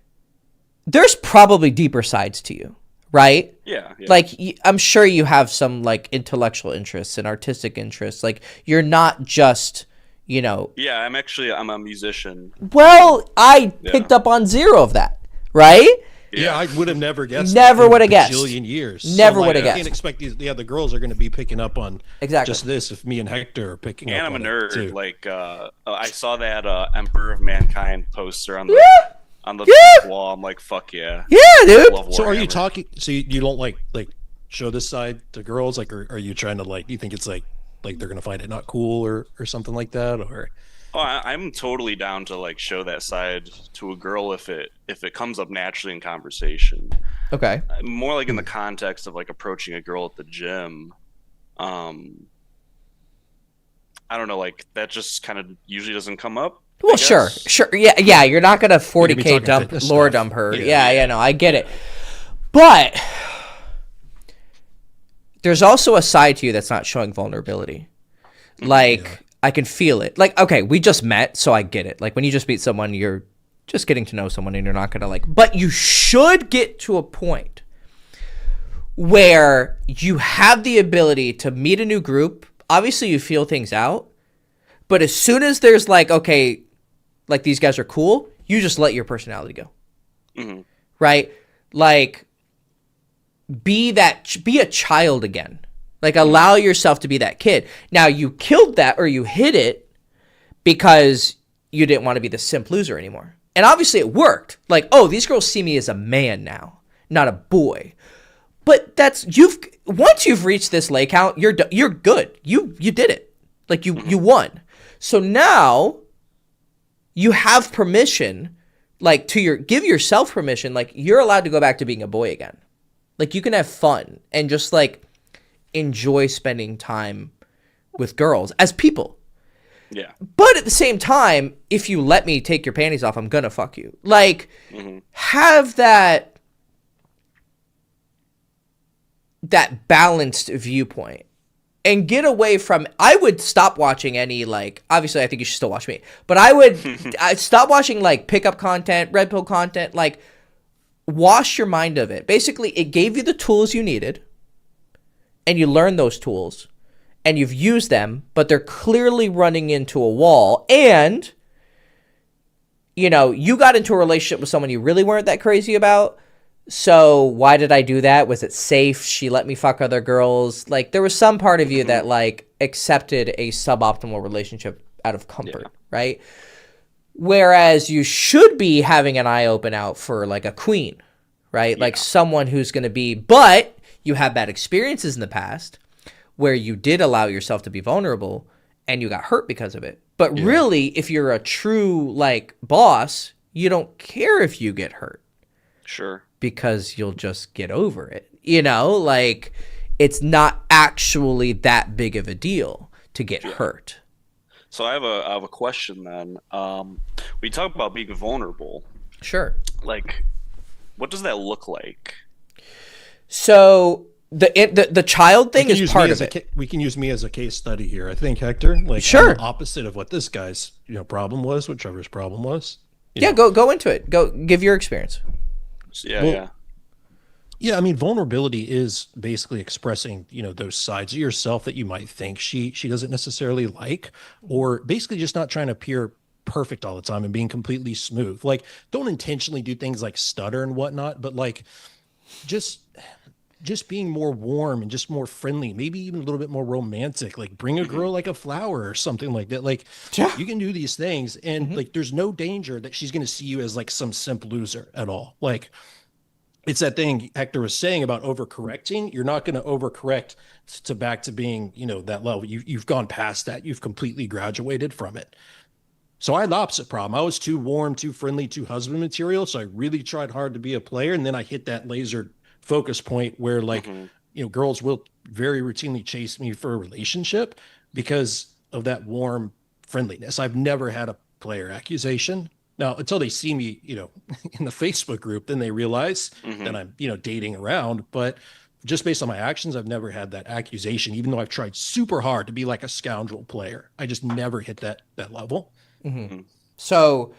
there's probably deeper sides to you, right? Yeah. Like, I'm sure you have some, like, intellectual interests and artistic interests. Like, you're not just, Yeah, I'm a musician. Well, I picked up on zero of that, right? Yeah, I would have never guessed. Never would have guessed. Bajillion years. Never would have guessed. I can't expect these. Yeah, the girls are going to be picking up on just this. If me and Hector are picking up, and I'm on a nerd. It too. Like, I saw that Emperor of Mankind poster on the wall. I'm like, fuck yeah. Yeah, dude. So are you talking? So you don't like show this side to girls? Like, or are you trying to like? You think it's like they're gonna find it not cool or something like that? Or I'm totally down to like show that side to a girl if it comes up naturally in conversation. Okay. More like in the context of like approaching a girl at the gym. I don't know, like that just kind of usually doesn't come up. Well, sure. Yeah, you're not going to 40K dump her. Yeah, no, I get it. But there's also a side to you that's not showing vulnerability. Like, I can feel it. Like, okay, we just met, so I get it. Like, when you just meet someone, you're just getting to know someone and you're not going to like, but you should get to a point where you have the ability to meet a new group. Obviously, you feel things out, but as soon as there's like, okay, like these guys are cool, you just let your personality go. Mm-hmm. Right? Like, be a child again. Like, allow yourself to be that kid. Now, you killed that or you hid it because you didn't want to be the simp loser anymore. And obviously it worked. Like, oh, these girls see me as a man now, not a boy. But once you've reached this lay count, you're good. You did it. Like, you won. So now you have permission, like, give yourself permission. Like, you're allowed to go back to being a boy again. Like, you can have fun and just like enjoy spending time with girls as people. Yeah. But at the same time, if you let me take your panties off, I'm gonna fuck you. Like, have that balanced viewpoint and get away from, I would stop watching any, like, obviously I think you should still watch me, but I'd stop watching like pickup content, red pill content, like, wash your mind of it. Basically, it gave you the tools you needed and you learned those tools and you've used them, but they're clearly running into a wall. And, you know, you got into a relationship with someone you really weren't that crazy about. So why did I do that? Was it safe? She let me fuck other girls. Like, there was some part of you that like accepted a suboptimal relationship out of comfort, right? Whereas you should be having an eye open out for like a queen, right? Like someone who's going to be, but you have bad experiences in the past where you did allow yourself to be vulnerable and you got hurt because of it. But really, if you're a true like boss, you don't care if you get hurt. Sure. Because you'll just get over it. You know, like, it's not actually that big of a deal to get hurt. So I have a question then. We talk about being vulnerable. Sure. Like, what does that look like? So the child thing is part of it. We can use me as a case study here. I think, Hector, like, sure, I'm the opposite of what this guy's problem was, what Trevor's problem was. Go into it. Go give your experience. Yeah, I mean, vulnerability is basically expressing, those sides of yourself that you might think she doesn't necessarily like, or basically just not trying to appear perfect all the time and being completely smooth. Like, don't intentionally do things like stutter and whatnot, but like just being more warm and just more friendly, maybe even a little bit more romantic, like bring a girl like a flower or something like that. Like, you can do these things and like, there's no danger that she's going to see you as like some simp loser at all. Like, it's that thing Hector was saying about overcorrecting. You're not going to overcorrect to back to being, that level. You've gone past that. You've completely graduated from it. So I had the opposite problem. I was too warm, too friendly, too husband material. So I really tried hard to be a player. And then I hit that laser focus point where like, girls will very routinely chase me for a relationship because of that warm friendliness. I've never had a player accusation. Now, until they see me, in the Facebook group, then they realize that I'm, dating around. But just based on my actions, I've never had that accusation, even though I've tried super hard to be like a scoundrel player. I just never hit that level. Mm-hmm. So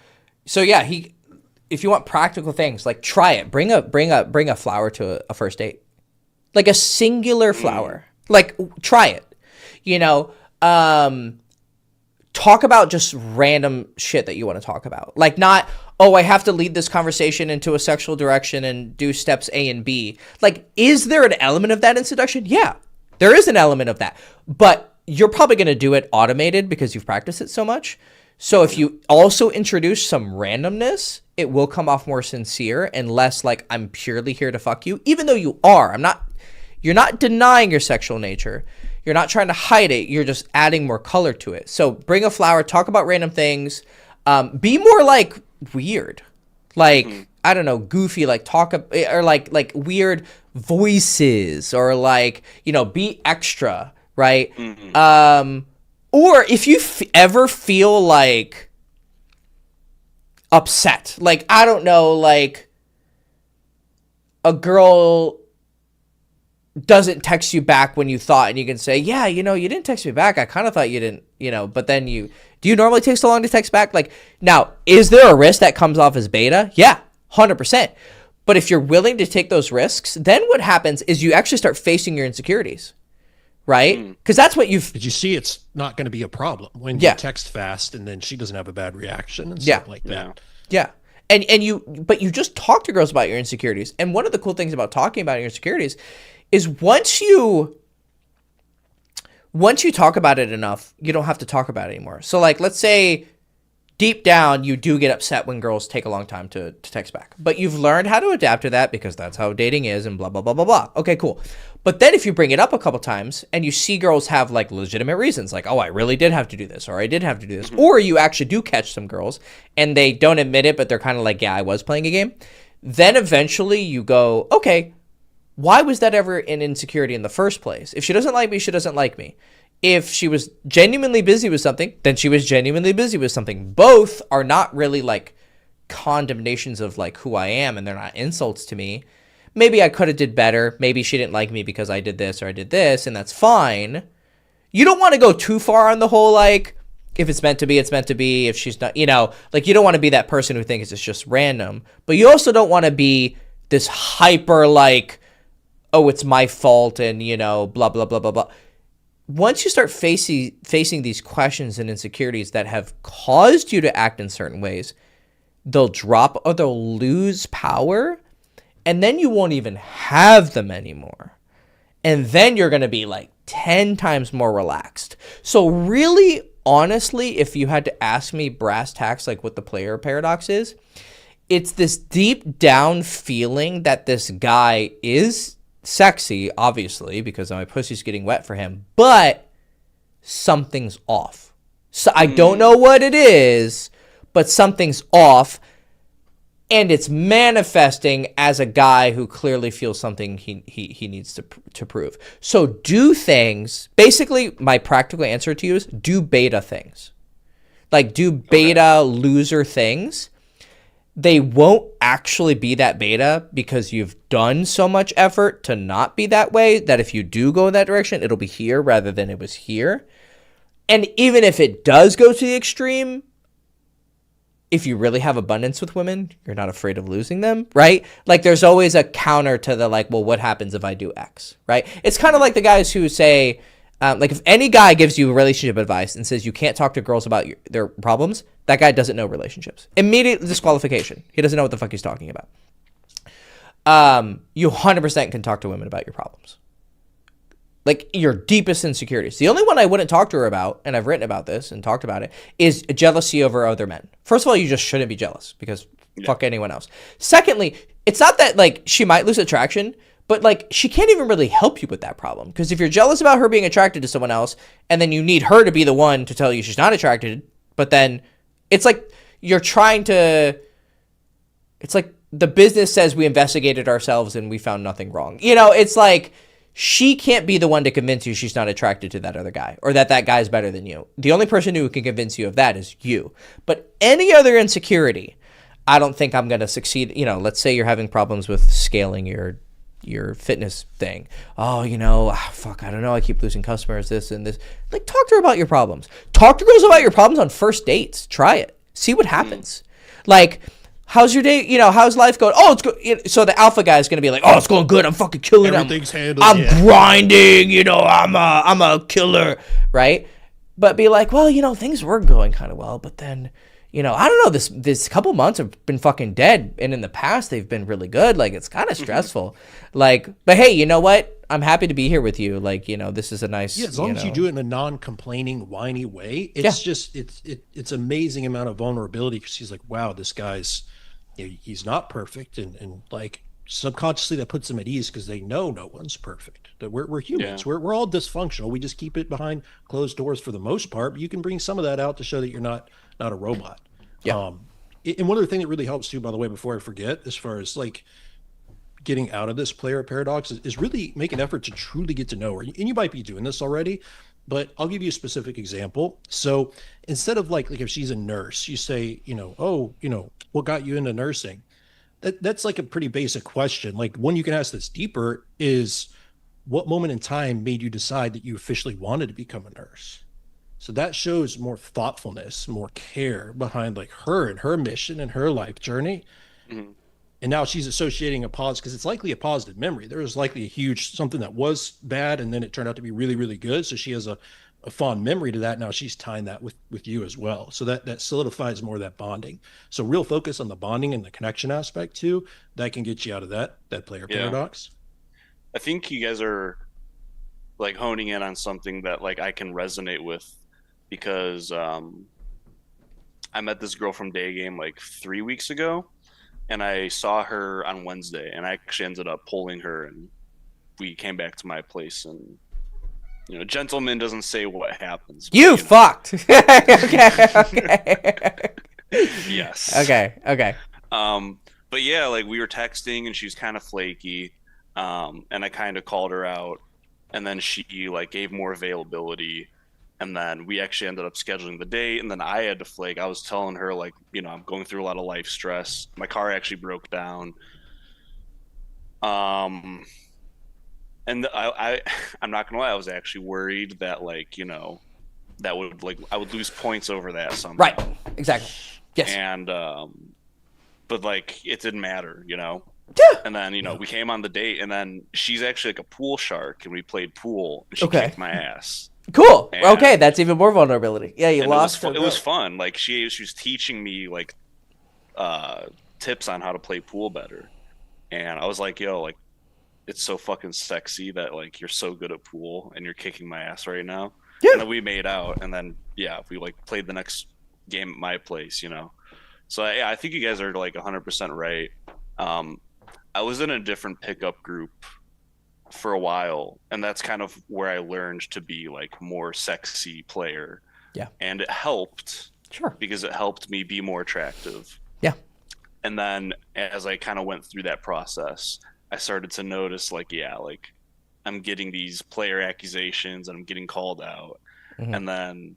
yeah, if you want practical things, like, try it. Bring a flower to a first date, like a singular flower. Like, try it. Talk about just random shit that you want to talk about. Like, not, I have to lead this conversation into a sexual direction and do steps A and B. Like, is there an element of that in seduction? Yeah, there is an element of that. But you're probably going to do it automated because you've practiced it so much. So if you also introduce some randomness, it will come off more sincere and less like, I'm purely here to fuck you, even though you are. You're not denying your sexual nature. You're not trying to hide it. You're just adding more color to it. So bring a flower, talk about random things, be more like weird, like, I don't know, goofy, like or like weird voices, or like, be extra, right? Or if you ever feel like upset, like, I don't know, like, a girl doesn't text you back when you thought, and you can say, yeah, you didn't text me back. I kind of thought you didn't, but then do you normally take so long to text back? Like, now, is there a risk that comes off as beta? Yeah, 100%. But if you're willing to take those risks, then what happens is you actually start facing your insecurities, right? Because that's what you've... Did you see it's not going to be a problem when you text fast and then she doesn't have a bad reaction and stuff like that. Yeah. But you just talk to girls about your insecurities. And one of the cool things about talking about your insecurities is once you talk about it enough, you don't have to talk about it anymore. So like, let's say deep down, you do get upset when girls take a long time to text back, but you've learned how to adapt to that because that's how dating is and blah, blah, blah, blah, blah. Okay, cool. But then if you bring it up a couple times and you see girls have like legitimate reasons, like, oh, I really did have to do this, or I did have to do this, or you actually do catch some girls and they don't admit it, but they're kind of like, yeah, I was playing a game. Then eventually you go, okay, why was that ever an insecurity in the first place? If she doesn't like me, she doesn't like me. If she was genuinely busy with something, then she was genuinely busy with something. Both are not really like condemnations of like who I am, and they're not insults to me. Maybe I could have did better. Maybe she didn't like me because I did this or I did this, and that's fine. You don't want to go too far on the whole, like, if it's meant to be, it's meant to be. If she's not, like, you don't want to be that person who thinks it's just random. But you also don't want to be this hyper, like, oh, it's my fault and, blah, blah, blah, blah, blah. Once you start facing these questions and insecurities that have caused you to act in certain ways, they'll drop or they'll lose power, and then you won't even have them anymore. And then you're going to be like 10 times more relaxed. So really, honestly, if you had to ask me brass tacks, like what the player paradox is, it's this deep down feeling that this guy is sexy, obviously, because my pussy's getting wet for him, but something's off. So I don't know what it is, but something's off, and it's manifesting as a guy who clearly feels something he needs to prove. So do things. Basically, my practical answer to you is do beta things. Like, do beta loser things. They won't actually be that beta because you've done so much effort to not be that way, that if you do go in that direction, it'll be here rather than it was here. And even if it does go to the extreme, if you really have abundance with women, you're not afraid of losing them, right? Like, there's always a counter to the, like, well, what happens if I do X, right? It's kind of like the guys who say, like, if any guy gives you relationship advice and says you can't talk to girls about their problems, that guy doesn't know relationships. Immediate disqualification. He doesn't know what the fuck he's talking about. You 100% can talk to women about your problems. Like, your deepest insecurities. The only one I wouldn't talk to her about, and I've written about this and talked about it, is jealousy over other men. First of all, you just shouldn't be jealous because fuck anyone else. Secondly, it's not that, like, she might lose attraction, but, like, she can't even really help you with that problem. Because if you're jealous about her being attracted to someone else, and then you need her to be the one to tell you she's not attracted, but then it's like you're trying to... It's like the business says we investigated ourselves and we found nothing wrong. It's like she can't be the one to convince you she's not attracted to that other guy or that that guy's better than you. The only person who can convince you of that is you. But any other insecurity, I don't think I'm going to succeed. Let's say you're having problems with scaling your fitness thing. Oh, fuck, I don't know. I keep losing customers, this and this. Like, talk to her about your problems. Talk to girls about your problems on first dates. Try it. See what happens. Like, how's your day? How's life going? Oh, it's good. So the alpha guy is going to be like, oh, it's going good. I'm fucking killing it. Everything's handled. I'm grinding. I'm a killer, right? But be like, well, things were going kind of well, but then, I don't know, this couple months have been fucking dead, and in the past they've been really good. Like, it's kind of stressful. Like, but hey, you know what? I'm happy to be here with you. Like, this is a nice... Yeah, as long as you do it in a non-complaining, whiny way, it's just, it's amazing amount of vulnerability, because she's like, wow, this guy's, he's not perfect. And like, subconsciously that puts them at ease because they know no one's perfect. That we're humans. Yeah. We're all dysfunctional. We just keep it behind closed doors for the most part. But you can bring some of that out to show that you're not a robot. Yeah. And one other thing that really helps too, by the way, before I forget, as far as like getting out of this player paradox, is really make an effort to truly get to know her. And you might be doing this already, but I'll give you a specific example. So instead of like if she's a nurse, you say, what got you into nursing? that's like a pretty basic question. Like one you can ask that's deeper is what moment in time made you decide that you officially wanted to become a nurse? So that shows more thoughtfulness, more care behind like her and her mission and her life journey. Mhm. And now she's associating a pause because it's likely a positive memory. There was likely a huge something that was bad and then it turned out to be really, really good. So she has a fond memory to that. Now she's tying that with you as well. So that solidifies more of that bonding. So real focus on the bonding and the connection aspect too. That can get you out of that player Yeah. paradox. I think you guys are like honing in on something that like I can resonate with because I met this girl from day game like 3 weeks ago, and I saw her on Wednesday, and I actually ended up pulling her, and we came back to my place, and gentleman doesn't say what happens. But, You fucked. Okay. Okay. yes. Okay. But yeah, like we were texting, and she was kind of flaky, and I kind of called her out, and then she like gave more availability, and then we actually ended up scheduling the date, and then I had to flake. I was telling her like, I'm going through a lot of life stress. My car actually broke down. And I'm not gonna lie, I was actually worried that like, that would like I would lose points over that somehow. Right. Exactly. Yes. And but like it didn't matter. Yeah. And then, we came on the date, and then she's actually like a pool shark, and we played pool, and she Okay. kicked my ass. Cool. And- Okay, that's even more vulnerability. Yeah, you And lost. it was fun. Like she was teaching me like tips on how to play pool better. And I was like, yo, like it's so fucking sexy that like you're so good at pool and you're kicking my ass right now. Yeah. And then we made out, and then we like played the next game at my place, So yeah, I think you guys are like 100% right. I was in a different pickup group for a while, and that's kind of where I learned to be like more sexy player. Yeah. And it helped Sure. because it helped me be more attractive. Yeah. And then as I kind of went through that process, I started to notice like, yeah, like I'm getting these player accusations and I'm getting called out. Mhm. And then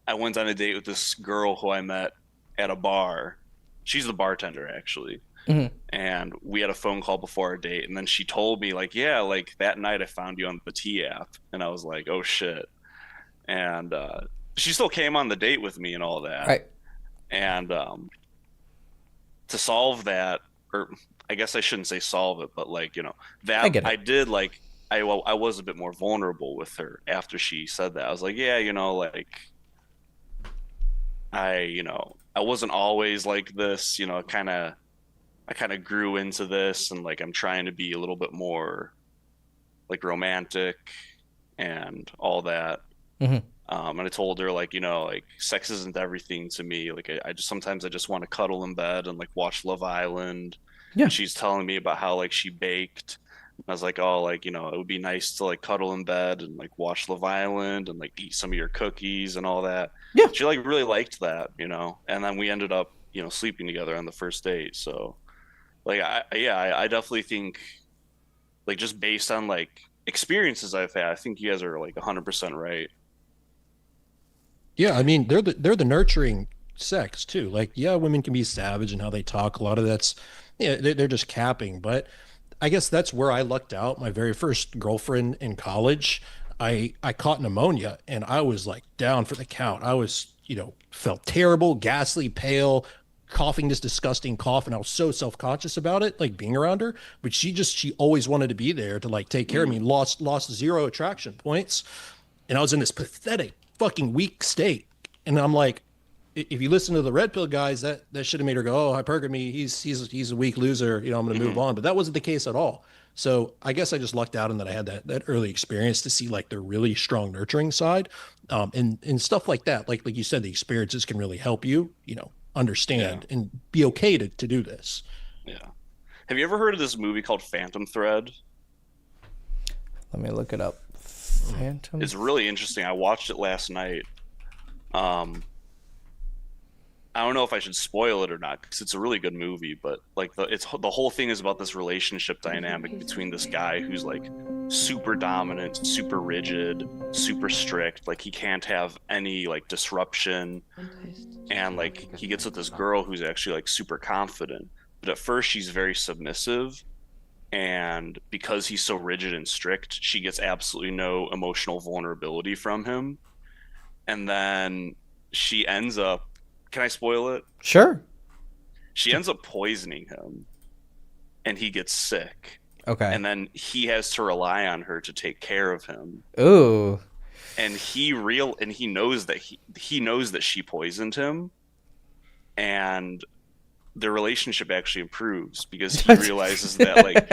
I went on a date with this girl who I met at a bar. She's the bartender actually. Mhm. And we had a phone call before our date, and then she told me like, yeah, like that night I found you on the T app, and I was like, oh shit. And she still came on the date with me and all that. Right. And to solve that, or I guess I shouldn't say solve it, but like, that I get it. I did like I was a bit more vulnerable with her after she said that. I was like, yeah, like I wasn't always like this, I kind of grew into this, and like I'm trying to be a little bit more like romantic and all that. Mhm. And I told her like, like sex isn't everything to me. Like I just sometimes I just want to cuddle in bed and like watch Love Island. Yeah. And she's telling me about how like she baked. And I was like, oh, like, it would be nice to like cuddle in bed and like watch Love Island and like eat some of your cookies and all that. Yeah. She like really liked that, and then we ended up, sleeping together on the first date. So like, I definitely think like just based on like experiences I've had, I think you guys are like 100% right. Yeah, I mean they're the nurturing sex too. Like, yeah, women can be savage in how they talk. A lot of that's they're just capping. But I guess that's where I lucked out. My very first girlfriend in college, I caught pneumonia and I was like down for the count. I was, felt terrible, ghastly, pale, coughing this disgusting cough, and I was so self-conscious about it, like being around her. But she always wanted to be there to like take care of me. Lost 0 attraction points, and I was in this pathetic fucking weak state. And I'm like, if you listen to the red pill guys, that should have made her go, oh, hypergamy, he's a weak loser, I'm gonna move on. But that wasn't the case at all. So I guess I just lucked out in that I had that early experience to see like the really strong nurturing side, and stuff like that. Like you said, the experiences can really help you, understand and be okay to do this. Yeah. Have you ever heard of this movie called Phantom Thread? Let me look it up. Phantom. It's really interesting. I watched it last night. I don't know if I should spoil it or not because it's a really good movie, but like the whole thing is about this relationship dynamic between this guy who's like super dominant, super rigid, super strict, like he can't have any like disruption, and like he gets with this girl who's actually like super confident, but at first she's very submissive, and because he's so rigid and strict, she gets absolutely no emotional vulnerability from him. And then she ends up, can I spoil it? Sure. She ends up poisoning him, and he gets sick. Okay. And then he has to rely on her to take care of him. Ooh. And he knows that he knows that she poisoned him, and their relationship actually improves because he realizes that like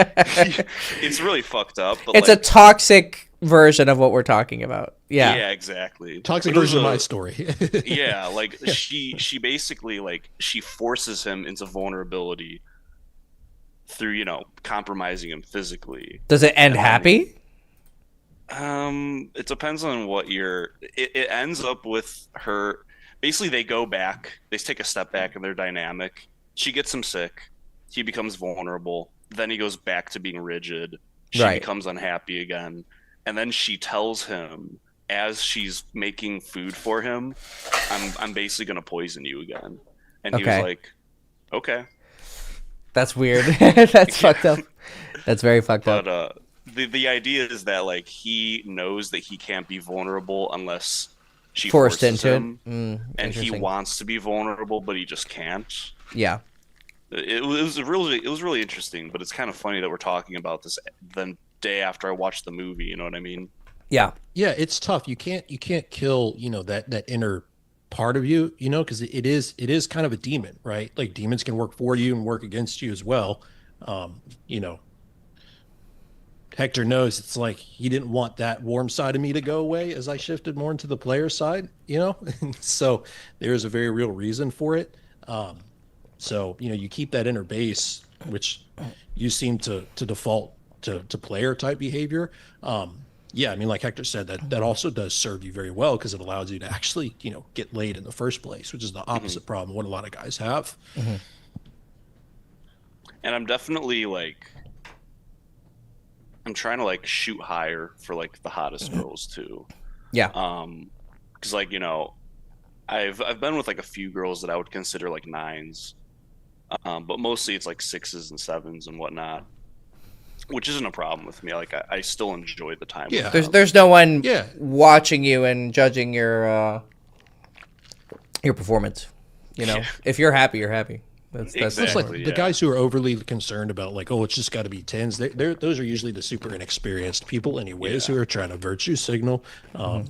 it's really fucked up, but It's like, a toxic version of what we're talking about. Yeah. yeah, exactly. Toxic But it was version of a- my story. yeah, like she basically like she forces him into vulnerability through, compromising him physically. Does it end And then- happy? It depends on what it ends up with her. Basically, they go back, they take a step back in their dynamic. She gets him sick. He becomes vulnerable. Then he goes back to being rigid. She Right. becomes unhappy again. And then she tells him, as she's making food for him, I'm basically going to poison you again. And he was Okay. like, okay. That's weird. That's fucked up. That's very fucked But up. the idea is that like he knows that he can't be vulnerable unless she Forced forces into him, it. and he Interesting. wants to be vulnerable, but he just can't. Yeah. It was really interesting, but it's kind of funny that we're talking about this the day after I watched the movie. You know what I mean? Yeah. Yeah, it's tough. You can't kill, that inner part of you, because it is kind of a demon, right? Like demons can work for you and work against you as well. You know, Hector knows it's like he didn't want that warm side of me to go away as I shifted more into the player side, so there's a very real reason for it. So, you keep that inner base, which you seem to default to player type behavior. Yeah, I mean, like Hector said, that also does serve you very well because it allows you to actually, get laid in the first place, which is the opposite problem what a lot of guys have. And I'm definitely like, I'm trying to like shoot higher for like the hottest girls too. Yeah. Because like I've been with like a few girls that I would consider like nines, but mostly it's like sixes and sevens and whatnot, which isn't a problem with me. Like I still enjoy the time. Yeah. with them. There's no one Yeah. watching you and judging your performance. Yeah. If you're happy, you're happy. That's It's Exactly. like yeah. the guys who are overly concerned about like, oh, it's just got to be tens. Those are usually the super inexperienced people, anyways, Yeah. who are trying to virtue signal. Yeah,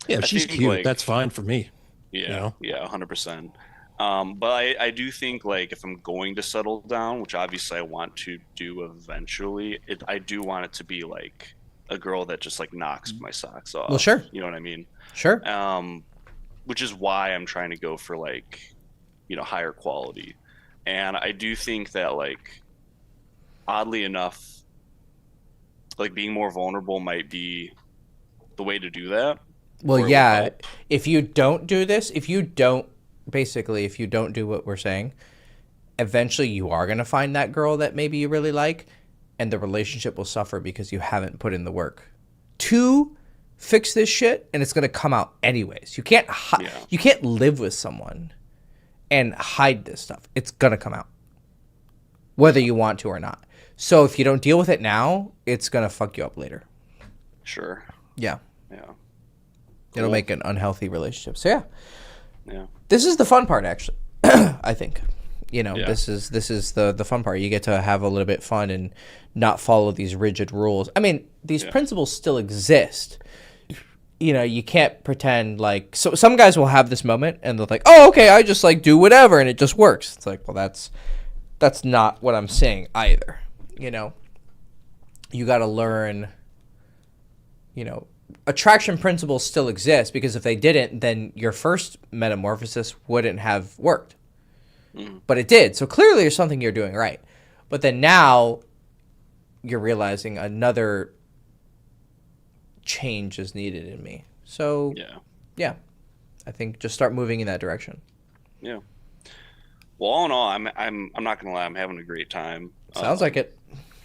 if I she's think, cute, like- that's fine for me. Yeah, yeah, 100%. But I do think like if I'm going to settle down, which obviously I want to do eventually, I do want it to be like a girl that just like knocks my socks off. Well, sure. You know what I mean? Sure. Which is why I'm trying to go for like, higher quality. And I do think that like, oddly enough, like being more vulnerable might be the way to do that. Well, or it would yeah. help. If you don't do this, if you don't do what we're saying, eventually you are going to find that girl that maybe you really like, and the relationship will suffer because you haven't put in the work to fix this shit, and it's going to come out anyways. You can't Yeah. you can't live with someone and hide this stuff. It's going to come out whether you want to or not. So if you don't deal with it now, it's going to fuck you up later. Sure. Yeah. Yeah. It'll Cool. make an unhealthy relationship. So yeah. Yeah. This is the fun part, actually. I think, Yeah. this is the fun part. You get to have a little bit fun and not follow these rigid rules. I mean, these principles still exist. You can't pretend like some guys will have this moment and they're like, oh, okay, I just like do whatever and it just works. It's like, well, that's not what I'm saying either. You got to learn. Attraction principles still exist because if they didn't, then your first metamorphosis wouldn't have worked. But it did. So clearly there's something you're doing right. But then now you're realizing another change is needed in me. So yeah, I think just start moving in that direction. Yeah. Well, all in all, I'm not gonna lie, I'm having a great time. Sounds like it.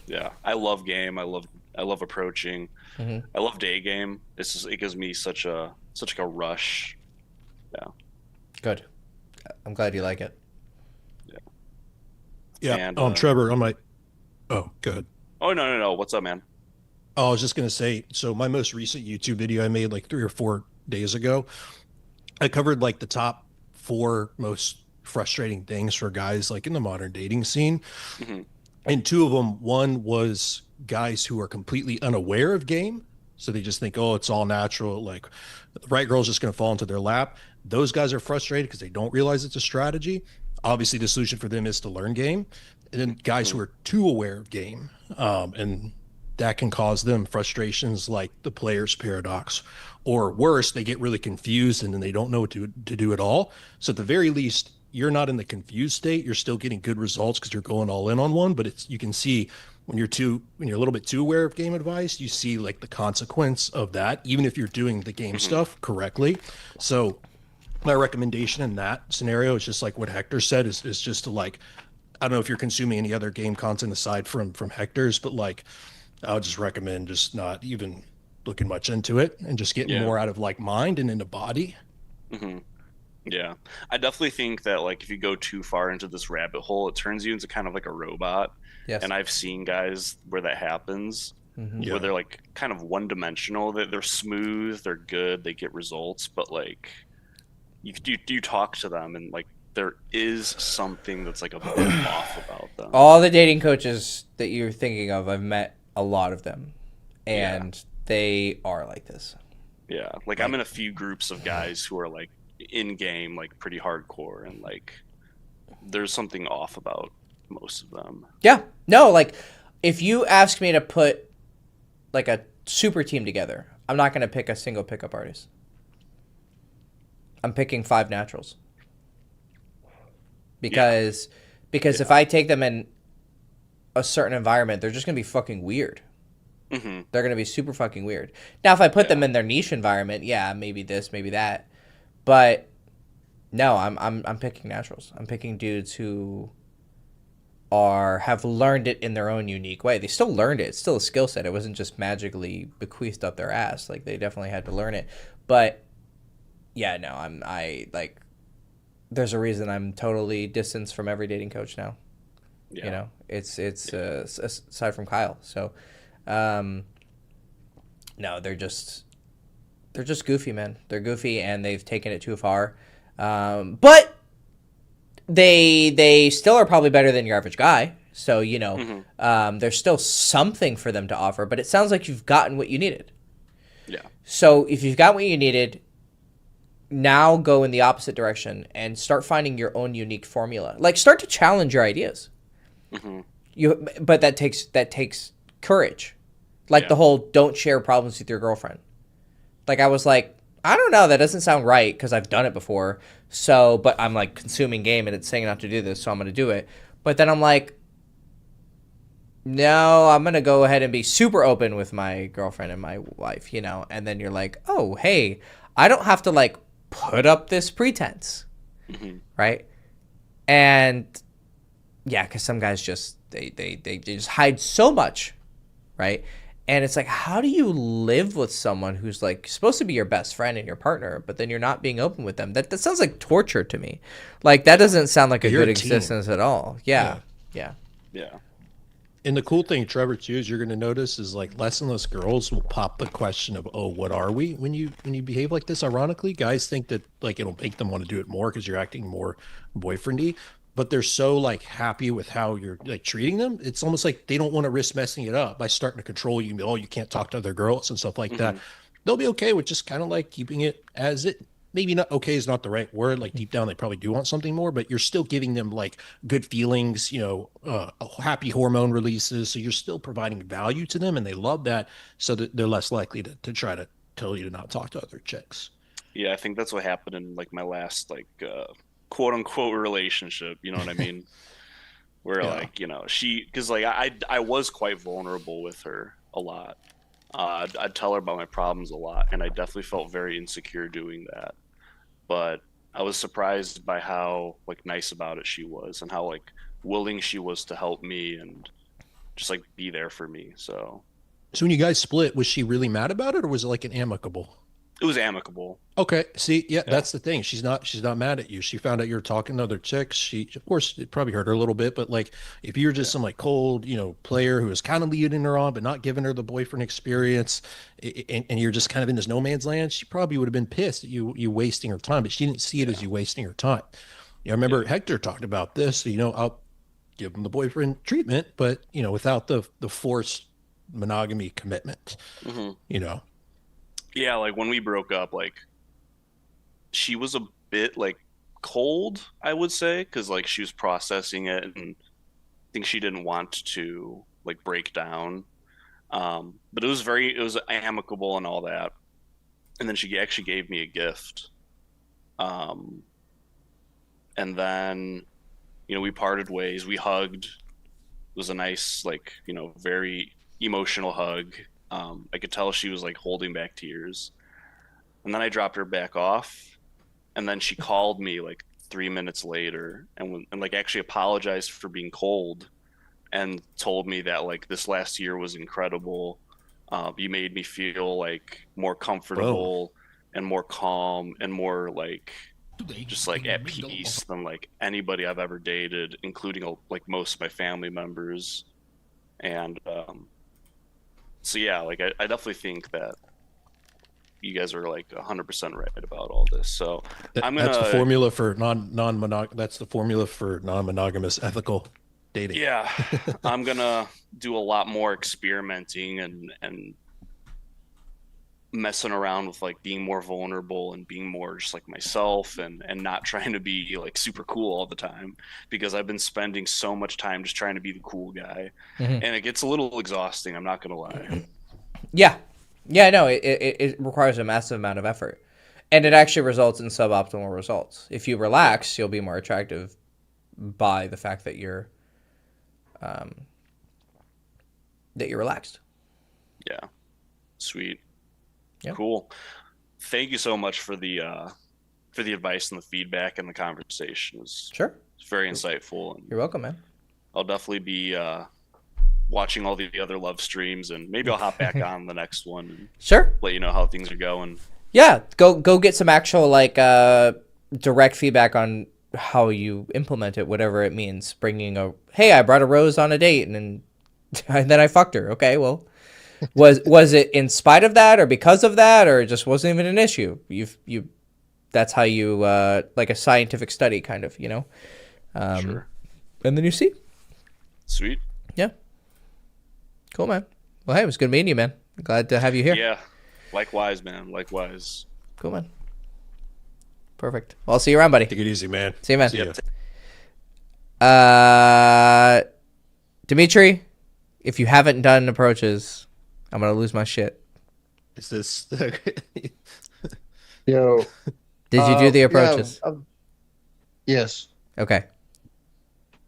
Yeah, I love game. I love approaching. Mhm. I love day game. It gives me such a rush. Yeah. Good. I'm glad you like it. Yeah. And Trevor, I might. Oh, good. oh no, what's up, man? Oh, I was just gonna say. So my most recent YouTube video I made like 3 or 4 days ago, I covered like the top four most frustrating things for guys like in the modern dating scene. Hmm. And two of them, one was guys who are completely unaware of game. So they just think, oh, it's all natural. Like the right girl's just going to fall into their lap. Those guys are frustrated because they don't realize it's a strategy. Obviously, the solution for them is to learn game. And then guys who are too aware of game, and that can cause them frustrations like the player's paradox, or worse, they get really confused and then they don't know what to do at all. So at the very least, you're not in the confused state. You're still getting good results because you're going all in on one. But it's you can see when you're a little bit too aware of game advice, you see like the consequence of that, even if you're doing the game Hmm. stuff correctly. So my recommendation in that scenario is just like what Hector said is just to like I don't know if you're consuming any other game content aside from Hector's, but like I would just recommend just not even looking much into it and just getting Yeah. more out of like mind and into body. Hmm. Yeah, I definitely think that like if you go too far into this rabbit hole, it turns you into kind of like a robot. Yes. And I've seen guys where that happens, Hmm. Yeah. where they're like kind of one dimensional. That they're smooth, they're good, they get results, but like you talk to them and like there is something that's like a bit off about them. All the dating coaches that you're thinking of, I've met a lot of them, Yeah, and they are like this. yeah. Like I'm in a few groups of guys who are like in game, like pretty hardcore, and like there's something off about most of them. Yeah. No, like if you ask me to put like a super team together, I'm not going to pick a single pickup artist. I'm picking five naturals because if I take them in a certain environment, they're just going to be fucking weird. Hmm. They're going to be super fucking weird. Now, if I put Yeah. them in their niche environment, yeah, maybe this, maybe that. But no, I'm picking naturals. I'm picking dudes who have learned it in their own unique way. They still learned it. It's still a skill set. It wasn't just magically bequeathed up their ass. Like they definitely had to learn it. But yeah, no, I like there's a reason I'm totally distanced from every dating coach now. Yeah. You know, it's aside from Kyle. So um no, they're just goofy, man. They're goofy and they've taken it too far. But they still are probably better than your average guy. So, you know, there's still something for them to offer, but it sounds like you've gotten what you needed. Yeah. So if you've got what you needed, now go in the opposite direction and start finding your own unique formula. Like start to challenge your ideas. Hmm. But that takes courage. Like Yeah. the whole don't share problems with your girlfriend. Like I was like, I don't know, that doesn't sound right because I've done it before. So, but I'm like consuming game and it's saying not to do this, so I'm going to do it. But then I'm like, no, I'm going to go ahead and be super open with my girlfriend and my wife, you know? And then you're like, oh, hey, I don't have to like put up this pretense, Hmm. right? And yeah, because some guys just, they just hide so much, right? And it's like, how do you live with someone who's like supposed to be your best friend and your partner, but then you're not being open with them? That sounds like torture to me. Like that doesn't sound like a You're good a team. existence at all. Yeah, yeah. Yeah. And the cool thing, Trevor, too, is you're going to notice is like less and less girls will pop the question of, "Oh, what are we?" When you behave like this. Ironically, guys think that like it'll make them want to do it more because you're acting more boyfriendy. But they're so like happy with how you're like treating them. It's almost like they don't want to risk messing it up by starting to control you. Oh, you can't talk to other girls and stuff like that. Hmm. They'll be okay with just kind of like keeping it as it. Maybe not okay is not the right word. Like deep down, they probably do want something more, but you're still giving them like good feelings, happy hormone releases. So you're still providing value to them and they love that. So that they're less likely to try to tell you to not talk to other chicks. Yeah, I think that's what happened in like my last like quote unquote relationship. You know what I mean? Where Yeah. like she because like I was quite vulnerable with her a lot. I'd tell her about my problems a lot, and I definitely felt very insecure doing that. But I was surprised by how like nice about it she was, and how like willing she was to help me and just like be there for me. So So when you guys split, was she really mad about it or was it like an amicable? It was amicable. Okay. See, yeah, Yeah. that's the thing. She's not mad at you. She found out you're talking to other chicks. She, of course, it probably hurt her a little bit, but like if you're just Yeah. some like cold, player who is kind of leading her on, but not giving her the boyfriend experience, and you're just kind of in this no man's land, she probably would have been pissed at you wasting her time, but she didn't see it as Yeah. you wasting her time. I remember Hector talked about this. So, I'll give him the boyfriend treatment, but without the forced monogamy commitment, Hmm. you know. Yeah, like when we broke up, like she was a bit like cold, I would say, because like she was processing it and I think she didn't want to like break down. But it was amicable and all that. And then she actually gave me a gift. Um, and then, we parted ways. We hugged. It was a nice, like, very emotional hug. I could tell she was like holding back tears. And then I dropped her back off. And then she called me like 3 minutes later and like actually apologized for being cold and told me that like this last year was incredible. You made me feel like more Whoa. comfortable and more calm and more like just like at peace than like anybody I've ever dated, including like most of my family members. And so yeah, like I definitely think that you guys are like 100% right about all this. So I'm That's the gonna, formula for that's the formula for non-monogamous ethical dating. yeah, I'm gonna do a lot more experimenting and messing around with like being more vulnerable and being more just like myself and not trying to be like super cool all the time because I've been spending so much time just trying to be the cool guy Mhm. and it gets a little exhausting, I'm not gonna lie. Yeah. Yeah, no, it requires a massive amount of effort. And it actually results in suboptimal results. If you relax, you'll be more attractive by the fact um, that you're relaxed. Yeah, sweet. Yeah. Cool. Thank you so much for the advice and the feedback and the conversation. Sure. It's very insightful and You're welcome, man. I'll definitely be watching all the other love streams and maybe I'll hop back on the next one and Sure. let you know how things are going. Yeah, go get some actual like direct feedback on how you implement it, whatever it means. Bringing hey, I brought a rose on a date and then and then I fucked her. Okay, well, was it in spite of that or because of that or it just wasn't even an issue? You that's how you like a scientific study kind of, Sure. and then you see. Sweet. Yeah. Cool, man. Well, hey, it was good meeting you, man. Glad to have you here. Yeah. Likewise, man. Likewise. Cool, man. Perfect. Well, I'll see you around, buddy. Take it easy, man. See you, man. See ya. Dimitri, if you haven't done approaches, I'm gonna lose my shit. Is this Yo, Did you do the approaches? Yeah, yes. Okay.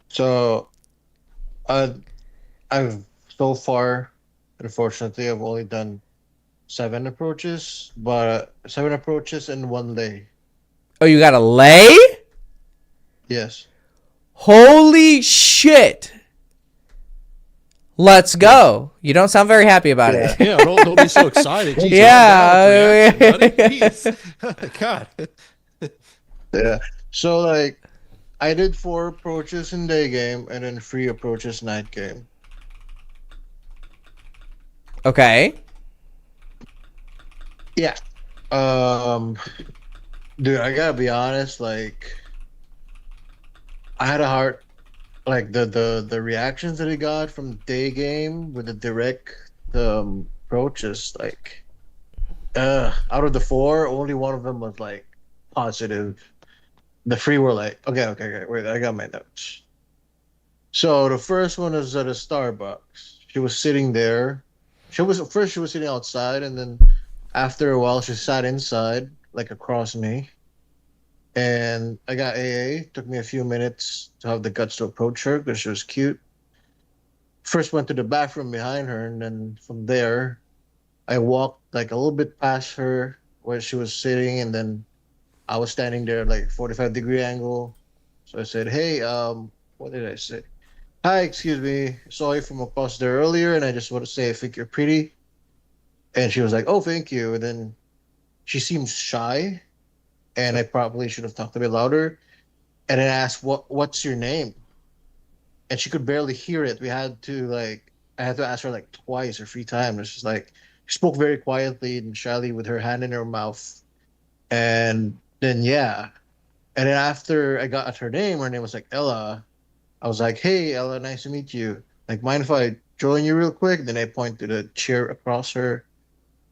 So, I've so far, unfortunately, I've only done 7 approaches, but 7 approaches in one day. Oh, you got a lay? Yes. Holy shit! Let's go. You don't sound very happy about it. Yeah, don't be so excited. Jeez, Yeah. calm down, buddy. Jeez. God. Yeah. So like, I did 4 approaches in day game and then 3 approaches night game. Okay. Yeah. Um, dude, I gotta be honest. Like, I had a hard, like the reactions that I got from day game with the direct approaches. Like, out of the 4, only one of them was like positive. The 3 were like, okay. Wait, I got my notes. So the first one is at a Starbucks. She was sitting there. She was sitting outside, and then after a while, she sat inside, like across me. And I got AA. Took me a few minutes to have the guts to approach her because she was cute. First went to the bathroom behind her, and then from there, I walked like a little bit past her where she was sitting, and then I was standing there like 45-degree angle. So I said, "Hey, what did I say? Hi, excuse me. Saw you from across there earlier, and I just want to say I think you're pretty." And she was like, "Oh, thank you." And then she seems shy, and I probably should have talked a bit louder. And then asked, what's your name? And she could barely hear it. I had to ask her like twice or 3 times. It's just like she spoke very quietly and shyly with her hand in her mouth. And then yeah. And then after I got her name was like Ella. I was like, hey Ella, nice to meet you. Like, mind if I join you real quick? Then I point to the chair across her,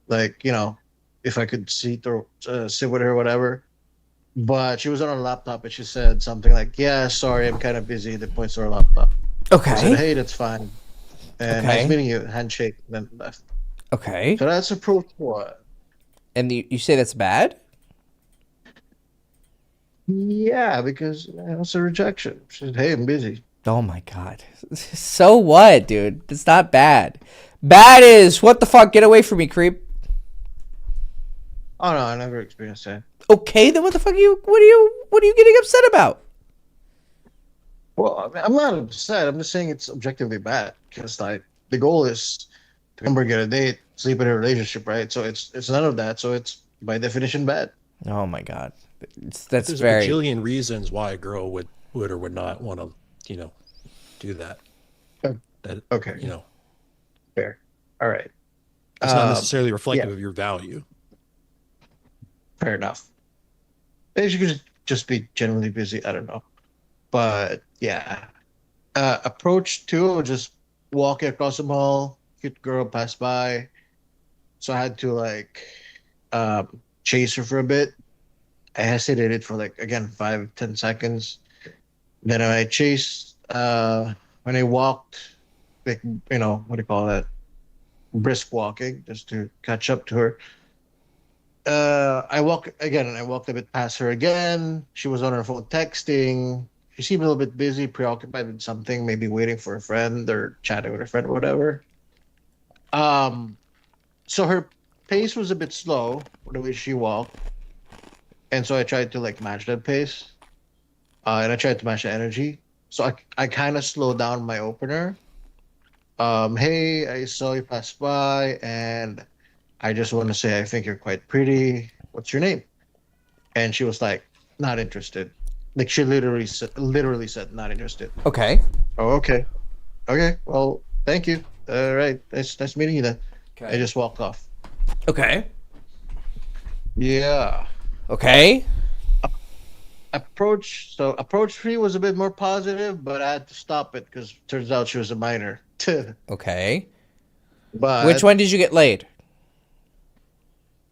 like, if I could sit with her or whatever. But she was on her laptop and she said something like, yeah, sorry, I'm kind of busy. Then points to her laptop. I said, Okay. hey, that's fine. And nice Okay. meeting you. Handshake, then left. Okay. So that's approach one. And you say that's bad? Yeah, because it's a rejection. She said, hey, I'm busy. Oh my god. So what, dude? It's not bad. Bad is what the fuck? Get away from me, creep. Oh no, I never experienced that. Okay, then what the fuck what are you getting upset about? Well, I mean, I'm not upset. I'm just saying it's objectively bad because like the goal is to remember get a date, sleep in a relationship, right? So it's none of that. So it's by definition bad. Oh my god. That's There's very a bajillion reasons why a girl would or would not want to, do that. That, Okay, fair. All right. it's not necessarily reflective yeah. of your value. Fair enough. Maybe she could just be genuinely busy. I don't know. But yeah. Approach two, just walking across the mall, cute girl passed by. So I had to chase her for a bit. I hesitated for like again 5-10 seconds. Then I chased when I walked, like, what do you call that? Brisk walking, just to catch up to her. I walked again, and I walked a bit past her again. She was on her phone texting. She seemed a little bit busy, preoccupied with something, maybe waiting for a friend or chatting with a friend or whatever. Um, so her pace was a bit slow, the way she walked, and so I tried to like match that pace, and I tried to match the energy. So I kind of slowed down my opener. Hey, I saw you pass by, and I just want to say I think you're quite pretty. What's your name? And she was like, not interested. Like she literally said, not interested. okay. Oh, okay. Okay. Well, thank you. All right. Nice meeting you then. I Okay. just walked off. Okay. Yeah. Okay. Approach three was a bit more positive, but I had to stop it because turns out she was a minor. Okay. But Which one did you get laid?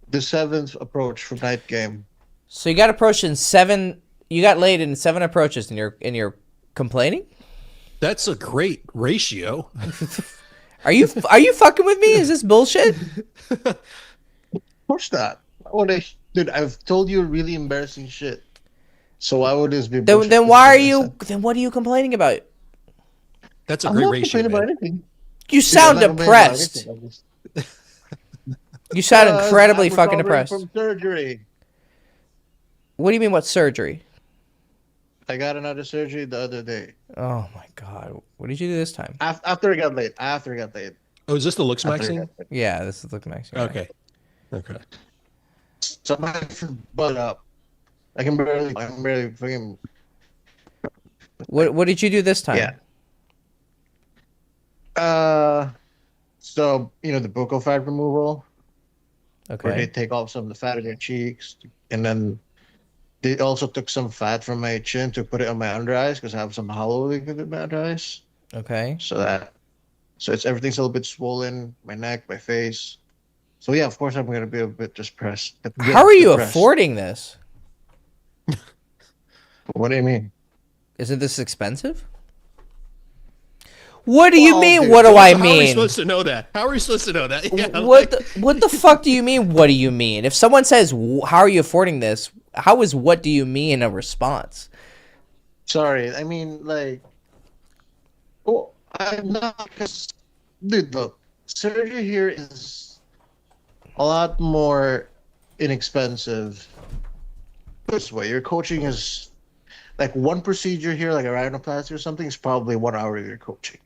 the seventh approach from night game. So you got approached in 7. You got laid in 7 approaches, and you're complaining? That's a great ratio. Are you fucking with me? Is this bullshit? Of course not. Dude, I've told you really embarrassing shit. So why would this be bullshit? Then why are you? Then what are you complaining about? That's a I'm great not ratio, complaining about man. anything. You Dude, sound I'm not complaining about depressed. anything. I'm just- You sound Because incredibly I'm fucking recovering depressed. from surgery. What do you mean? What surgery? I got another surgery the other day. Oh my god! What did you do this time? After I got laid. After I got laid. Oh, is this the looks After I maxing? got laid. Yeah, this is looking nice. Okay. So I'm actually butt up. I'm barely fucking. What did you do this time? Yeah. So the buccal fat removal, where they Okay. take off some of the fat in your cheeks, and then they also took some fat from my chin to put it on my under eyes because I have some hollow liquid in my under eyes. Okay. So everything's a little bit swollen, my neck, my face. So yeah, of course I'm gonna be a bit depressed. How are you affording this? What do you mean? Isn't this expensive? What do you Well, mean? dude, What do I How are we mean? supposed to know that? How are we supposed to know that? Yeah, What the fuck do you mean? What do you mean? If someone says, "How are you affording this?" How is "What do you mean" a response? Sorry, I mean well, I'm not because, dude, look, surgery here is a lot more inexpensive. This way, your coaching is like one procedure here, like a rhinoplasty or something, is probably 1 hour of your coaching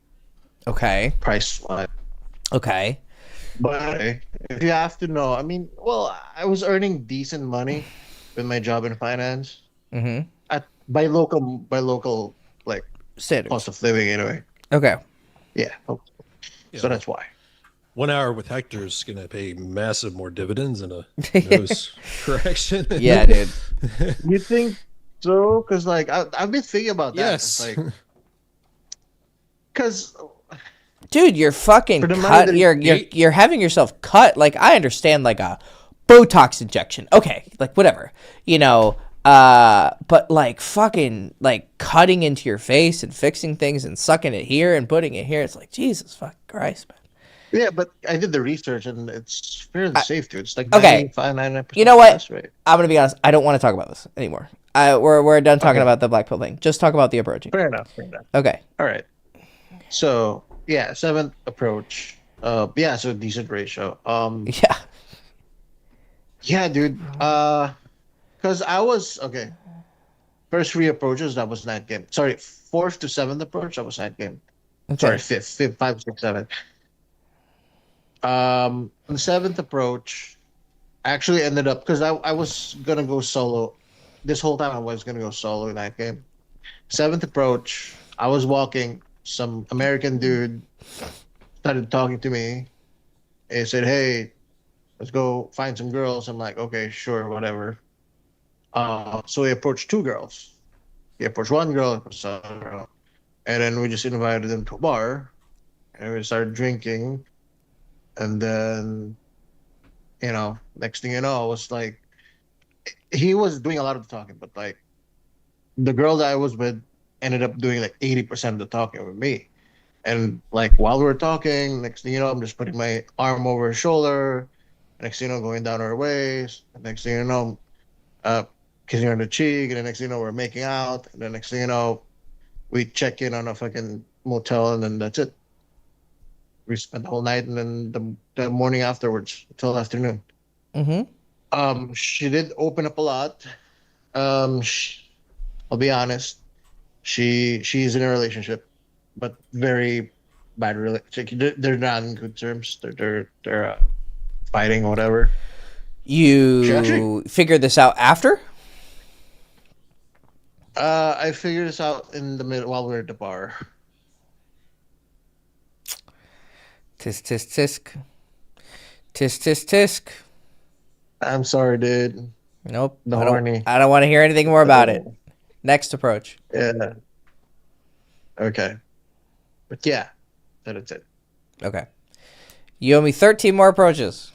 Okay. price wise. Okay. But if you have to know, I mean, well, I was earning decent money with my job in finance Mm-hmm. at by local like cost Standards. of living anyway. Okay. Yeah, Yeah, so well, that's why. 1 hour with Hector is going to pay massive more dividends in a nose correction. Yeah, dude. You think so? Because like I've been thinking about that. It's Yes. like because Dude, you're fucking for the money that cut. he, You're having yourself cut. Like, I understand, like a Botox injection. Okay, like whatever, you know. But like fucking like cutting into your face and fixing things and sucking it here and putting it here. It's like Jesus fucking Christ, man. yeah, but I did the research and it's fairly safe, dude. It's like Okay, 99% you know what? success rate. I'm gonna be honest. I don't want to talk about this anymore. We're done talking Okay, about the black pill thing. Just talk about the approaching. fair enough. Fair enough. Okay. All right. So yeah, seventh approach. Yeah, so decent ratio. Yeah. Yeah, dude. Because I was okay. First three approaches that was night game. Sorry, fourth to seventh approach that was night game. Sorry, Okay. fifth, five, six, seven. The seventh approach actually ended up because I was gonna go solo. This whole time I was gonna go solo in that game. Seventh approach, I was walking. Some American dude started talking to me. He said, "Hey, let's go find some girls." I'm like, "Okay, sure, whatever." So he approached two girls. He approached one girl, approached another girl, and then we just invited them to a bar, and we started drinking. And then, next thing you know, I was like, he was doing a lot of the talking, but like the girl that I was with ended up doing like 80% of the talking with me. And like while we were talking, next thing you know, I'm just putting my arm over her shoulder. Next thing you know, going down her waist. And next thing you know, uh, kissing her on the cheek. And the next thing you know, we're making out. And the next thing you know, we check in on a fucking motel, and then that's it. We spent the whole night, and then the morning afterwards until afternoon. Mm-hmm. She did open up a lot. Um, sh I'll be honest. She's in a relationship, but very bad relationship. They're not in good terms. They're fighting or whatever. She actually, You figured this out after? I figured this out in the middle while we were at the bar. Tisk tisk tisk. Tisk tisk tisk. I'm sorry, dude. Nope. The I don't. horny. I don't want to hear anything more about it. Next approach. Yeah. Okay. But yeah, that's it. Okay. You owe me 13 more approaches,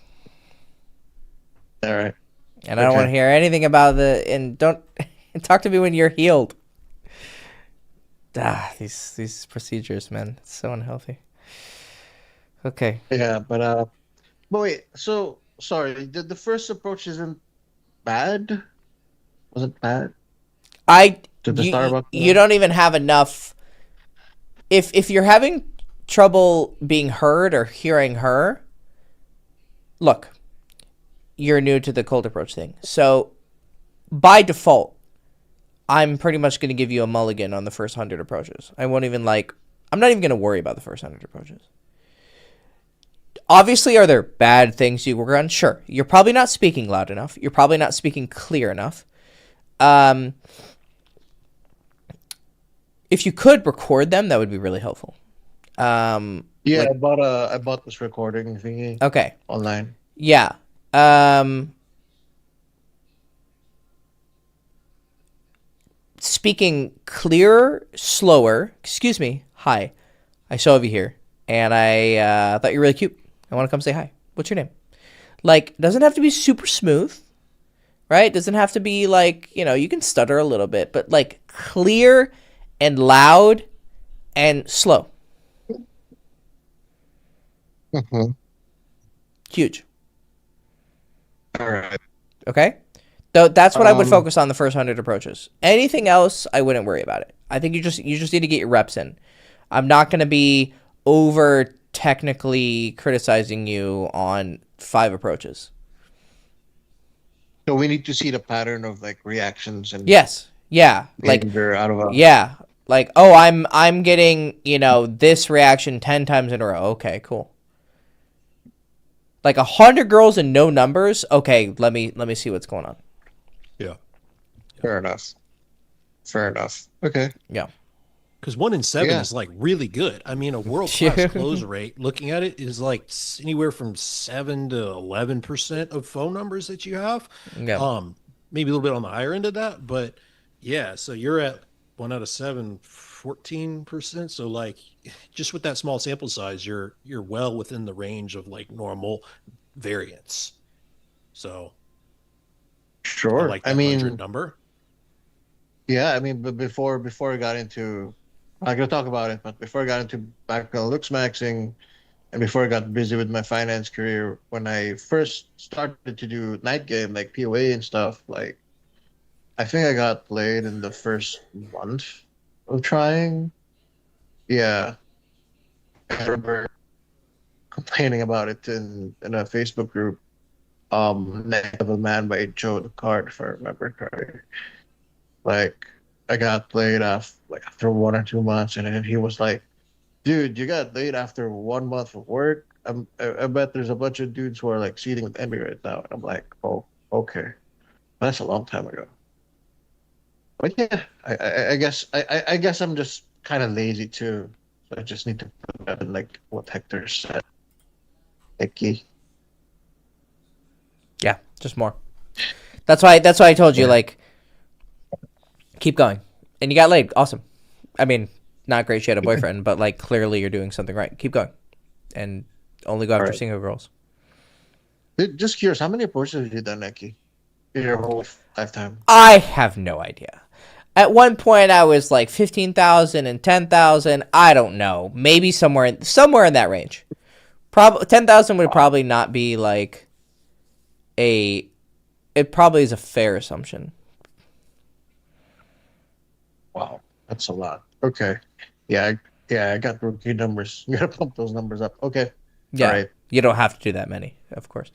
All right. and I don't want to Okay. hear anything about the. And don't talk to me when you're healed. These procedures, man, it's so unhealthy. Okay. Yeah, but wait. So sorry. The first approach isn't bad. Was it bad I to the you Starbucks you one? don't even have enough. If you're having trouble being heard or hearing her, look, you're new to the cold approach thing. So by default, I'm pretty much going to give you a mulligan on the first 100 approaches. I won't even I'm not even going to worry about the first 100 approaches. Obviously, are there bad things you work on? Sure. You're probably not speaking loud enough. You're probably not speaking clear enough. Um, if you could record them, that would be really helpful. Yeah, Like, I bought this recording thingy okay. online. Yeah. Speaking clearer, slower. Excuse me. Hi. I saw you here, and I thought you were really cute. I want to come say hi. What's your name? Like, doesn't have to be super smooth, right? Doesn't have to be like, you can stutter a little bit, but like clear and loud and slow. Mhm. Huge. All right. Okay? So that's what I would Um, focus on the first 100 approaches. Anything else, I wouldn't worry about it. I think you just need to get your reps in. I'm not going to be over technically criticizing you on 5 approaches. so we need to see the pattern of like reactions and Yes. Yeah. Like behavior out of a. yeah. Like, oh, I'm getting, this reaction 10 times in a row. Okay, cool. Like 100 girls and no numbers. Okay, let me see what's going on. Yeah. Fair enough. Fair enough. Okay. Yeah. Because 1 in 7 Yeah. is like really good. I mean, a world class close rate, looking at it, is like anywhere from 7 to 11% of phone numbers that you have. Yeah. Maybe a little bit on the higher end of that, but yeah. So you're at 1 out of 7, 14%. So like, just with that small sample size, you're well within the range of like normal variance. So I Sure. like I that 100 mean, number. yeah, I mean, but before I got into, I'm not gonna talk about it, but before I got into background looks maxing, and before I got busy with my finance career, when I first started to do night game like POA and stuff, like I think I got played in the first month of trying. Yeah, I remember complaining about it in a Facebook group. Next of a Man by Joe the Card, if I remember correctly. Like I got played off like after 1 or 2 months, and then he was like, "Dude, you got laid after 1 month of work. I bet there's a bunch of dudes who are like cheating with Emmy right now." And I'm like, "Oh, okay, that's a long time ago." But yeah, I guess I'm just kind of lazy too. So I just need to put that in like what Hector said. Icky. Yeah. Just more. That's why I told you, Yeah. like, keep going. And you got laid. Awesome. I mean, not great she had a boyfriend, but like clearly you're doing something right. Keep going. And only go All after right. single girls. Just curious, how many approaches have you done, Nikki, in your whole lifetime? I have no idea. At one point I was like 15,000 and 10,000. I don't know. Maybe somewhere in that range. Probably 10,000 would Wow. probably not be like a it probably is a fair assumption. Wow, that's a lot. Okay. Yeah, I got rookie numbers. You gotta pump those numbers up. Okay. All Yeah. right. You don't have to do that many, of course.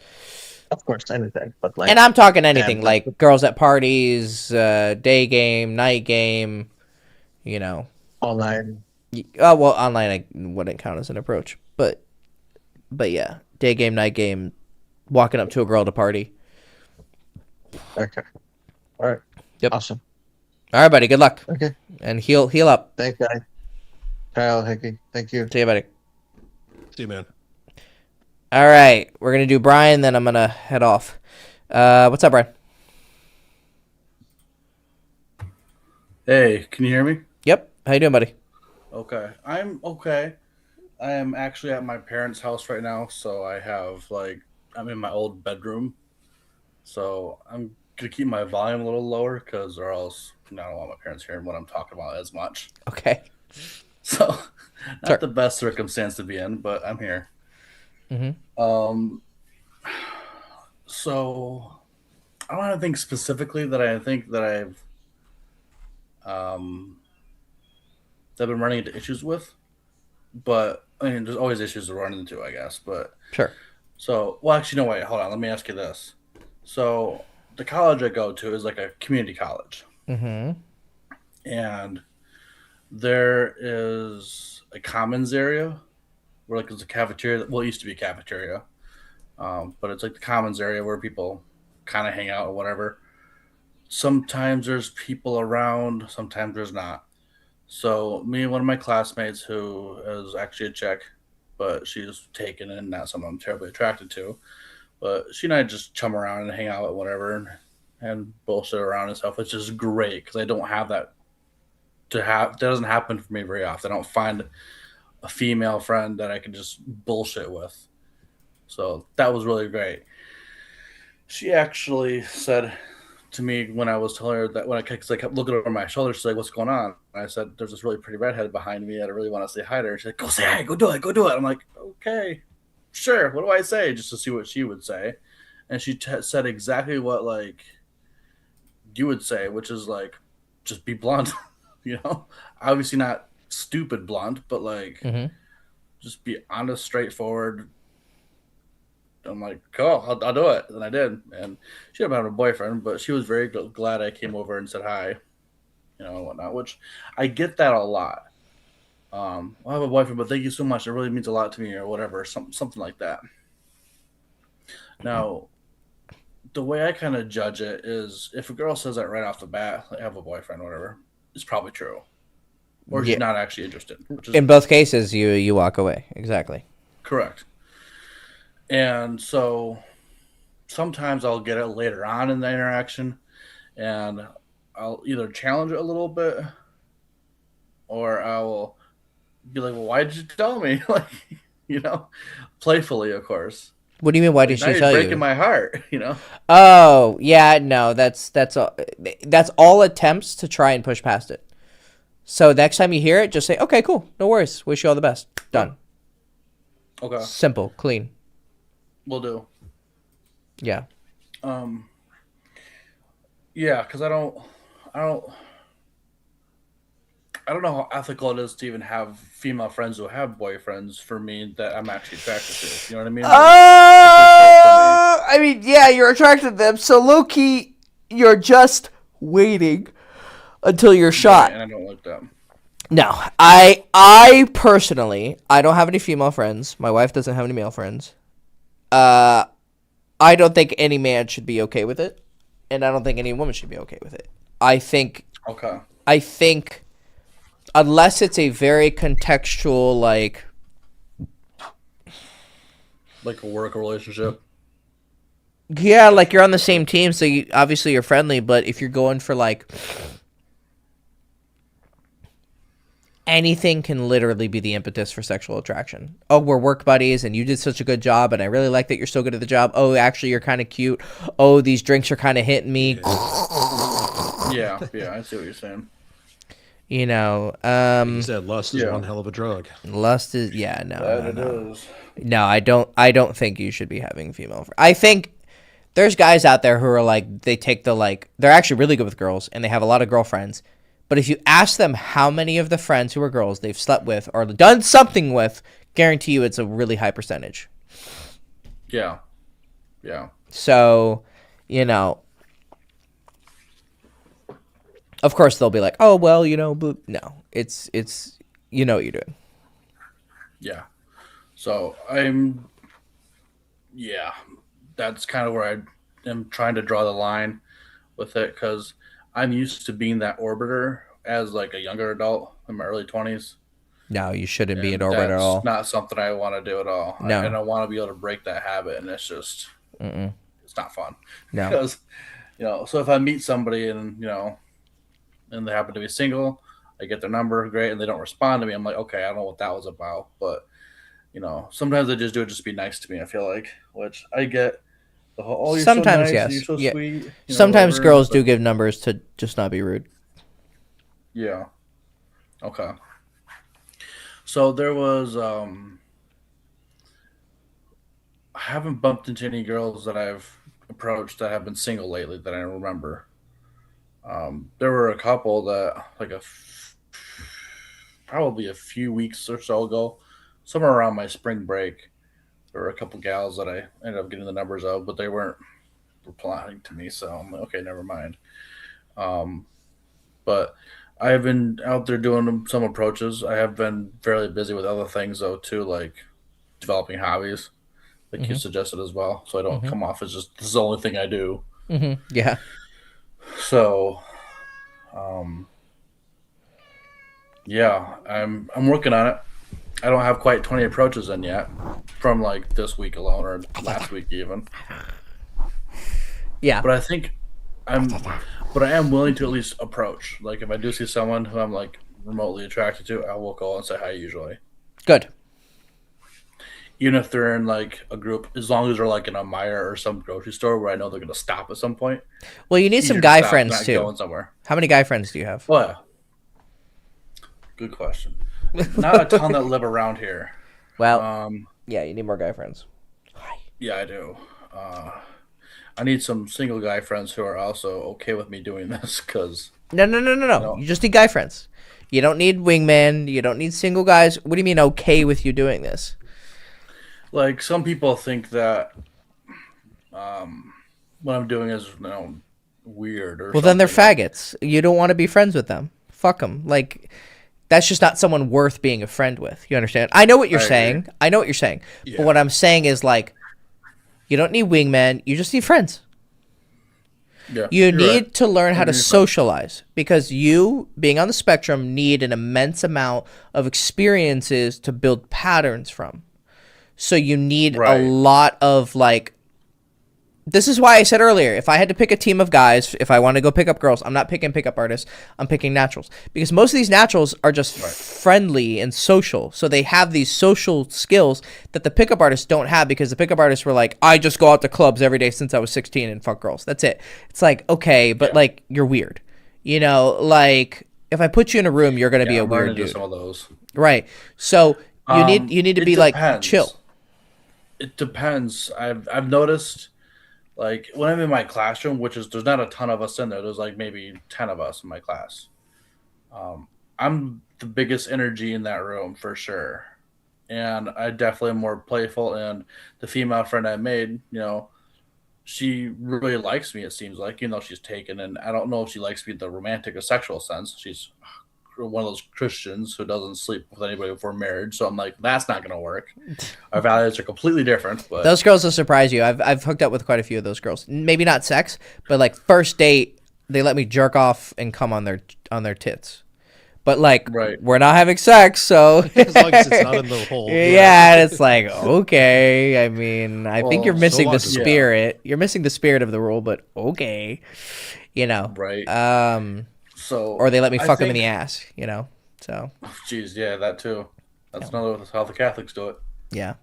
Of course, anything. But And like, I'm talking damn, anything like girls at parties, day game, night game, you know. online. Oh, well, online I wouldn't count as an approach. But yeah, day game, night game, walking up to a girl at a party. Okay. All right. Yep. Awesome. All right, buddy. Good luck. Okay. And heal up. Thanks, guys. Kyle, Hickey. Thank you. See you, buddy. See you, man. All right. We're going to do Brian, then I'm going to head off. What's up, Brian? Hey, can you hear me? Yep. How you doing, buddy? Okay. I'm okay. I am actually at my parents' house right now, so I'm in my old bedroom. So I'm gonna keep my volume a little lower because or else I don't want my parents hearing what I'm talking about as much. Okay. So Sure. not the best circumstance to be in, but I'm here. Mm-hmm. Um so I don't have anything specifically that I think that um I've been running into issues with. But I mean, there's always issues to run into, I guess. But Sure. so, well, actually, no, wait, hold on. Let me ask you this. So, the college I go to is like a community college, Mm-hmm. and there is a commons area where like there's a cafeteria. Well, it used to be a cafeteria, but it's like the commons area where people kind of hang out or whatever. Sometimes there's people around, sometimes there's not. So me and one of my classmates, who is actually a chick, but she's taken and not someone I'm terribly attracted to. But she and I just chum around and hang out at whatever and bullshit around and stuff, which is great because I don't have that to have. That doesn't happen for me very often. I don't find a female friend that I can just bullshit with. So that was really great. She actually said to me when I was telling her that when I cause I kept looking over my shoulder, she's like, "What's going on?" And I said, "There's this really pretty redhead behind me. I really want to say hi to her." She's like, "Go say hi. Go do it. Go do it." I'm like, "Okay, sure. What do I say?" Just to see what she would say, and she said exactly what like you would say, which is like, just be blunt. Obviously not stupid blunt, but like Mm-hmm. just be honest, straightforward. I'm like, cool, I'll do it. And I did. And she didn't have a boyfriend, but she was very glad I came over and said hi, and whatnot, which I get that a lot. I have a boyfriend, but thank you so much. It really means a lot to me or whatever, something like that. Now, the way I kind of judge it is if a girl says that right off the bat, like, I have a boyfriend, whatever, it's probably true. Or she's Yeah. not actually interested, which is In both cases, you walk away. Exactly. correct. And so sometimes I'll get it later on in the interaction, and I'll either challenge it a little bit, or I will be like, "Well, why did you tell me?" Like, playfully, of course. What do you mean? Why did Now she you're tell breaking you? my heart. Oh, yeah, no, that's all attempts to try and push past it. So next time you hear it, just say, "Okay, cool, no worries. Wish you all the best." Done. Okay, Simple, clean. we'll do. Yeah. Yeah, because I don't, I don't know how ethical it is to even have female friends who have boyfriends for me that I'm actually attracted to. You know what I mean? I mean, yeah, you're attracted to them. So low key, you're just waiting until you're shot. And I don't like that. No, I personally, I don't have any female friends. My wife doesn't have any male friends. I don't think any man should be okay with it, and I don't think any woman should be okay with it. I think unless it's a very contextual, like a work relationship. yeah, like you're on the same team, so obviously you're friendly. But if you're going for like anything, can literally be the impetus for sexual attraction. Oh, we're work buddies, and you did such a good job, and I really like that you're so good at the job. Oh, actually, you're kind of cute. Oh, these drinks are kind of hitting me. Yeah, I see what you're saying. You know, He said lust is one hell of a drug. lust is no. It is. No, I don't think you should be having female. I think there's guys out there who are like, they take they're actually really good with girls and they have a lot of girlfriends. But if you ask them how many of the friends who are girls they've slept with or done something with, guarantee you it's a really high percentage. Yeah. So, of course they'll be like, oh, well, but no, it's you know what you're doing. Yeah. So that's kind of where I am trying to draw the line with it, because I'm used to being that orbiter as like a younger adult in my early 20s. No, you shouldn't be in And orbit at all. That's not something I want to do at all. No. And I want to be able to break that habit, and it's just, it's not fun. No. Because, so if I meet somebody and they happen to be single, I get their number, great, and they don't respond to me, I'm like, okay, I don't know what that was about. But, sometimes they just do it just to be nice to me, I feel like, which I get. The whole, you're Sometimes, so nice, yes. you're so Yeah. sweet. Sometimes whatever, girls but- do give numbers to just not be rude. Yeah. Okay. So there was I haven't bumped into any girls that I've approached that have been single lately that I remember. There were a couple that probably a few weeks or so ago, somewhere around my spring break, there were a couple gals that I ended up getting the numbers of, but they weren't replying to me, so I'm like, okay, never mind. But I have been out there doing some approaches. I have been fairly busy with other things though too, like developing hobbies, like you suggested as well. So I don't come off as just this is the only thing I do. Yeah. So, yeah, I'm working on it. I don't have quite 20 approaches in yet from like this week alone or last week even. Yeah. But I think I am willing to at least approach. Like if I do see someone who I'm like remotely attracted to, I will go and say hi usually. Good. Even if they're in like a group, as long as they're like in a Meijer or some grocery store where I know they're going to stop at some point. Well, you need some Easier to guy stop friends not too. Going somewhere. How many guy friends do you have? Well, yeah. Good question. Not a ton that live around here. Well, yeah, you need more guy friends. Yeah, I do. I need some single guy friends who are also okay with me doing this because. No. You just need guy friends. You don't need wingman. You don't need single guys. What do you mean okay with you doing this? Like some people think that what I'm doing is weird or. Well, then they're something. faggots. You don't want to be friends with them. Fuck them. Like, that's just not someone worth being a friend with. You understand? I know what you're saying. agree. I know what you're saying. Yeah. But what I'm saying is, like, You don't need wingmen. You just need friends. Yeah, You you're need right. to learn how to Agreed. socialize because you, being on the spectrum, need an immense amount of experiences to build patterns from. So you need a Right. lot of like. This is why I said earlier, if I had to pick a team of guys, if I want to go pick up girls, I'm not picking pickup artists. I'm picking naturals because most of these naturals are just friendly and social. So they have these social skills that the pickup artists don't have because the pickup artists were like, I just go out to clubs every day since I was 16 and fuck girls. That's it. It's like, okay, but like you're weird. You know, like if I put you in a room, you're going to be a I'm running weird into dude. some of those. Right. So you need to It be like depends. chill. It depends. I've noticed, like when I'm in my classroom, which is there's not a ton of us in there. There's like maybe 10 of us in my class. I'm the biggest energy in that room for sure, and I definitely am more playful. And the female friend I made, she really likes me. It seems like, she's taken, and I don't know if she likes me in the romantic or sexual sense. She's one of those Christians who doesn't sleep with anybody before marriage. So I'm like, that's not going to work. Our values are completely different. But Those girls will surprise you. I've hooked up with quite a few of those girls. Maybe not sex, but like first date, they let me jerk off and come on their tits. But like, Right. we're not having sex, so As long as it's not in the hole. yeah, and it's like okay. I mean, I think you're Well, missing the so logical. spirit. You're missing the spirit of the rule, but okay, right. So or they let me I fuck them in think- the ass, So Jeez, yeah, that too. That's another how the Catholics do it. yeah,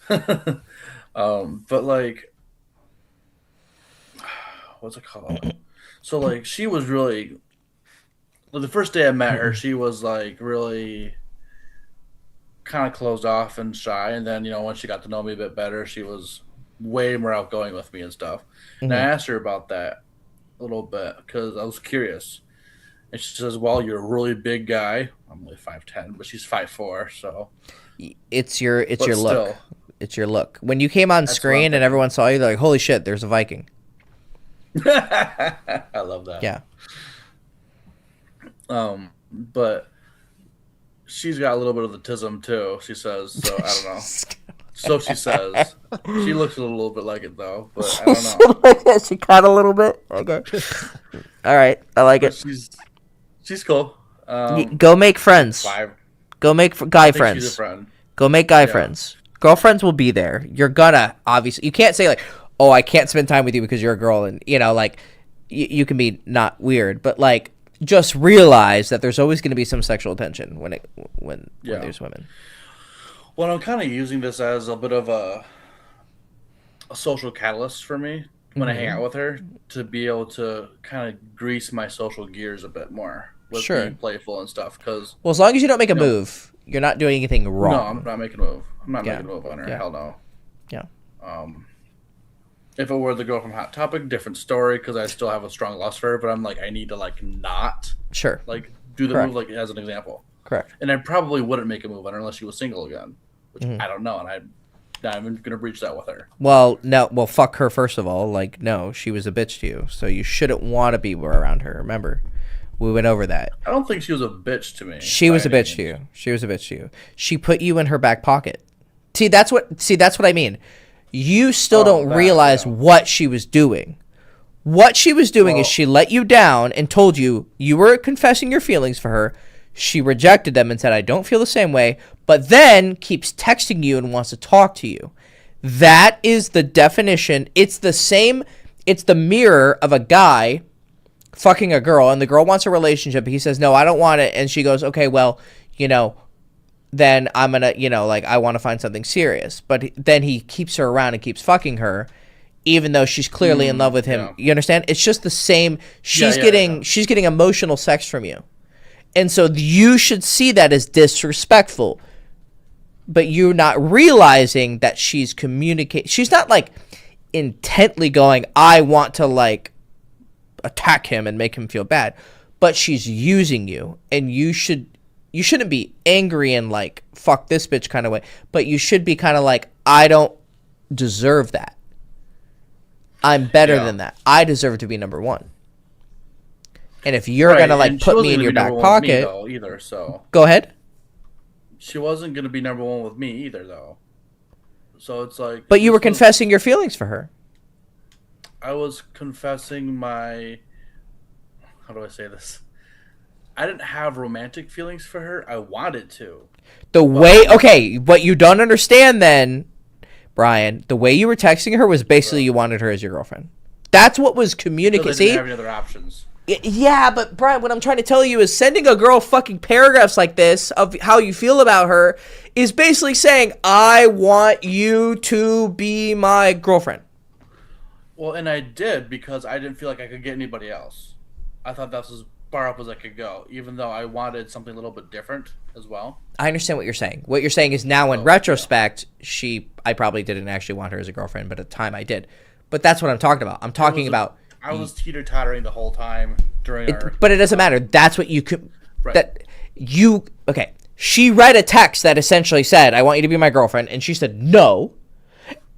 But like, what's it called? So like, she was really. Well, the first day I met her, she was like really kind of closed off and shy, and then once she got to know me a bit better, she was way more outgoing with me and stuff. And I asked her about that a little bit because I was curious. And she says, "Well, you're a really big guy. I'm only 5'10", but she's 5'4", so it's your But look. still. It's your look. When you came on That's what I'm screen and thinking. everyone saw you, they're like, "Holy shit, there's a Viking." I love that. Yeah. But she's got a little bit of the tism too. She says, so I don't know. So she says. She looks a little bit like it though, but I don't know. She caught a little bit. Okay. All right, I like But it. she's cool. Go make friends. Five. Go make guy I think she's a friends. friend. Go make guy Yeah. friends. Girlfriends will be there. You're gonna obviously. You can't say like, "Oh, I can't spend time with you because you're a girl," and like you can be not weird, but like just realize that there's always going to be some sexual tension when Yeah. there's women. Well, I'm kind of using this as a bit of a social catalyst for me when I hang out with her to be able to kind of grease my social gears a bit more with Sure. being playful and stuff. Because Well, as long as you don't make a move, you're not doing anything wrong. no, I'm not making a move. I'm not Yeah. making a move on her. Yeah. Hell no. Yeah. If it were the girl from Hot Topic, different story because I still have a strong lust for her. But I'm like, I need to like not Sure. like do the Correct. move like as an example. Correct. And I probably wouldn't make a move on her unless she was single again, which Mm-hmm. I don't know. And I'm not even gonna breach that with her. Well, no. Well, fuck her first of all. Like, no, she was a bitch to you, so you shouldn't want to be around her. Remember, we went over that. I don't think she was a bitch to me. She was a by any bitch to means. you. She was a bitch to you. She put you in her back pocket. See, that's what I mean. You still don't that, realize yeah. what she was doing. What she was doing is she let you down and told you were confessing your feelings for her. She rejected them and said, "I don't feel the same way," but then keeps texting you and wants to talk to you. That is the definition. It's the same. It's the mirror of a guy fucking a girl, and the girl wants a relationship. He says, "No, I don't want it." And she goes, "Okay, well, then I'm gonna, I want to find something serious." But then he keeps her around and keeps fucking her, even though she's clearly in love with him. yeah. You understand? It's just the same. She's yeah. she's getting emotional sex from you, and so you should see that as disrespectful. But you're not realizing that she's communicating. She's not like intently going, "I want to like attack him and make him feel bad," but she's using you, and you shouldn't be angry and like fuck this bitch kind of way, but you should be kind of like, I don't deserve that. I'm better than that. I deserve to be number one. And if you're Right, gonna like and she put wasn't me in gonna your be back number one with me, pocket, though, either. So go ahead. she wasn't gonna be number one with me either, though. So it's like. But you were this was- confessing your feelings for her. I was confessing my. How do I say this? I didn't have romantic feelings for her. I wanted to. The way, okay, what you don't understand then, Brian, the way you were texting her was basically you wanted her as your girlfriend. That's what was Because communicated. I See? didn't have any other options. Yeah, but Brian, what I'm trying to tell you is sending a girl fucking paragraphs like this of how you feel about her is basically saying, I want you to be my girlfriend. Well, and I did because I didn't feel like I could get anybody else. I thought that was as far up as I could go, even though I wanted something a little bit different as well. I understand what you're saying. What you're saying is now in retrospect, I probably didn't actually want her as a girlfriend, but at the time I did. But that's what I'm talking about. I'm talking about. I was teeter-tottering the whole time during our... But it doesn't matter. That's what you could. Right. Okay. She read a text that essentially said, I want you to be my girlfriend. And she said no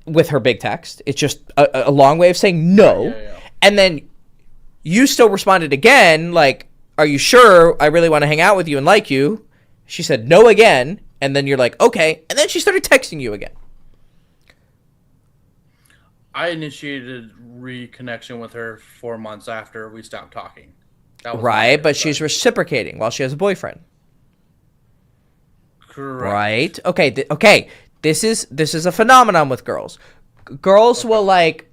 with her big text. It's just a long way of saying no. Yeah. And then you still responded again, like, are you sure I really want to hang out with you and like you? She said no again. And then you're like, okay. And then she started texting you again. I initiated reconnection with her 4 months after we stopped talking. That was Right, but she's reciprocating while she has a boyfriend. correct. Right? Okay, okay. This is a phenomenon with girls. Girls will, like,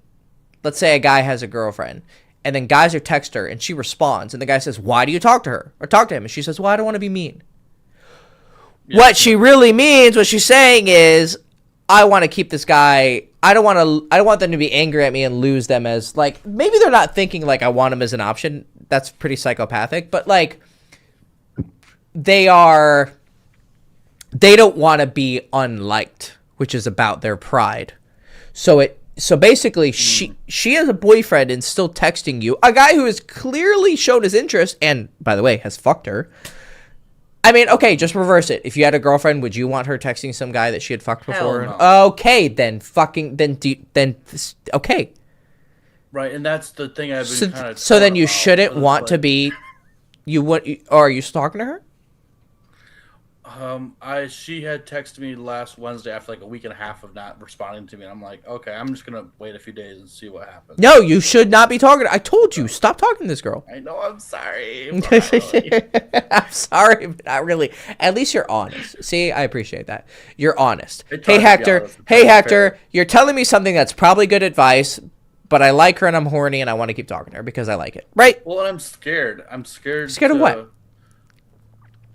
let's say a guy has a girlfriend, and then guys are text her and she responds, and the guy says, "Why do you talk to her?" Or talk to him, and she says, "Well, I don't want to be mean." Yeah, What she really means, what she's saying is, I want to keep this guy. I don't want them to be angry at me and lose them as, like, maybe they're not thinking like I want them as an option. That's pretty psychopathic, but like they don't want to be unliked, which is about their pride. So basically she has a boyfriend and still texting you, a guy who has clearly shown his interest and, by the way, has fucked her. I mean, okay, just reverse it. If you had a girlfriend, would you want her texting some guy that she had fucked before? Hell no. Okay, then okay. Right, and that's the thing I've been kind of... So then you shouldn't want to be... Or are you still talking to her? She had texted me last Wednesday after like a week and a half of not responding to me, and I'm like, okay, I'm just gonna wait a few days and see what happens. No, you should not be talking. I told you, stop talking to this girl. I know, I'm sorry. But not really. I'm sorry, but not really. At least you're honest. See, I appreciate that. You're honest. I tried Hey, to be Hector. honest and Hey, transparent. Hector. You're telling me something that's probably good advice, but I like her and I'm horny and I want to keep talking to her because I like it. Right? Well, and I'm scared. I'm scared. Scared of to what?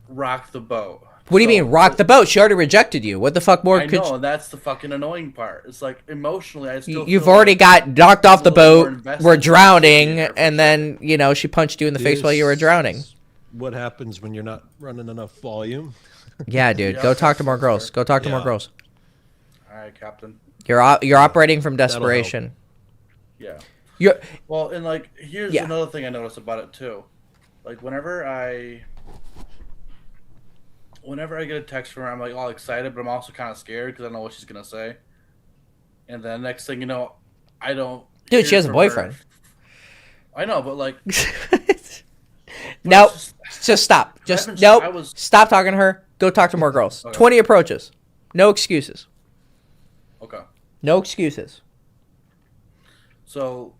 Rock the boat. What do you mean, rock the boat? She already rejected you. What the fuck more I could know, and that's the fucking annoying part. It's like emotionally, I still. You've feel already like got knocked off the a little more boat. invested We're in drowning, her, for and then she punched you in the face while you were This drowning. is what happens when you're not running enough volume. Yeah, dude. Yeah, Go talk to that's more for girls. sure. Go talk to more Yeah. girls. All right, Captain. You're operating from desperation. Yeah. You're Well, and like, here's Yeah. another thing I noticed about it too. Like, whenever I get a text from her, I'm like all excited, but I'm also kind of scared because I know what she's gonna say. And then next thing you know, I don't. Dude, hear she has a from her. boyfriend. I know, but like, Nope. it's just- Just stop. Just haven't- nope. I was- Stop talking to her. Go talk to more girls. Okay. 20 approaches. No excuses. okay. No excuses. So,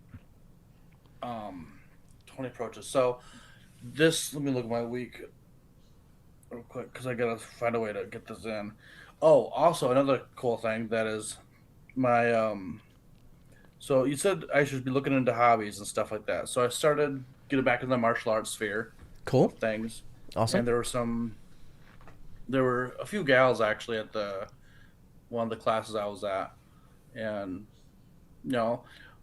20 approaches. So, let me look at my week real quick because I gotta find a way to get this in. Oh, also another cool thing that is my So you said I should be looking into hobbies and stuff like that. So I started getting back in the martial arts sphere Cool. things, Awesome. and there were a few gals actually at one of the classes I was at, and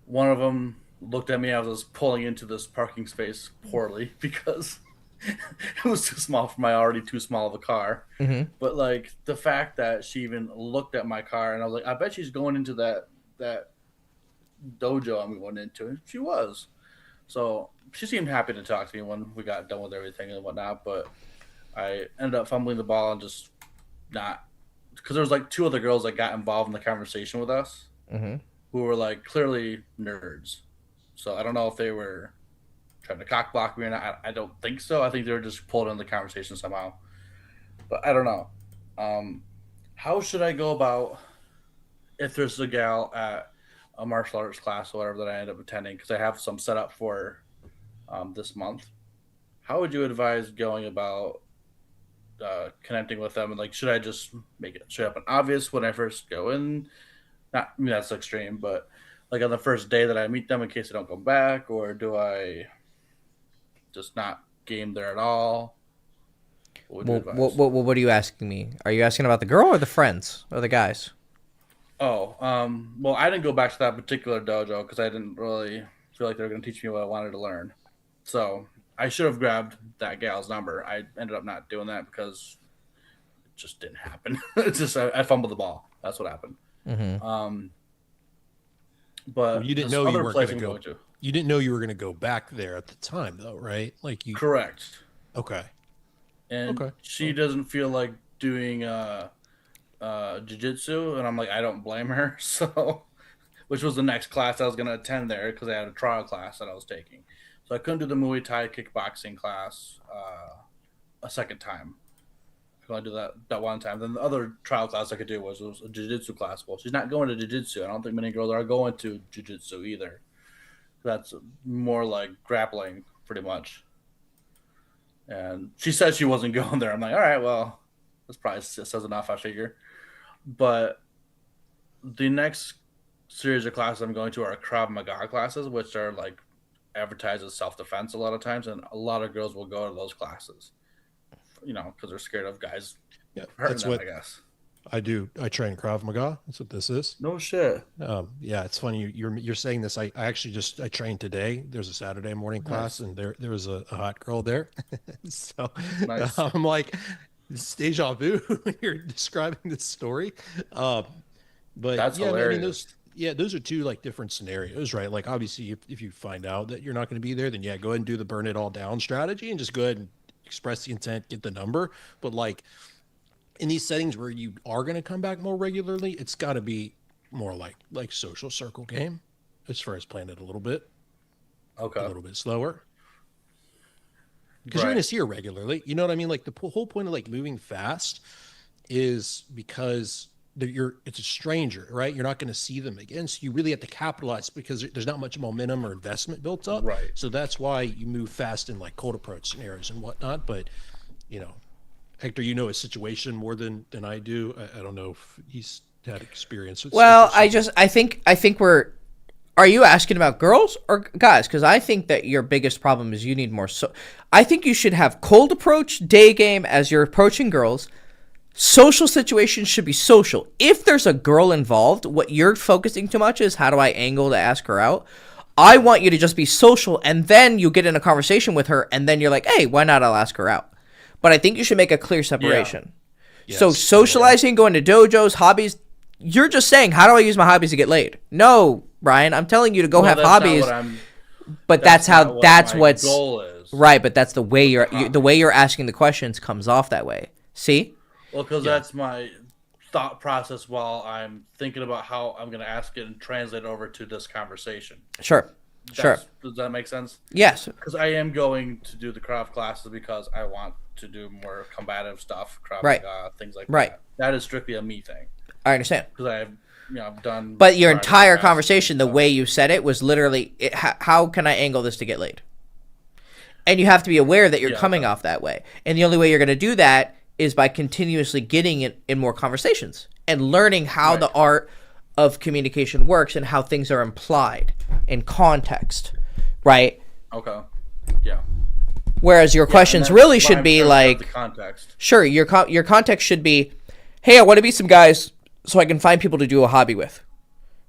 one of them looked at me as I was pulling into this parking space poorly because it was too small for my already too small of a car. Mhm. But like the fact that she even looked at my car, and I was like, I bet she's going into that dojo I'm going into. And she was. So she seemed happy to talk to me when we got done with everything and whatnot. But I ended up fumbling the ball and just not, because there was like two other girls that got involved in the conversation with us Mhm. who were like clearly nerds. So I don't know if they were trying to cock block me or not. I don't think so. I think they were just pulled in the conversation somehow. But I don't know. How should I go about if there's a gal at a martial arts class or whatever that I end up attending, because I have some set up for this month, how would you advise going about connecting with them? And like, should I just make it straight up and obvious when I first go in? Not, I mean, that's extreme, but like on the first day that I meet them in case I don't come back, or do I just not game there at all? What would you advise? What are you asking me? Are you asking about the girl or the friends or the guys? Oh, well, I didn't go back to that particular dojo because I didn't really feel like they were going to teach me what I wanted to learn. So I should have grabbed that gal's number. I ended up not doing that because it just didn't happen. It's just I fumbled the ball. That's what happened. Mm-hmm. But Well, you didn't this know you other weren't place going I'm to going go. to. You didn't know you were going to go back there at the time, though, right? Like you. Correct. Okay. And Okay. she doesn't feel like doing jiu-jitsu, and I'm like, I don't blame her. So, which was the next class I was going to attend there because I had a trial class that I was taking. So I couldn't do the Muay Thai kickboxing class a second time. I could only do that one time. Then the other trial class I could do was a jiu-jitsu class. Well, she's not going to jiu-jitsu. I don't think many girls are going to jiu-jitsu either. That's more like grappling, pretty much. And she said she wasn't going there. I'm like, all right, well, this probably says enough, I figure. But the next series of classes I'm going to are Krav Maga classes, which are like advertised as self-defense a lot of times, and a lot of girls will go to those classes, because they're scared of guys Yeah, hurting that's them, what I guess. I do. I train Krav Maga. That's what this is. No shit. Yeah, it's funny you're saying this. I actually just I trained today. There's a Saturday morning class, and there was a hot girl there. So Nice. I'm like, it's deja vu when you're describing this story. But That's yeah, hilarious. those are two like different scenarios, right? Like obviously, if you find out that you're not going to be there, then yeah, go ahead and do the burn it all down strategy, and just go ahead and express the intent, get the number. But like in these settings where you are going to come back more regularly, it's got to be more like social circle game as far as playing it a little bit Okay. slower because you're Right. going to see her regularly. You know what I mean? Like the whole point of like moving fast is because it's a stranger, right? You're not going to see them again. So you really have to capitalize because there's not much momentum or investment built up. Right. So that's why you move fast in like cold approach scenarios and whatnot. But, Hector, you know his situation more than I do. I don't know if he's had experience with. Well, social I think we're. Are you asking about girls or guys? Because I think that your biggest problem is you need more. So, I think you should have cold approach, day game as you're approaching girls. Social situations should be social. If there's a girl involved, what you're focusing too much is how do I angle to ask her out. I want you to just be social, and then you get in a conversation with her, and then you're like, hey, why not? I'll ask her out. But I think you should make a clear separation. Yes, So socializing, going to dojos, hobbies, you're just saying, how do I use my hobbies to get laid? No, Brian, I'm telling you to go have Well, that's not hobbies. what I'm- But not that's my what's goal is. right. But that's the way you're asking the questions comes off that way. See? Well, because that's my thought process while I'm thinking about how I'm going to ask it and translate it over to this conversation. Sure. Does that make sense? Yes. Because I am going to do the Krav classes because I want to do more combative stuff, Krav Right. Maga, things like Right. that. That is strictly a me thing I understand. because I've done. But your karate entire past conversation, the stuff. way you said it, was literally, how can I angle this to get laid? And you have to be aware that you're coming off that way. And the only way you're going to do that is by continuously getting in more conversations and learning how the art of communication works and how things are implied in context, right? Okay. Yeah. Whereas your questions And really that's why should I'm be trying to have like, the context. sure, your context should be, hey, I want to meet some guys so I can find people to do a hobby with.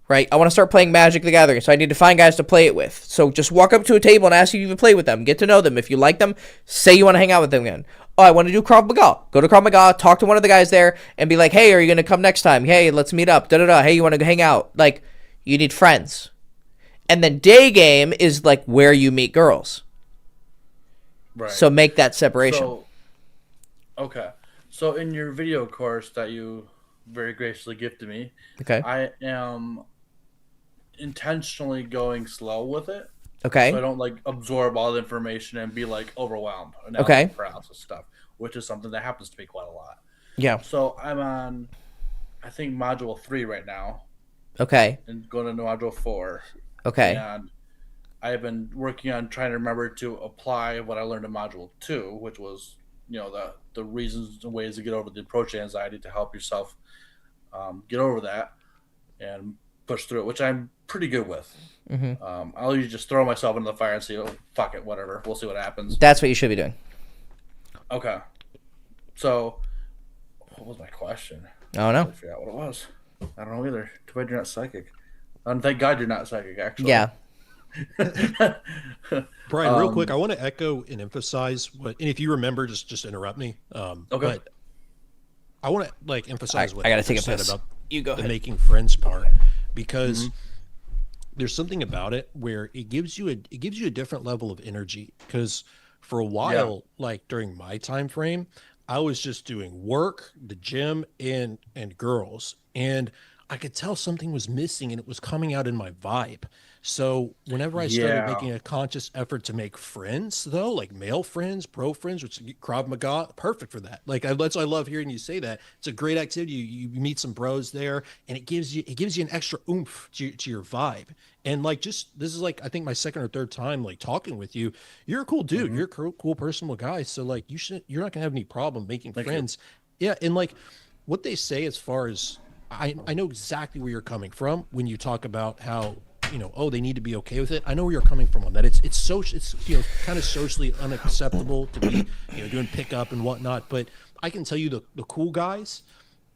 Right? I want to start playing Magic the Gathering, so I need to find guys to play it with. So just walk up to a table and ask if you can play with them. Get to know them. If you like them, say you want to hang out with them again. Oh, I want to do Krav Maga. Go to Krav Maga, talk to one of the guys there, and be like, hey, are you going to come next time? Hey, let's meet up. Da-da-da. Hey, you want to hang out? Like, you need friends. And then day game is like where you meet girls. Right. So make that separation. So, okay. So in your video course that you very graciously gifted me, Okay. I am intentionally going slow with it. Okay. So I don't like absorb all the information and be like overwhelmed. Okay. Paralysis stuff, which is something that happens to me quite a lot. Yeah. So I'm on, I think module 3 right now, Okay. and going to module 4. Okay. And I've been working on trying to remember to apply what I learned in module 2, which was, the reasons and ways to get over the approach anxiety to help yourself get over that and push through it, which I'm pretty good with. I'll usually just throw myself into the fire and say, oh, fuck it, whatever. We'll see what happens. That's what you should be doing. Okay. So, what was my question? Oh no. I forgot what it was. I don't know either. Too bad you're not psychic. And thank God you're not psychic, actually. Yeah. Brian, real quick, I want to echo and emphasize what, and if you remember, just interrupt me. Okay. But I want to emphasize what I gotta Hector take a said piss. about You go the ahead. making friends part, because there's something about it where it gives you a different level of energy. Because for a while, during my time frame, I was just doing work, the gym, and girls, and I could tell something was missing, and it was coming out in my vibe. So whenever I started making a conscious effort to make friends, though, like male friends, pro friends, which Krav Maga, perfect for that. I love hearing you say that. It's a great activity. You meet some bros there, and it gives you an extra oomph to your vibe. And this is I think my second or third time talking with you. You're a cool dude. You're a cool personal guy. So you're not gonna have any problem making friends. Yeah, and what they say as far as I know exactly where you're coming from when you talk about how they need to be okay with it. I know where you're coming from on that. It's kind of socially unacceptable to be doing pickup and whatnot. But I can tell you the cool guys,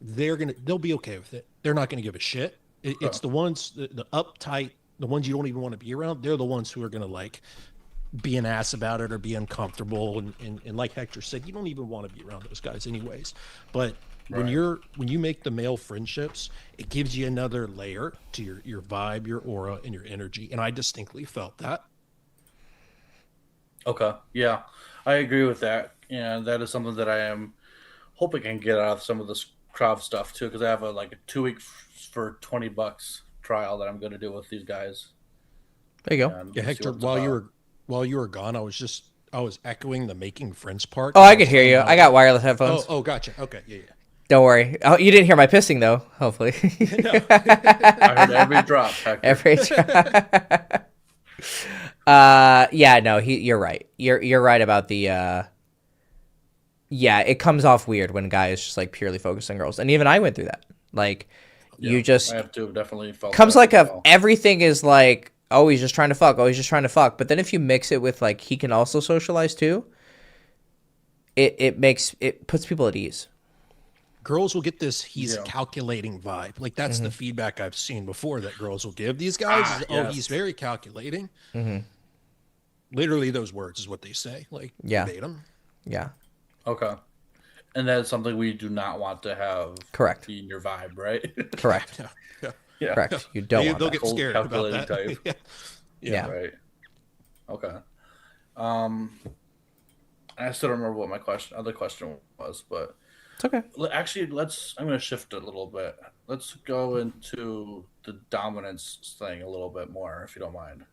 they'll be okay with it. They're not gonna give a shit. It's the ones the uptight, the ones you don't even want to be around. They're the ones who are gonna be an ass about it or be uncomfortable. And like Hector said, you don't even want to be around those guys anyways. But when you make the male friendships, it gives you another layer to your vibe, your aura, and your energy. And I distinctly felt that. Okay. Yeah, I agree with that. And that is something that I am hoping I can get out of some of this Krav stuff too, because I have a 2-week for $20 trial that I'm going to do with these guys. There you go. And Yeah, we'll see Hector, what it's about. while you were gone, I was echoing the making friends part. Oh, I could hear you. I got wireless headphones. Oh, gotcha. Okay, yeah. Don't worry. Oh, you didn't hear my pissing though. Hopefully. I heard every drop. Hector. Every yeah, no, you're right. You're right about the yeah, it comes off weird when guys just purely focus on girls. And even I went through that. You just I have to have definitely felt comes that as well. everything is oh, he's just trying to fuck. Oh, he's just trying to fuck. But then if you mix it with he can also socialize too, it puts people at ease. Girls will get this he's calculating vibe. That's the feedback I've seen before that girls will give these guys. Yes. He's very calculating. Literally those words is what they say. Verbatim. Yeah. Okay. And that's something we do not want to have Correct. be in your vibe, right? Correct. Yeah. Correct. You don't want They'll that. get scared about Calculating that. type. Yeah. Right. Okay. I still don't remember what my other question was, but It's okay. actually, I'm going to shift it a little bit. Let's go into the dominance thing a little bit more, if you don't mind.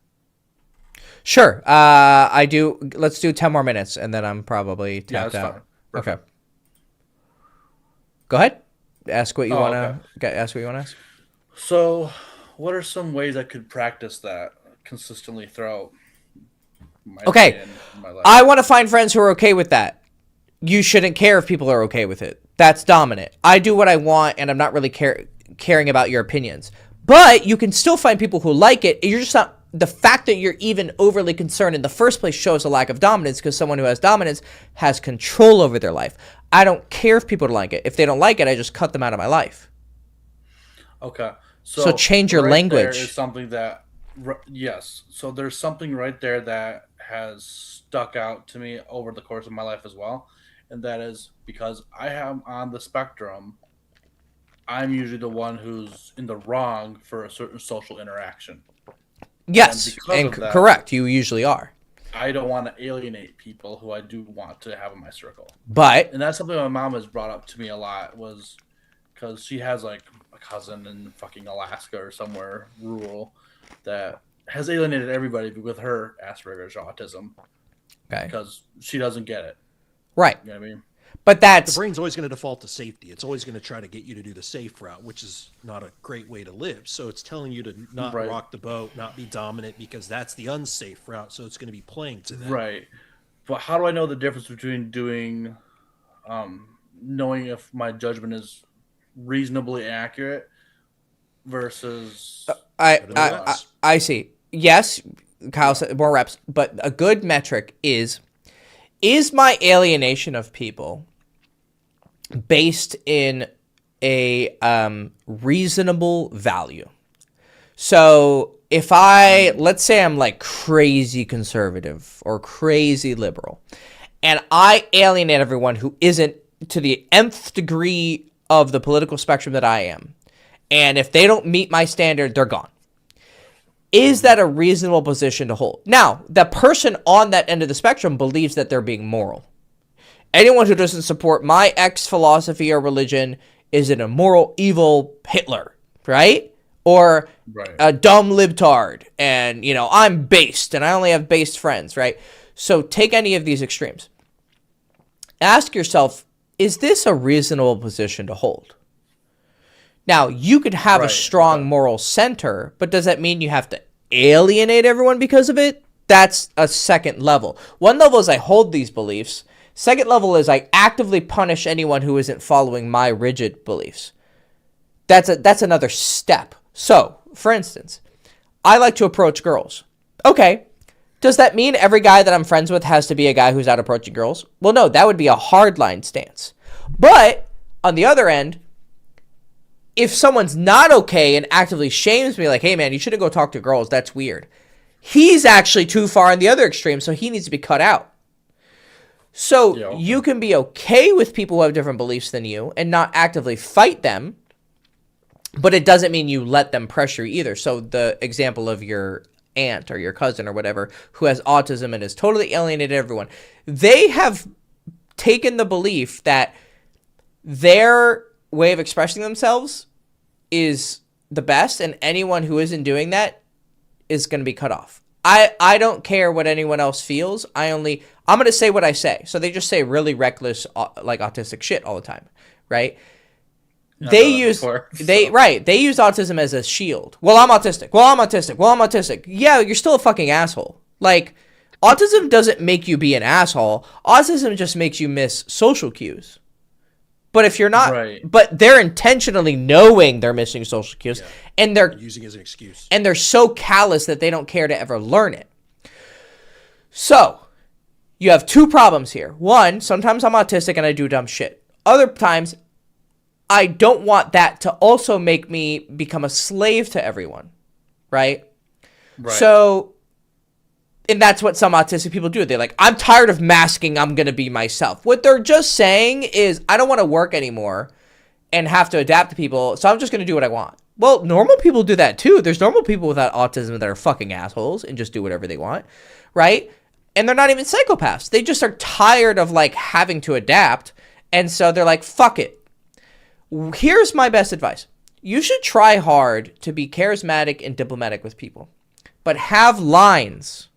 Sure. I do. Let's do 10 more minutes, and then I'm probably tapped that's out. fine. Okay. Perfect. Go ahead. Ask what you want to. okay. Ask what you want to ask. So, what are some ways I could practice that consistently throughout my Okay. day and my life? I want to find friends who are okay with that. You shouldn't care if people are okay with it. That's dominant. I do what I want, and I'm not really caring about your opinions. But you can still find people who like it. You're just not. The fact that you're even overly concerned in the first place shows a lack of dominance, because someone who has dominance has control over their life. I don't care if people don't like it. If they don't like it, I just cut them out of my life. Okay. So change your language. There is something that, yes. So there's something right there that has stuck out to me over the course of my life as well. And that is because I am on the spectrum. I'm usually the one who's in the wrong for a certain social interaction. Yes, and that, correct. You usually are. I don't want to alienate people who I do want to have in my circle. But And that's something my mom has brought up to me a lot, was because she has a cousin in fucking Alaska or somewhere rural that has alienated everybody with her Asperger's autism. Okay. Because she doesn't get it. Right. You know what I mean? But The that's brain's always going to default to safety. It's always going to try to get you to do the safe route, which is not a great way to live. So it's telling you to not Right. rock the boat, not be dominant, because that's the unsafe route. So it's going to be playing to that. Right. But how do I know the difference between knowing if my judgment is reasonably accurate versus I see. Yes, Kyle said more reps, but a good metric is my alienation of people based in a reasonable value. So if let's say I'm like crazy conservative or crazy liberal, and I alienate everyone who isn't to the nth degree of the political spectrum that I am, and if they don't meet my standard, they're gone. Is that a reasonable position to hold? Now, the person on that end of the spectrum believes that they're being moral. Anyone who doesn't support my X philosophy or religion is an immoral, evil Hitler, right? Or a dumb libtard, and, I'm based, and I only have based friends, right? So take any of these extremes. Ask yourself, is this a reasonable position to hold? Now, you could have a strong moral center, but does that mean you have to alienate everyone because of it? That's a second level. One level is I hold these beliefs. Second level is I actively punish anyone who isn't following my rigid beliefs. That's another step. So, for instance, I like to approach girls. Okay, does that mean every guy that I'm friends with has to be a guy who's out approaching girls? Well, no, that would be a hardline stance. But, on the other end, if someone's not okay and actively shames me, like, hey, man, you shouldn't go talk to girls, that's weird. He's actually too far on the other extreme, so he needs to be cut out. So you can be okay with people who have different beliefs than you and not actively fight them, but it doesn't mean you let them pressure you either. So the example of your aunt or your cousin or whatever who has autism and has totally alienated everyone, they have taken the belief that their way of expressing themselves is the best, and anyone who isn't doing that is going to be cut off. I don't care what anyone else feels. I'm going to say what I say. So they just say really reckless, like autistic shit all the time, right? They use autism as a shield. Well, I'm autistic. Yeah, you're still a fucking asshole. Like, autism doesn't make you be an asshole. Autism just makes you miss social cues. But if you're not, but they're intentionally knowing they're missing social cues, and they're using it as an excuse, and they're so callous that they don't care to ever learn it. So you have two problems here. One, sometimes I'm autistic and I do dumb shit. Other times, I don't want that to also make me become a slave to everyone, right? So, and that's what some autistic people do. They're like, I'm tired of masking, I'm going to be myself. What they're just saying is, I don't want to work anymore and have to adapt to people, so I'm just going to do what I want. Well, normal people do that too. There's normal people without autism that are fucking assholes and just do whatever they want, right? And they're not even psychopaths. They just are tired of like having to adapt, and so they're like, fuck it. Here's my best advice. You should try hard to be charismatic and diplomatic with people, but have lines.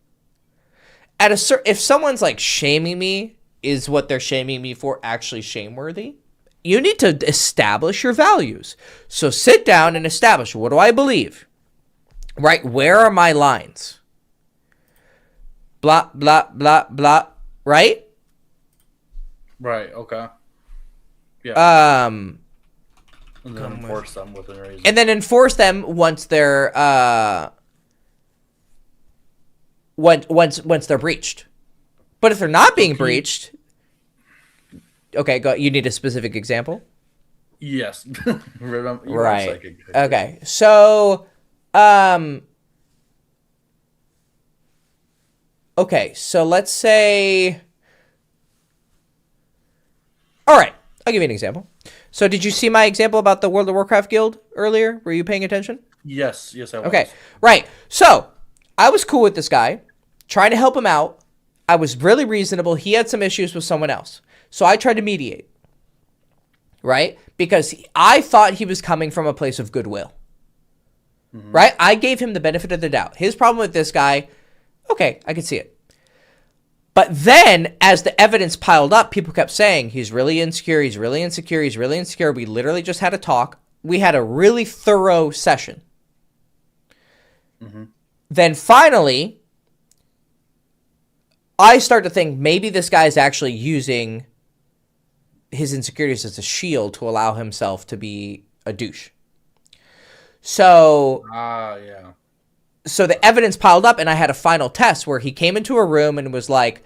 If someone's like shaming me, is what they're shaming me for actually shameworthy? You need to establish your values. So sit down and establish, what do I believe? Right? Where are my lines? Blah, blah, blah, blah. Right? Right, okay. Yeah. And then enforce them within reason. And then enforce them once they're once they're breached. But if they're not being breached, okay, go. You need a specific example. Yes. Right. Okay. So, okay. So let's say. All right. I'll give you an example. So did you see my example about the World of Warcraft guild earlier? Were you paying attention? Yes, I was. Okay, right. So I was cool with this guy, trying to help him out. I was really reasonable. He had some issues with someone else. So I tried to mediate, right? Because I thought he was coming from a place of goodwill, right? I gave him the benefit of the doubt. His problem with this guy, okay, I could see it. But then, as the evidence piled up, people kept saying, he's really insecure, he's really insecure, he's really insecure. We literally just had a talk. We had a really thorough session. Mm-hmm. Then finally, I start to think maybe this guy is actually using his insecurities as a shield to allow himself to be a douche. So yeah. So the evidence piled up, and I had a final test where he came into a room and was like,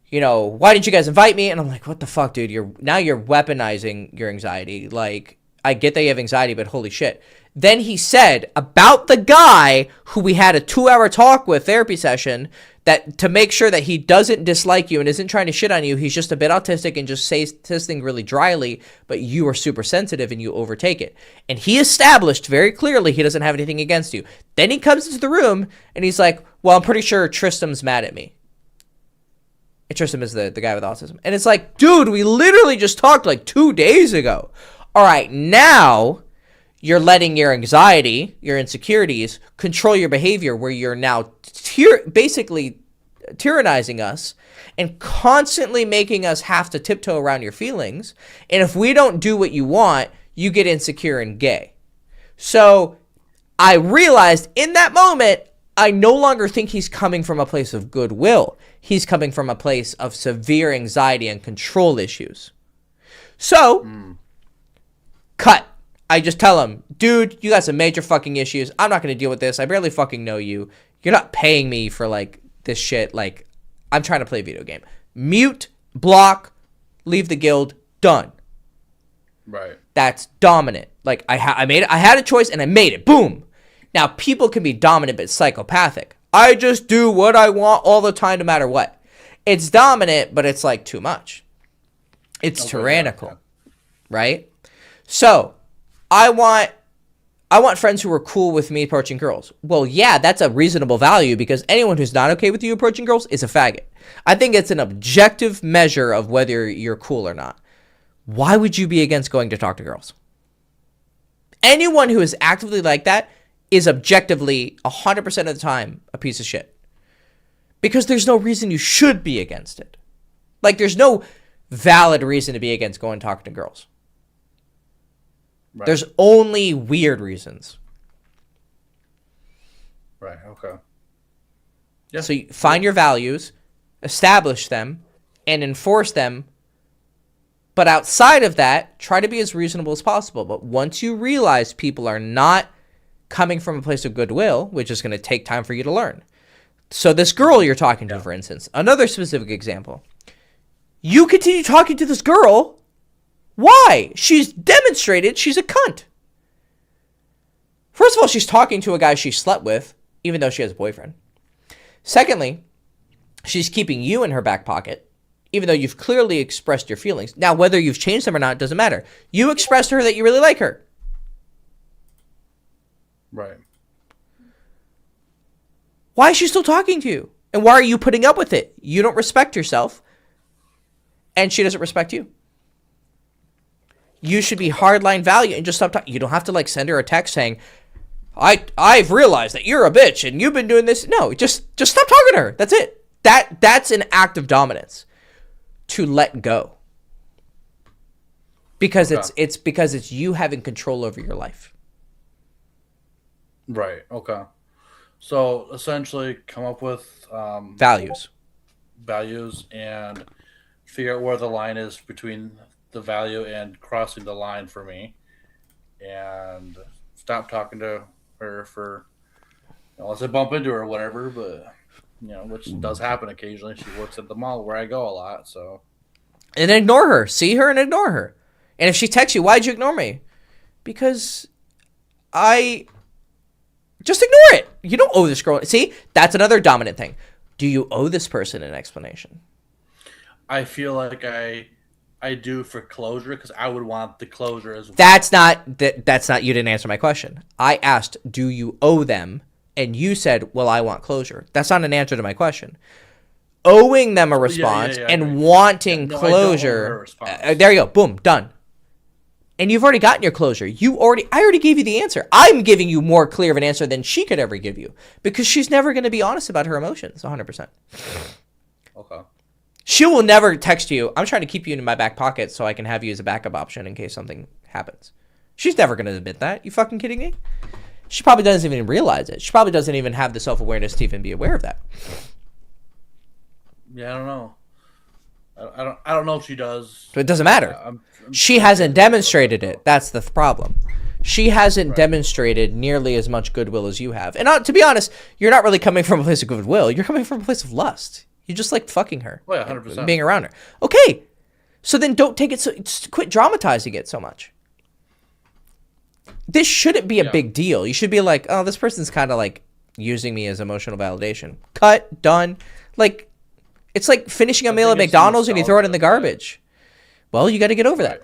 you know, why didn't you guys invite me? And I'm like, what the fuck, dude? You're weaponizing your anxiety. Like, I get that you have anxiety, but holy shit. Then he said about the guy who we had a 2-hour talk with, therapy session, that to make sure that he doesn't dislike you and isn't trying to shit on you, he's just a bit autistic and just says things really dryly, but you are super sensitive and you overtake it. And he established very clearly he doesn't have anything against you. Then he comes into the room and he's like, well, I'm pretty sure Tristam's mad at me. And Tristam is the guy with autism. And it's like, dude, we literally just talked like 2 days ago. All right, now you're letting your anxiety, your insecurities, control your behavior where you're now basically tyrannizing us and constantly making us have to tiptoe around your feelings. And if we don't do what you want, you get insecure and gay. So I realized in that moment, I no longer think he's coming from a place of goodwill. He's coming from a place of severe anxiety and control issues. So, cut. I just tell him, dude, you got some major fucking issues. I'm not going to deal with this. I barely fucking know you. You're not paying me for, like, this shit. Like, I'm trying to play a video game. Mute, block, leave the guild, done. Right. That's dominant. Like, I had a choice and I made it. Boom. Now, people can be dominant but psychopathic. I just do what I want all the time no matter what. It's dominant, but it's, like, too much. It's tyrannical. Right? So, I want friends who are cool with me approaching girls. Well, yeah, that's a reasonable value because anyone who's not okay with you approaching girls is a faggot. I think it's an objective measure of whether you're cool or not. Why would you be against going to talk to girls? Anyone who is actively like that is objectively 100% of the time a piece of shit. Because there's no reason you should be against it. Like, there's no valid reason to be against going and talking to girls. Right. There's only weird reasons. Right, okay. Yeah. So you find your values, establish them, and enforce them. But outside of that, try to be as reasonable as possible. But once you realize people are not coming from a place of goodwill, which is going to take time for you to learn. So this girl you're talking to, for instance, another specific example. You continue talking to this girl. Why? She's demonstrated she's a cunt. First of all, she's talking to a guy she slept with, even though she has a boyfriend. Secondly, she's keeping you in her back pocket, even though you've clearly expressed your feelings. Now, whether you've changed them or not doesn't matter. You expressed to her that you really like her. Right. Why is she still talking to you? And why are you putting up with it? You don't respect yourself, and she doesn't respect you. You should be hardline value and just stop talking. You don't have to like send her a text saying, I've realized that you're a bitch and you've been doing this. No, just stop talking to her. That's it. That's an act of dominance to let go. Because it's because it's you having control over your life. Right. Okay. So essentially come up with values and figure out where the line is between the value and crossing the line for me, and stop talking to her for, unless I bump into her or whatever, but which does happen occasionally. She works at the mall where I go a lot, so. And ignore her. See her and ignore her. And if she texts you, why'd you ignore me? Because just ignore it. You don't owe this girl. See, that's another dominant thing. Do you owe this person an explanation? I feel like I do for closure because I would want the closure as well. That's not, you didn't answer my question. I asked, do you owe them? And you said, well, I want closure. That's not an answer to my question. Owing them a response and wanting closure. There you go. Boom. Done. And you've already gotten your closure. I already gave you the answer. I'm giving you more clear of an answer than she could ever give you because she's never going to be honest about her emotions 100%. Okay. She will never text you, I'm trying to keep you in my back pocket so I can have you as a backup option in case something happens. She's never going to admit that. You fucking kidding me? She probably doesn't even realize it. She probably doesn't even have the self-awareness to even be aware of that. Yeah, I don't know. I don't know if she does. So it doesn't matter. She hasn't demonstrated it. That's the problem. She hasn't demonstrated nearly as much goodwill as you have. And to be honest, you're not really coming from a place of goodwill. You're coming from a place of lust. You just like fucking her. Oh, yeah, 100%. Being around her. Okay. So then don't take it so... Just quit dramatizing it so much. This shouldn't be a big deal. You should be like, oh, this person's kind of like using me as emotional validation. Cut. Done. Like, it's like finishing a meal at McDonald's and you throw it in the garbage. Well, you got to get over that.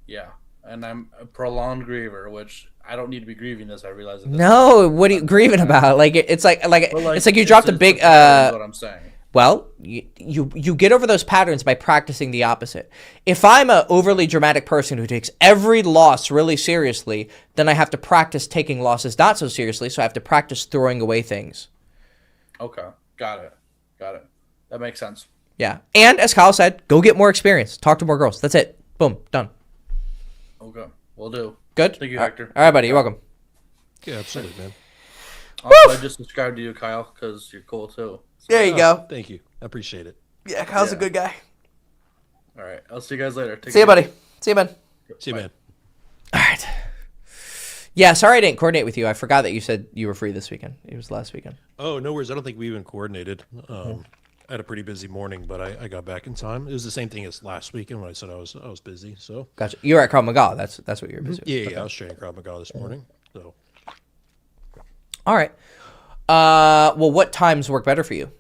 Yeah. And I'm a prolonged griever, which I don't need to be grieving this. I realize it. No, what are you grieving about? Like it's like it's like you dropped a big. That's what I'm saying. Well, you get over those patterns by practicing the opposite. If I'm a overly dramatic person who takes every loss really seriously, then I have to practice taking losses not so seriously. So I have to practice throwing away things. Okay, got it. That makes sense. Yeah, and as Kyle said, go get more experience. Talk to more girls. That's it. Boom, done. Okay, will do. Good. Thank you, Hector. All right, buddy. You're welcome. Yeah, absolutely, man. Also, I just subscribed to you, Kyle, because you're cool too. There you go. Thank you. I appreciate it. Yeah, Kyle's a good guy. All right, I'll see you guys later. See you, buddy. See you, man. See you, man. All right. Yeah, sorry I didn't coordinate with you. I forgot that you said you were free this weekend. It was last weekend. Oh, no worries. I don't think we even coordinated. I had a pretty busy morning, but I got back in time. It was the same thing as last weekend when I said I was busy. So Gotcha. You were at Krav Maga. That's what you were busy with. yeah, I was training Krav Maga this morning. So All right. Well, what times work better for you?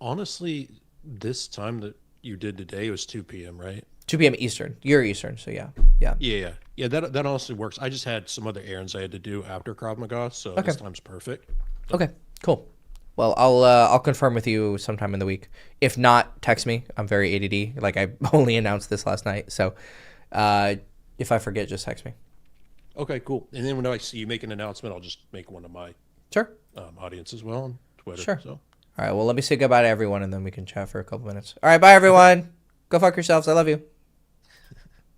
honestly, this time that you did today was 2 p.m., right? 2 p.m. Eastern. You're Eastern, so yeah. Yeah. That honestly works. I just had some other errands I had to do after Krav Maga, so this time's perfect. Okay, cool. Well, I'll confirm with you sometime in the week. If not, text me. I'm very ADD. Like I only announced this last night, so if I forget, just text me. Okay, cool. And then when I see you make an announcement, I'll just make one of my Sure. audience as well on Twitter. Sure. So. All right. Well, let me say goodbye to everyone, and then we can chat for a couple minutes. All right. Bye, everyone. Go fuck yourselves. I love you.